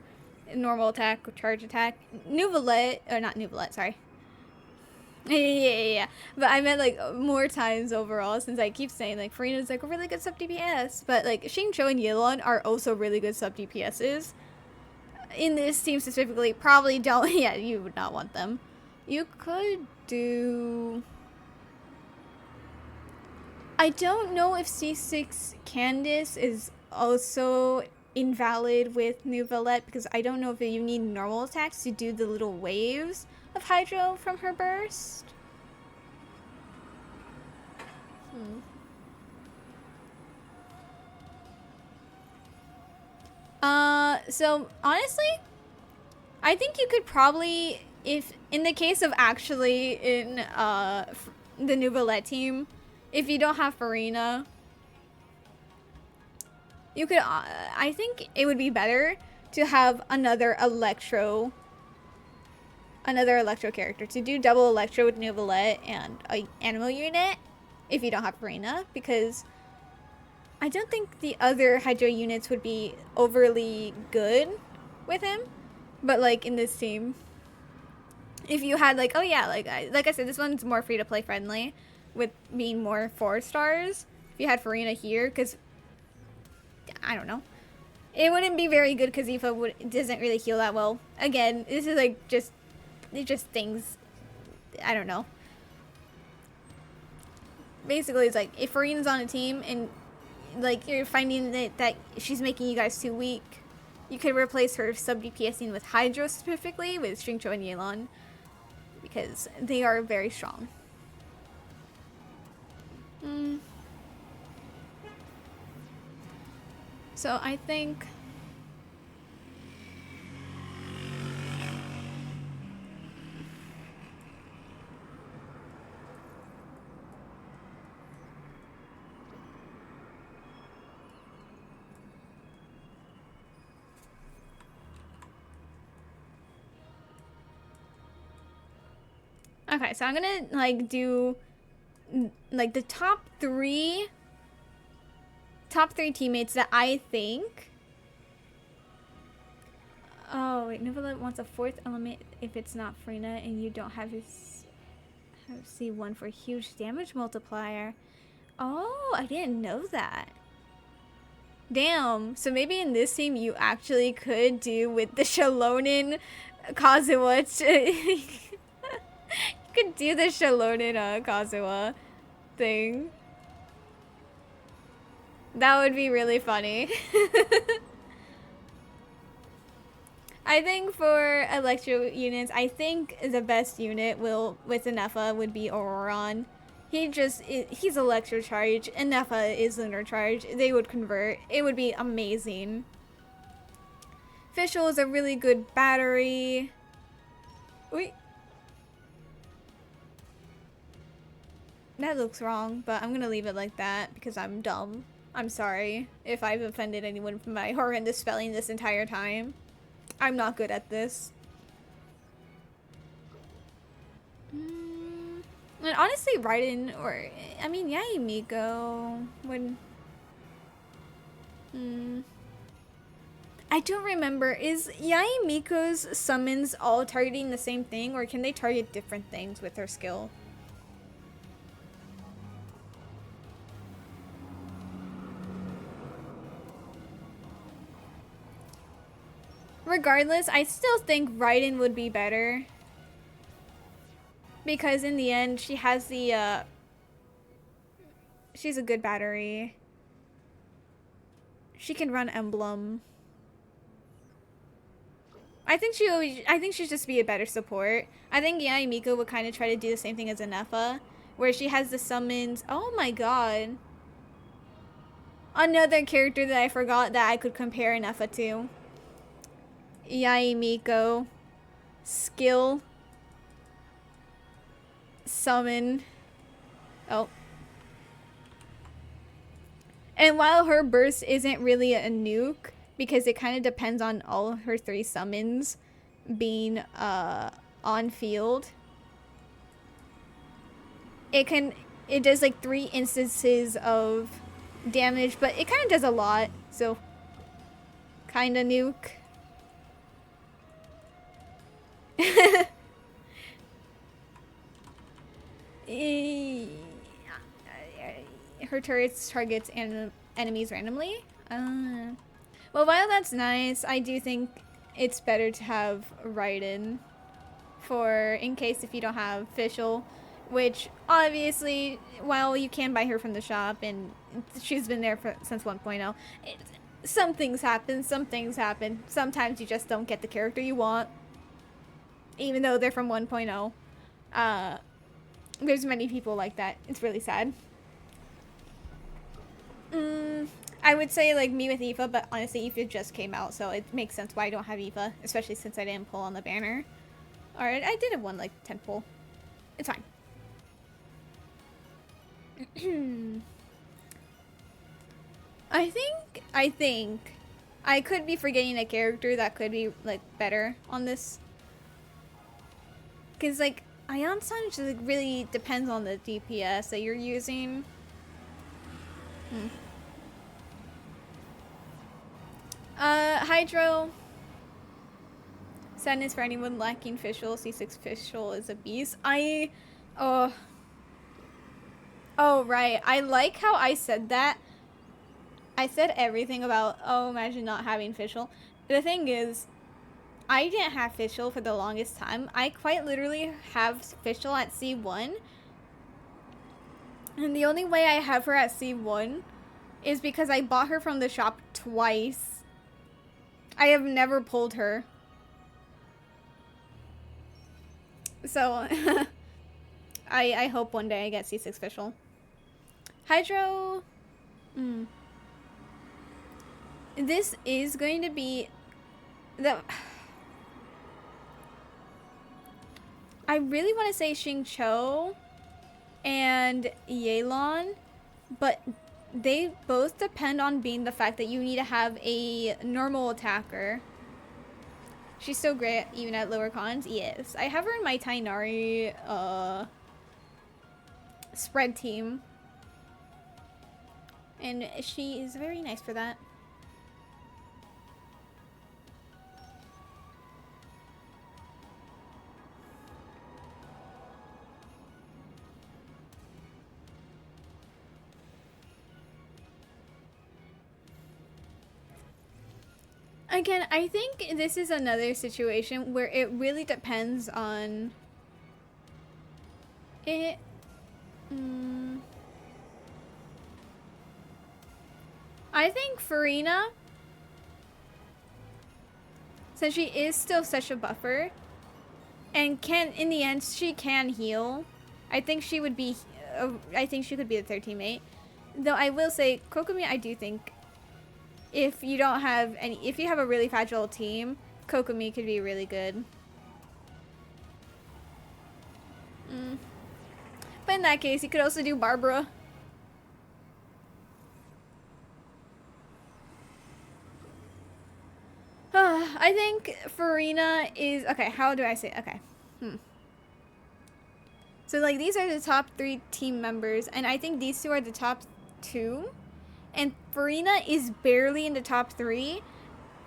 normal attack or charge attack, Nouvellette, or not Nouvellette, sorry. Yeah. But I meant, like, more times overall, since I keep saying, like, Farina's, like, a really good sub DPS. But, like, Xingqiu and Yelan are also really good sub DPSs. In this team specifically, probably don't, yeah, you would not want them. You could do... I don't know if C6 Candice is also invalid with Nouvellette, because I don't know if you need normal attacks to do the little waves of Hydro from her burst. So honestly, I think you could probably, if in the case of actually in the Nouvellette team, if you don't have Farina, you could, I think it would be better to have another Electro character, to do double Electro with Nouvellette and an animal unit if you don't have Farina, because I don't think the other Hydro units would be overly good with him. But like in this team, if you had like, oh yeah, like I said, this one's more free to play friendly with being more 4 stars. If you had Farina here, because I don't know, it wouldn't be very good because Aoife doesn't really heal that well. Again, this is like just things, I don't know. Basically, it's like if Farina's on a team and like you're finding that she's making you guys too weak, you could replace her sub DPSing with Hydro, specifically with Xingqiu and Yelan, because they are very strong. So I think okay, so I'm gonna like do like the top three teammates that I think. Oh wait, Nouvellette wants a 4th element if it's not Farina and you don't have his C1 for huge damage multiplier. Oh, I didn't know that. Damn, so maybe in this team you actually could do with the Shalonin Kazuha. You could do the Shalonin Kazuha thing. That would be really funny. I think for Electro units, I think the best unit with Ineffa would be Auroron. He's Electro Charge, Ineffa is Lunar Charge. They would convert. It would be amazing. Fischl is a really good battery. Wait. That looks wrong, but I'm gonna leave it like that because I'm dumb. I'm sorry if I've offended anyone with my horrendous spelling this entire time. I'm not good at this. And honestly, Raiden or, I mean, Yae Miko would... I don't remember. Is Yae Miko's summons all targeting the same thing, or can they target different things with her skill? regardless, I still think Raiden would be better. Because in the end, she has the, she's a good battery. She can run Emblem. I think she'd just be a better support. I think Yae Miko would kind of try to do the same thing as Ineffa, where she has the summons. Oh my god. Another character that I forgot that I could compare Ineffa to. Yae Miko. Skill. Summon. Oh. And while her burst isn't really a nuke, because it kind of depends on all her 3 summons being on field, it does like 3 instances of damage, but it kind of does a lot, so kind of nuke. Her turrets targets enemies randomly. Well, while that's nice, I do think it's better to have Raiden for in case if you don't have Fischl, which obviously, while you can buy her from the shop and she's been there since 1.0, some things happen, Sometimes you just don't get the character you want, even though they're from 1.0. There's many people like that. It's really sad. I would say like me with Aoife, but honestly Aoife just came out, so it makes sense why I don't have Aoife, especially since I didn't pull on the banner. Alright, I did have one like 10 pull. It's fine. I think I could be forgetting a character that could be like better on this. Cause like Ion-san just like really depends on the DPS that you're using. Hydro. Sadness for anyone lacking Fischl. C6 Fischl is a beast. Oh, right. I like how I said that. I said everything about, oh, imagine not having Fischl. The thing is, I didn't have Fischl for the longest time. I quite literally have Fischl at C1. And the only way I have her at C1 is because I bought her from the shop twice. I have never pulled her. So, I hope one day I get C6 Fischl. Hydro... This is going to be... I really want to say Xingqiu and Yelan, but they both depend on being the fact that you need to have a normal attacker. She's so great even at lower cons. Yes. I have her in my Tainari spread team. And she is very nice for that. Again, I think this is another situation where it really depends on it. I think Farina, since she is still such a buffer, and in the end, she can heal. I think she would be, I think she could be the third teammate. Though I will say, Kokomi, I do think, if you don't have if you have a really fragile team, Kokomi could be really good. But in that case, you could also do Barbara. I think Farina is... Okay, how do I say... Okay. So, like, these are the top 3 team members, and I think these 2 are the top 2. And Farina is barely in the top 3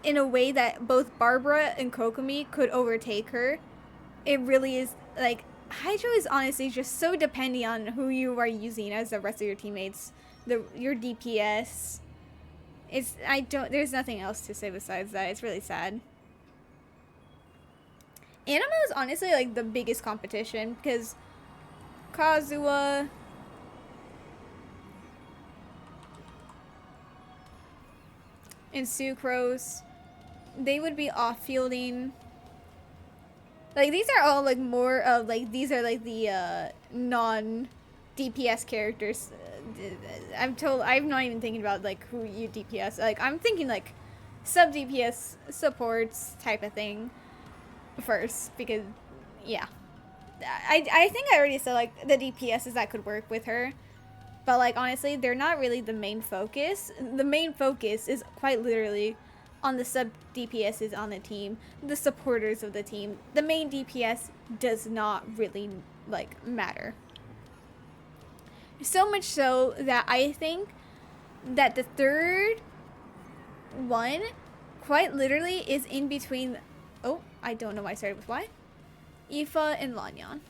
in a way that both Barbara and Kokomi could overtake her. It really is, like... Hydro is honestly just so dependent on who you are using as the rest of your teammates. Your DPS... There's nothing else to say besides that. It's really sad. Anima is honestly like the biggest competition because Kazuha and Sucrose, they would be off-fielding. Like, these are all like more of like, these are like the non-DPS characters. I'm not even thinking about like who you DPS. Like, I'm thinking like sub-DPS supports type of thing first because, yeah. I think I already said like the DPSs that could work with her. But like honestly, they're not really the main focus. The main focus is quite literally on the sub DPSs on the team, the supporters of the team. The main DPS does not really like matter. So much so that I think that the third one quite literally is in between. Oh, I don't know why I started with why. Ineffa and Lanyan.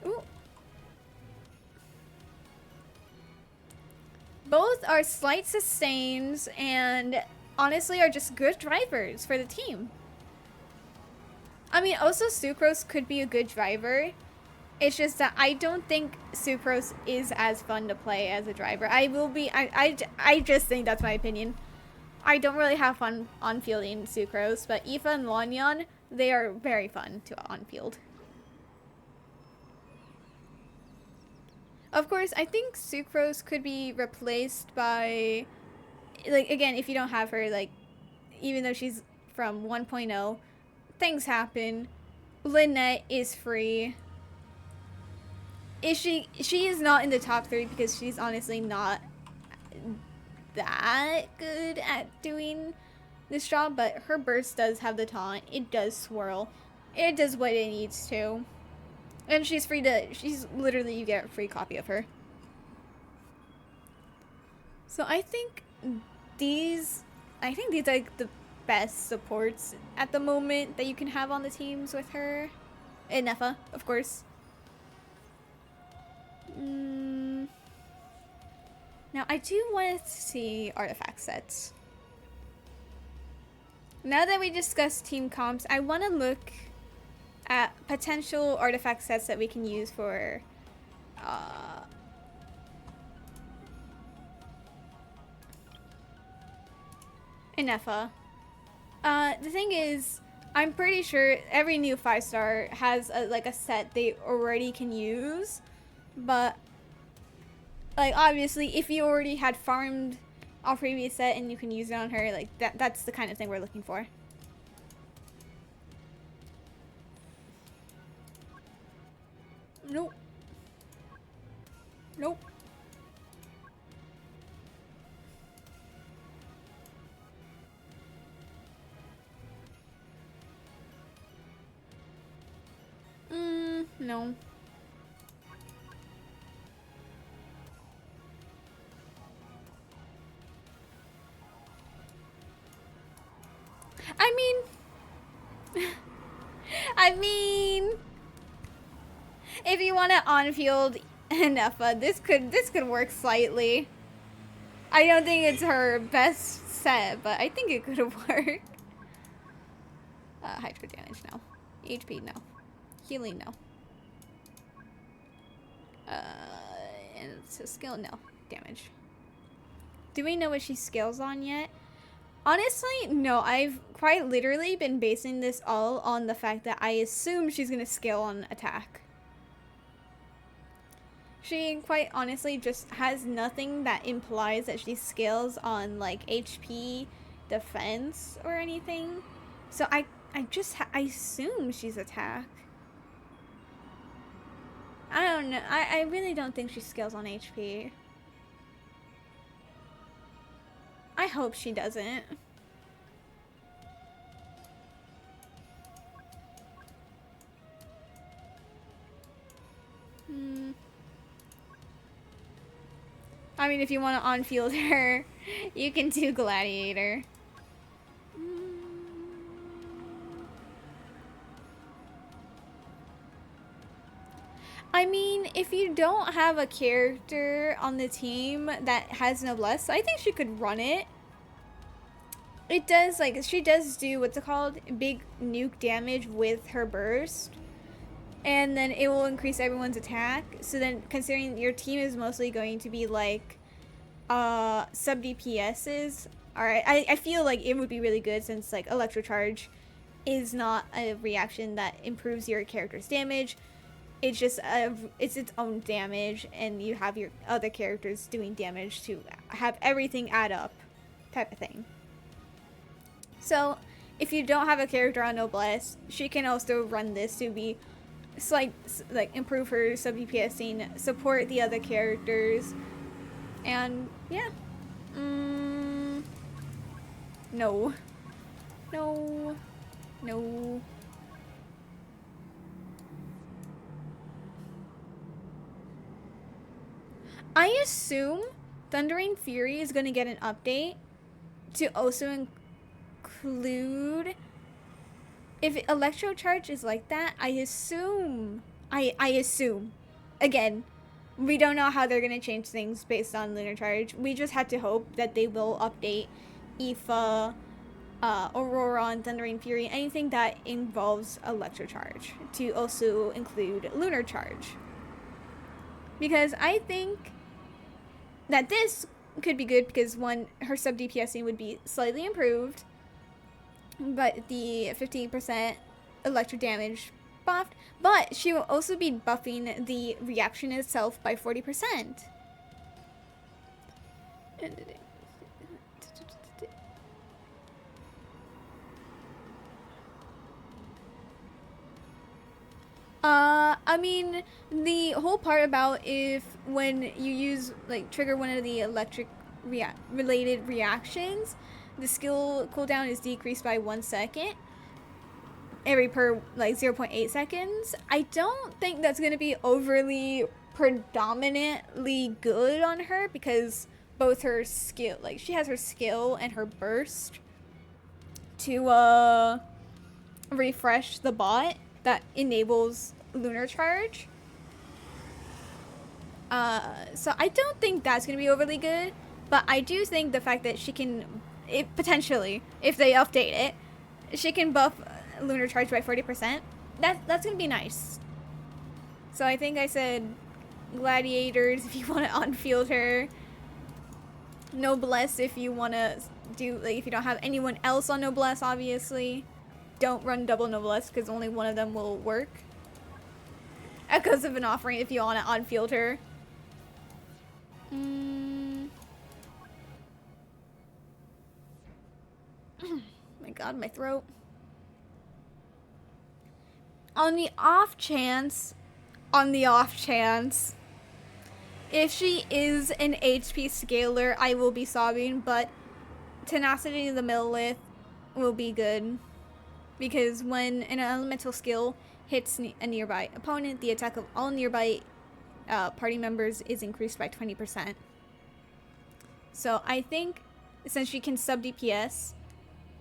Ooh. Both are slight sustains and honestly are just good drivers for the team. I mean, also Sucrose could be a good driver. It's just that I don't think Sucrose is as fun to play as a driver. I just think that's my opinion. I don't really have fun on fielding Sucrose, but Ineffa and Lanyan, they are very fun to on field. Of course, I think Sucrose could be replaced by, like, again, if you don't have her, like, even though she's from 1.0, things happen. Lynette is free. She is not in the top 3 because she's honestly not that good at doing this job, but her burst does have the taunt. It does swirl. It does what it needs to. And she's free to, she's literally, you get a free copy of her. So I think these are like the best supports at the moment that you can have on the teams with her. Ineffa, of course. Now I do want to see artifact sets. Now that we discussed team comps, I want to look at potential artifact sets that we can use for Ineffa. The thing is, I'm pretty sure every new 5-star has like a set they already can use, but like obviously if you already had farmed a previous set and you can use it on her, like that's the kind of thing we're looking for. Nope. Nope. No. I mean, if you want to on-field Ineffa, this could work slightly. I don't think it's her best set, but I think it could work. Hydro damage, no. HP, no. Healing, no. And it's a skill, no. Damage. Do we know what she scales on yet? Honestly, no. I've quite literally been basing this all on the fact that I assume she's gonna scale on attack. She quite honestly just has nothing that implies that she scales on like HP, defense, or anything. So I assume she's attack. I don't know. I really don't think she scales on HP. I hope she doesn't. I mean, if you want to on-field her, you can do Gladiator. I mean, if you don't have a character on the team that has Noblesse, I think she could run it. It does, like, she does do what's it called? Big nuke damage with her burst. And then it will increase everyone's attack. So then, considering your team is mostly going to be like sub DPSs, alright, I feel like it would be really good since like Electro Charge is not a reaction that improves your character's damage. It's just it's its own damage, and you have your other characters doing damage to have everything add up, type of thing. So if you don't have a character on Noblesse, she can also run this to be like improve her sub DPSing, support the other characters, and yeah. No. No. No. I assume Thundering Fury is going to get an update to also include, if Electro Charge is like that, I assume, again, we don't know how they're going to change things based on Lunar Charge. We just had to hope that they will update Ineffa, Aurora, and Thundering Fury, anything that involves Electro Charge, to also include Lunar Charge. Because I think that this could be good because, one, her sub DPSing would be slightly improved, but the 15% electric damage buffed, but she will also be buffing the reaction itself by 40%. I mean, the whole part about if when you use, like, trigger one of the electric related reactions, the skill cooldown is decreased by 1 second every per, like, 0.8 seconds. I don't think that's going to be overly predominantly good on her because both her skill, like, she has her skill and her burst to, refresh the bot that enables Lunar Charge. So I don't think that's going to be overly good, but I do think the fact that she can, potentially, if they update it, she can buff Lunar Charge by 40%. That's going to be nice. So I think I said Gladiators if you want to on-field her. Noblesse if you want to do, like, if you don't have anyone else on Noblesse, obviously. Don't run double Noblesse because only one of them will work. Echoes of an Offering if you want to on-field her. My god, my throat. On the off chance, if she is an HP scaler, I will be sobbing, but Tenacity of the Millith will be good. Because when an elemental skill hits a nearby opponent, the attack of all nearby party members is increased by 20%. So I think since she can sub DPS,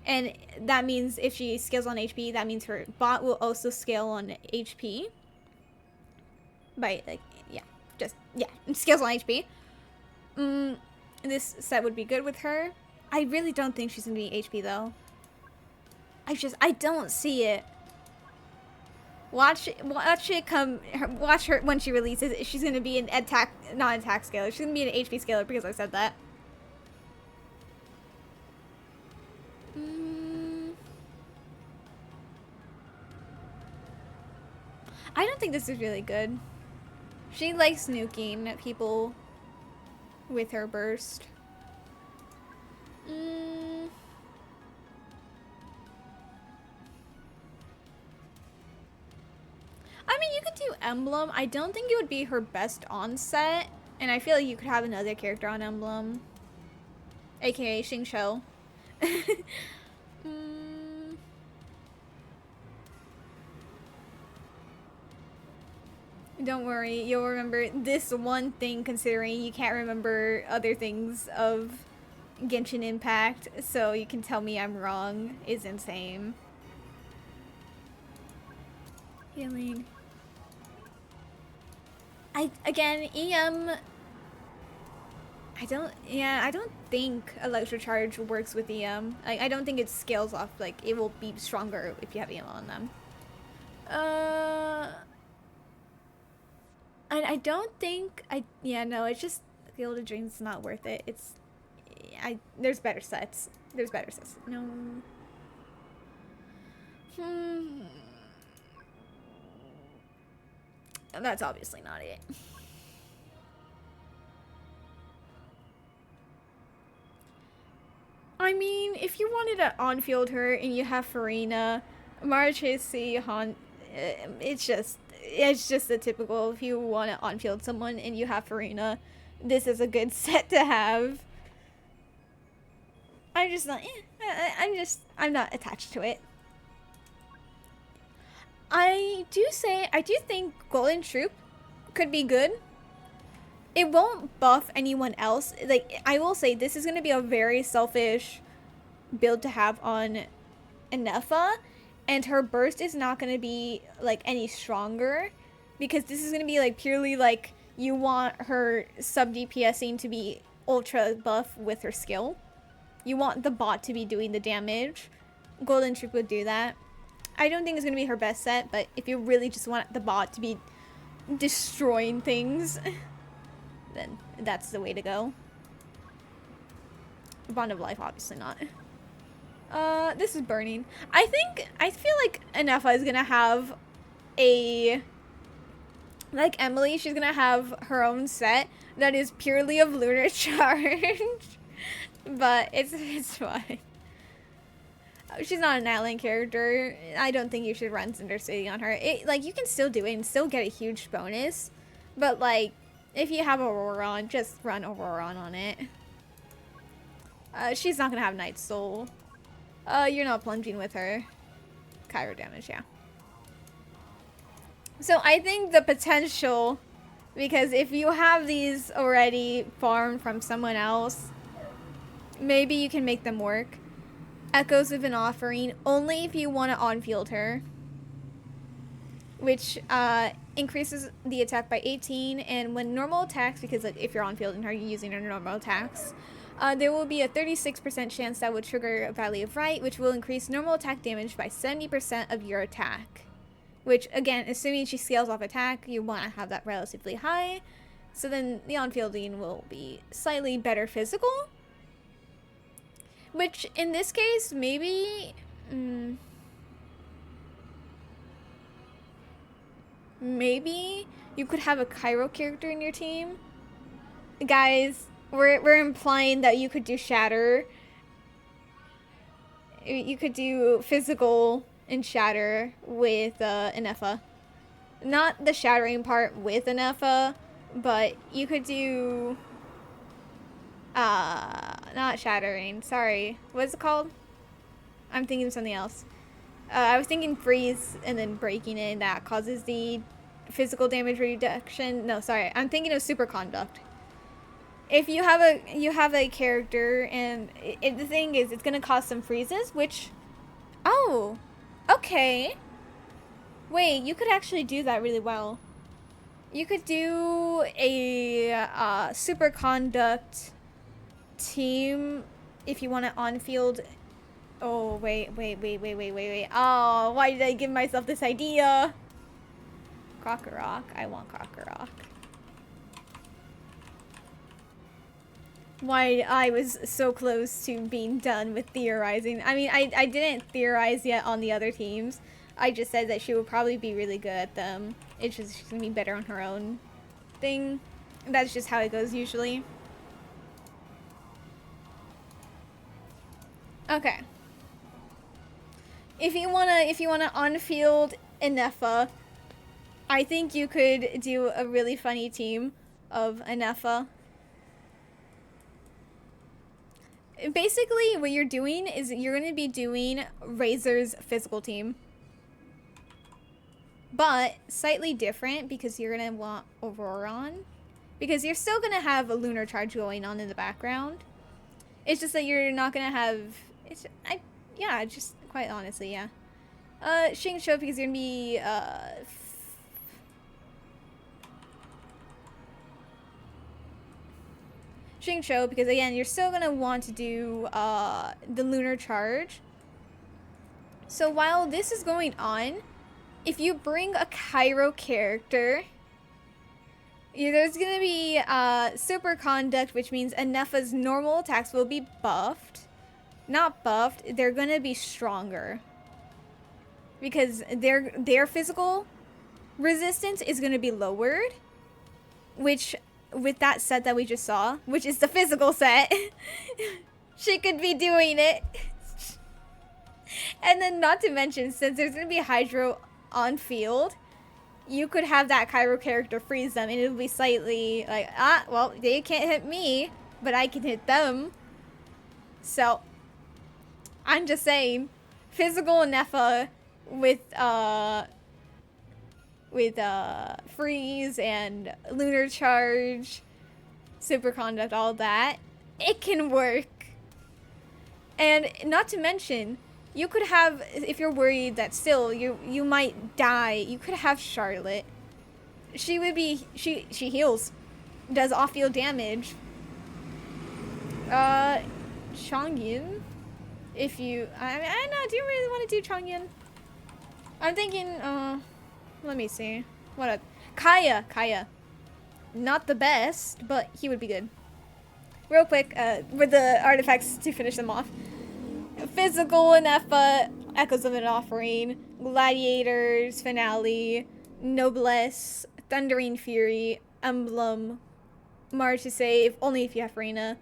and that means if she scales on HP, that means her bot will also scale on HP. By, like, scales on HP. This set would be good with her. I really don't think she's gonna be HP though. I don't see it. Watch it come. Watch her when she releases. She's gonna be an not attack scaler. She's gonna be an HP scaler because I said that. I don't think this is really good. She likes nuking people with her burst. I mean, you could do Emblem. I don't think it would be her best onset, and I feel like you could have another character on Emblem, aka Xingqiu. Don't worry, you'll remember this one thing considering you can't remember other things of Genshin Impact, so you can tell me I'm wrong is insane. Healing. Again, EM I don't think Electro Charge works with EM. I don't think it scales off, like, it will be stronger if you have EM on them. And I don't think, no, it's just, Field of Dreams is not worth it. There's better sets. No. That's obviously not it. I mean, if you wanted to on-field her and you have Farina, Marchese, Han, it's just the typical, if you want to on-field someone and you have Farina, this is a good set to have. I'm just not, I'm not attached to it. I do think Golden Troop could be good. It won't buff anyone else. Like, I will say, this is going to be a very selfish build to have on Ineffa, and her burst is not going to be, like, any stronger, because this is going to be, like, purely, like, you want her sub-DPSing to be ultra buff with her skill. You want the bot to be doing the damage. Golden Troop would do that. I don't think it's going to be her best set, but if you really just want the bot to be destroying things, then that's the way to go. Bond of Life, obviously not. This is burning. I feel like Ineffa is going to have like Emily, she's going to have her own set that is purely of Lunar Charge. But it's fine. She's not an Outland character. I don't think you should run Cinder City on her. Like, you can still do it and still get a huge bonus. But, like, if you have Auroron, just run Auroron on it. She's not gonna have Night Soul. You're not plunging with her. Kyro damage, yeah. So, I think the potential, because if you have these already farmed from someone else, maybe you can make them work. Echoes of an Offering, only if you want to on-field her. Which increases the attack by 18, and when normal attacks, because like, if you're on-fielding her, you're using her normal attacks, there will be a 36% chance that will trigger Valley of Right, which will increase normal attack damage by 70% of your attack. Which, again, assuming she scales off attack, you want to have that relatively high. So then the on-fielding will be slightly better physical. Which, in this case, maybe... maybe you could have a Kyro character in your team. Guys, we're implying that you could do Shatter. You could do physical and Shatter with Ineffa. Not the shattering part with Ineffa, but you could do... not shattering. Sorry. What's it called? I'm thinking of something else. I was thinking freeze and then breaking it, and that causes the physical damage reduction. No, sorry. I'm thinking of superconduct. If you have a character, and the thing is, it's gonna cause some freezes, which... Oh! Okay! Wait, you could actually do that really well. You could do a superconduct team if you want to on-field. Oh, wait. Oh, why did I give myself this idea? Crocorock. I want Crocorock. Why I was so close to being done with theorizing. I mean, I didn't theorize yet on the other teams. I just said that she would probably be really good at them. It's just she's gonna be better on her own thing. That's just how it goes usually. Okay. If you wanna on-field Ineffa, I think you could do a really funny team of Ineffa. Basically, what you're doing is you're gonna be doing Razor's physical team. But slightly different because you're gonna want Auroron. Because you're still gonna have a Lunar Charge going on in the background. It's just that you're not gonna have... yeah, just quite honestly, yeah. Xing Shu because you're gonna be... Xingqiu, because again, you're still gonna want to do the lunar charge. So while this is going on, if you bring a Cairo character, there's gonna be super conduct, which means Ineffa's normal attacks will be buffed. Not buffed, they're gonna be stronger. Because their physical resistance is gonna be lowered. Which, with that set that we just saw, which is the physical set, she could be doing it. And then not to mention, since there's gonna be Hydro on field, you could have that Cairo character freeze them and it'll be slightly like, well, they can't hit me, but I can hit them. So, I'm just saying, physical Ineffa with freeze and lunar charge, super conduct, all that, it can work. And not to mention, you could have, if you're worried that still you might die, you could have Charlotte. She would be, she heals, does off-field damage. Chongyun, if you, I don't know, do you really want to do Chongyun? I'm thinking, let me see. What a Kaya. Not the best, but he would be good. Real quick, with the artifacts to finish them off. Physical Ineffa, Echoes of an Offering, Gladiators, Finale, Noblesse, Thundering Fury, Emblem, March to Save, only if you have Reina,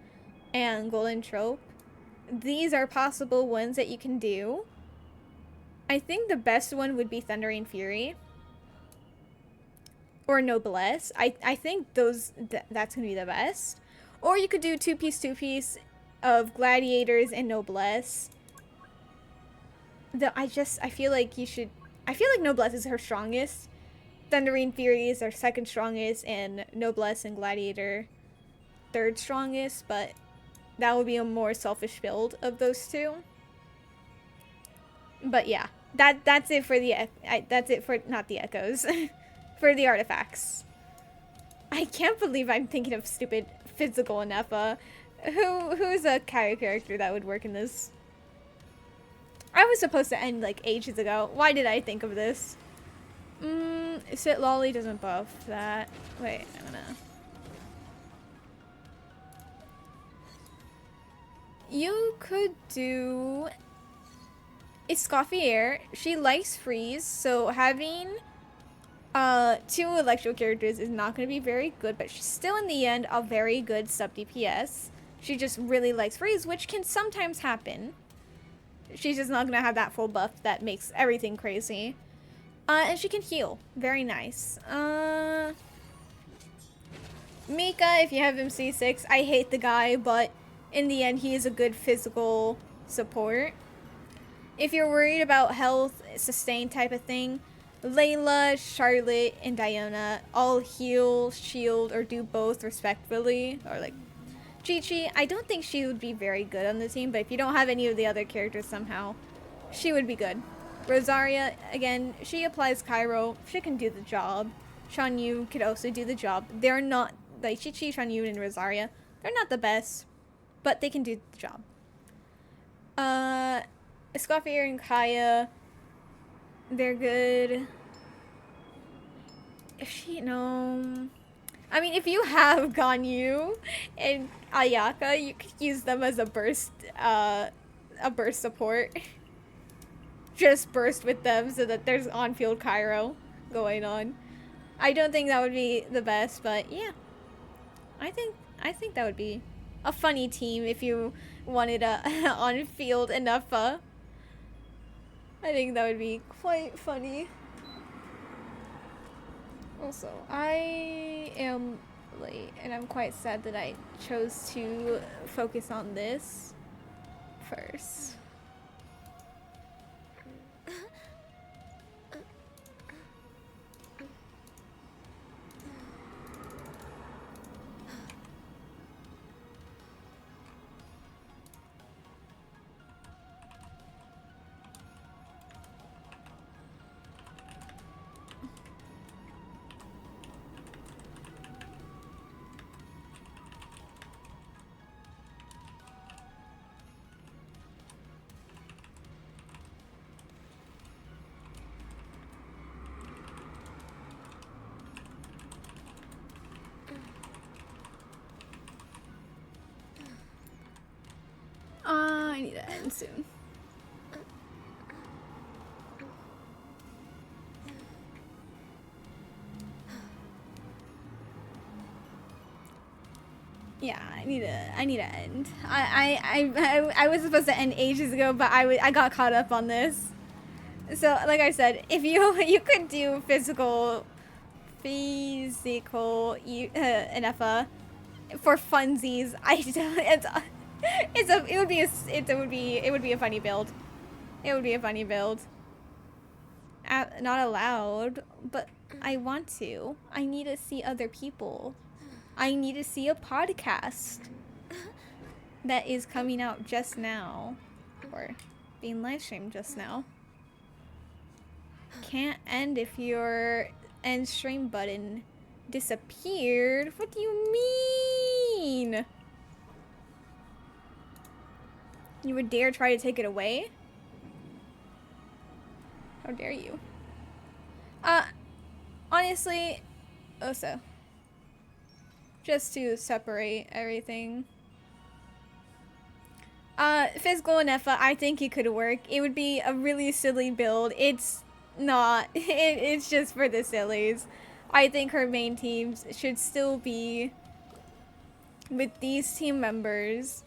and Golden Trope. These are possible ones that you can do. I think the best one would be Thundering Fury. Or Noblesse. I think that's going to be the best. Or you could do two-piece of Gladiators and Noblesse. I feel like you should... I feel like Noblesse is her strongest. Thundering Fury is her second strongest, and Noblesse and Gladiator third strongest, but that would be a more selfish build of those two. But yeah, that's it for the... that's it for... not the echoes. For the artifacts. I can't believe I'm thinking of stupid physical Ineffa. Who's a character that would work in this? I was supposed to end like ages ago. Why did I think of this? Sit Lolly doesn't buff that. Wait, I'm gonna... You could do... Escoffier. She likes freeze, so having... two electro characters is not going to be very good, but she's still in the end a very good sub DPS. She just really likes freeze, which can sometimes happen. She's just not going to have that full buff that makes everything crazy. And she can heal. Very nice. Mika, if you have him C6, I hate the guy, but in the end he is a good physical support. If you're worried about health, sustain type of thing, Layla, Charlotte, and Diana all heal, shield, or do both respectively. Or like Chi-Chi, I don't think she would be very good on the team, but if you don't have any of the other characters somehow, she would be good. Rosaria, again, she applies Cairo. She can do the job. Shan Yu could also do the job. They're not, like Chi-Chi, Shan Yu, and Rosaria, they're not the best, but they can do the job. Escoffier and Kaya, they're good. If you have Ganyu and Ayaka, you could use them as a burst support. Just burst with them so that there's on-field Cairo going on. I don't think that would be the best, but yeah. I think that would be a funny team if you wanted a on-field Ineffa. I think that would be quite funny. Also, I am late, and I'm quite sad that I chose to focus on this first. end soon. Yeah, I need to end. I was supposed to end ages ago, but I got caught up on this. So, like I said, if you could do physical Ineffa for funsies, it would be a funny build. It would be a funny build. Not allowed, but I want to. I need to see other people. I need to see a podcast that is coming out just now, or being live streamed just now. Can't end if your end stream button disappeared. What do you mean? You would dare try to take it away? How dare you? Honestly, also, just to separate everything. Physical Ineffa, I think it could work. It would be a really silly build. It's not. It's just for the sillies. I think her main teams should still be with these team members.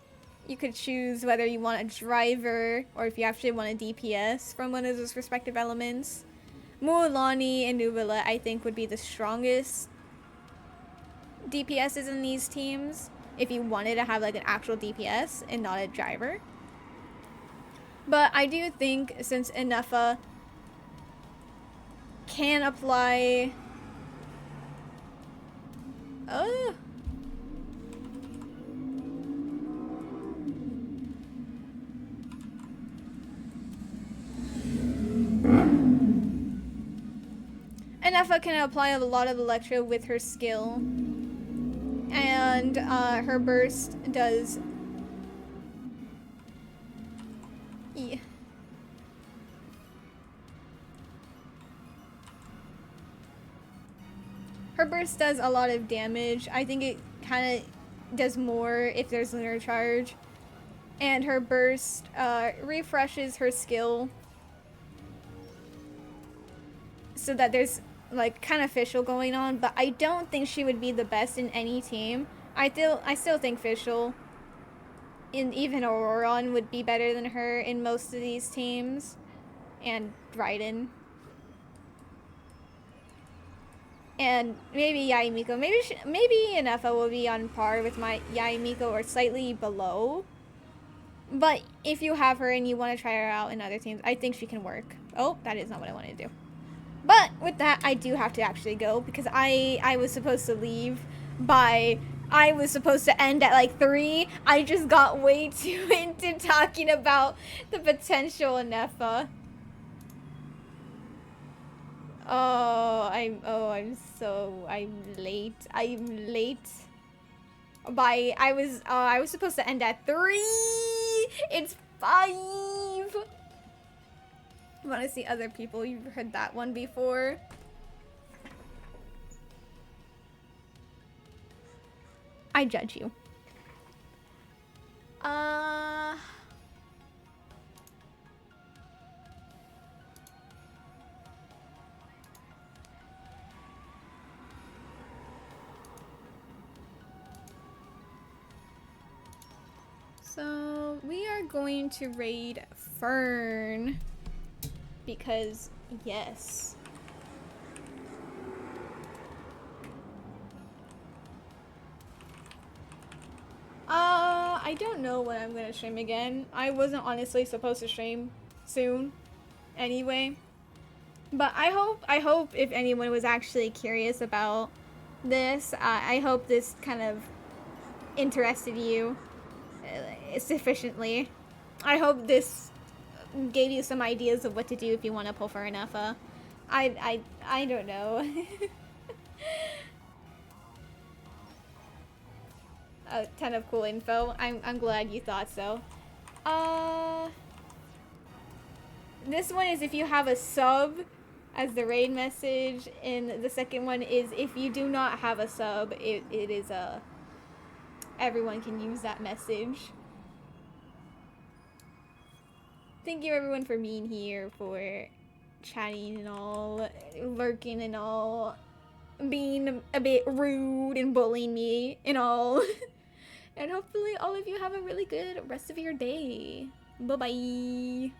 You could choose whether you want a driver or if you actually want a DPS from one of those respective elements. Mualani and Nubila, I think, would be the strongest DPSs in these teams if you wanted to have like an actual DPS and not a driver. But I do think since Ineffa can apply... Oh... Ineffa can apply a lot of Electro with her skill. And her burst does... Yeah. Her burst does a lot of damage. I think it kind of does more if there's Lunar Charge. And her burst refreshes her skill so that there's like kind of Fischl going on, but I don't think she would be the best in any team. I still think Fischl and even Auroron would be better than her in most of these teams, and Raiden. And maybe Yaimiko. Maybe Ineffa will be on par with my Yaimiko or slightly below. But if you have her and you want to try her out in other teams, I think she can work. Oh, that is not what I want to do. But with that, I do have to actually go because I was supposed to leave by... I was supposed to end at like 3. I just got way too into talking about the potential Ineffa. I'm late. I'm late. I was supposed to end at 3. It's 5. Want to see other people? You've heard that one before. I judge you. So we are going to raid Fern because yes. I don't know when I'm gonna stream again. I wasn't honestly supposed to stream soon anyway. But I hope if anyone was actually curious about this, I hope this kind of interested you sufficiently. I hope this gave you some ideas of what to do if you want to pull for Ineffa. I don't know. A ton of cool info. I'm glad you thought so. This one is if you have a sub as the raid message, and the second one is if you do not have a sub, it is everyone can use that message. Thank you everyone for being here, for chatting and all, lurking and all, being a bit rude and bullying me and all. And hopefully all of you have a really good rest of your day. Bye-bye.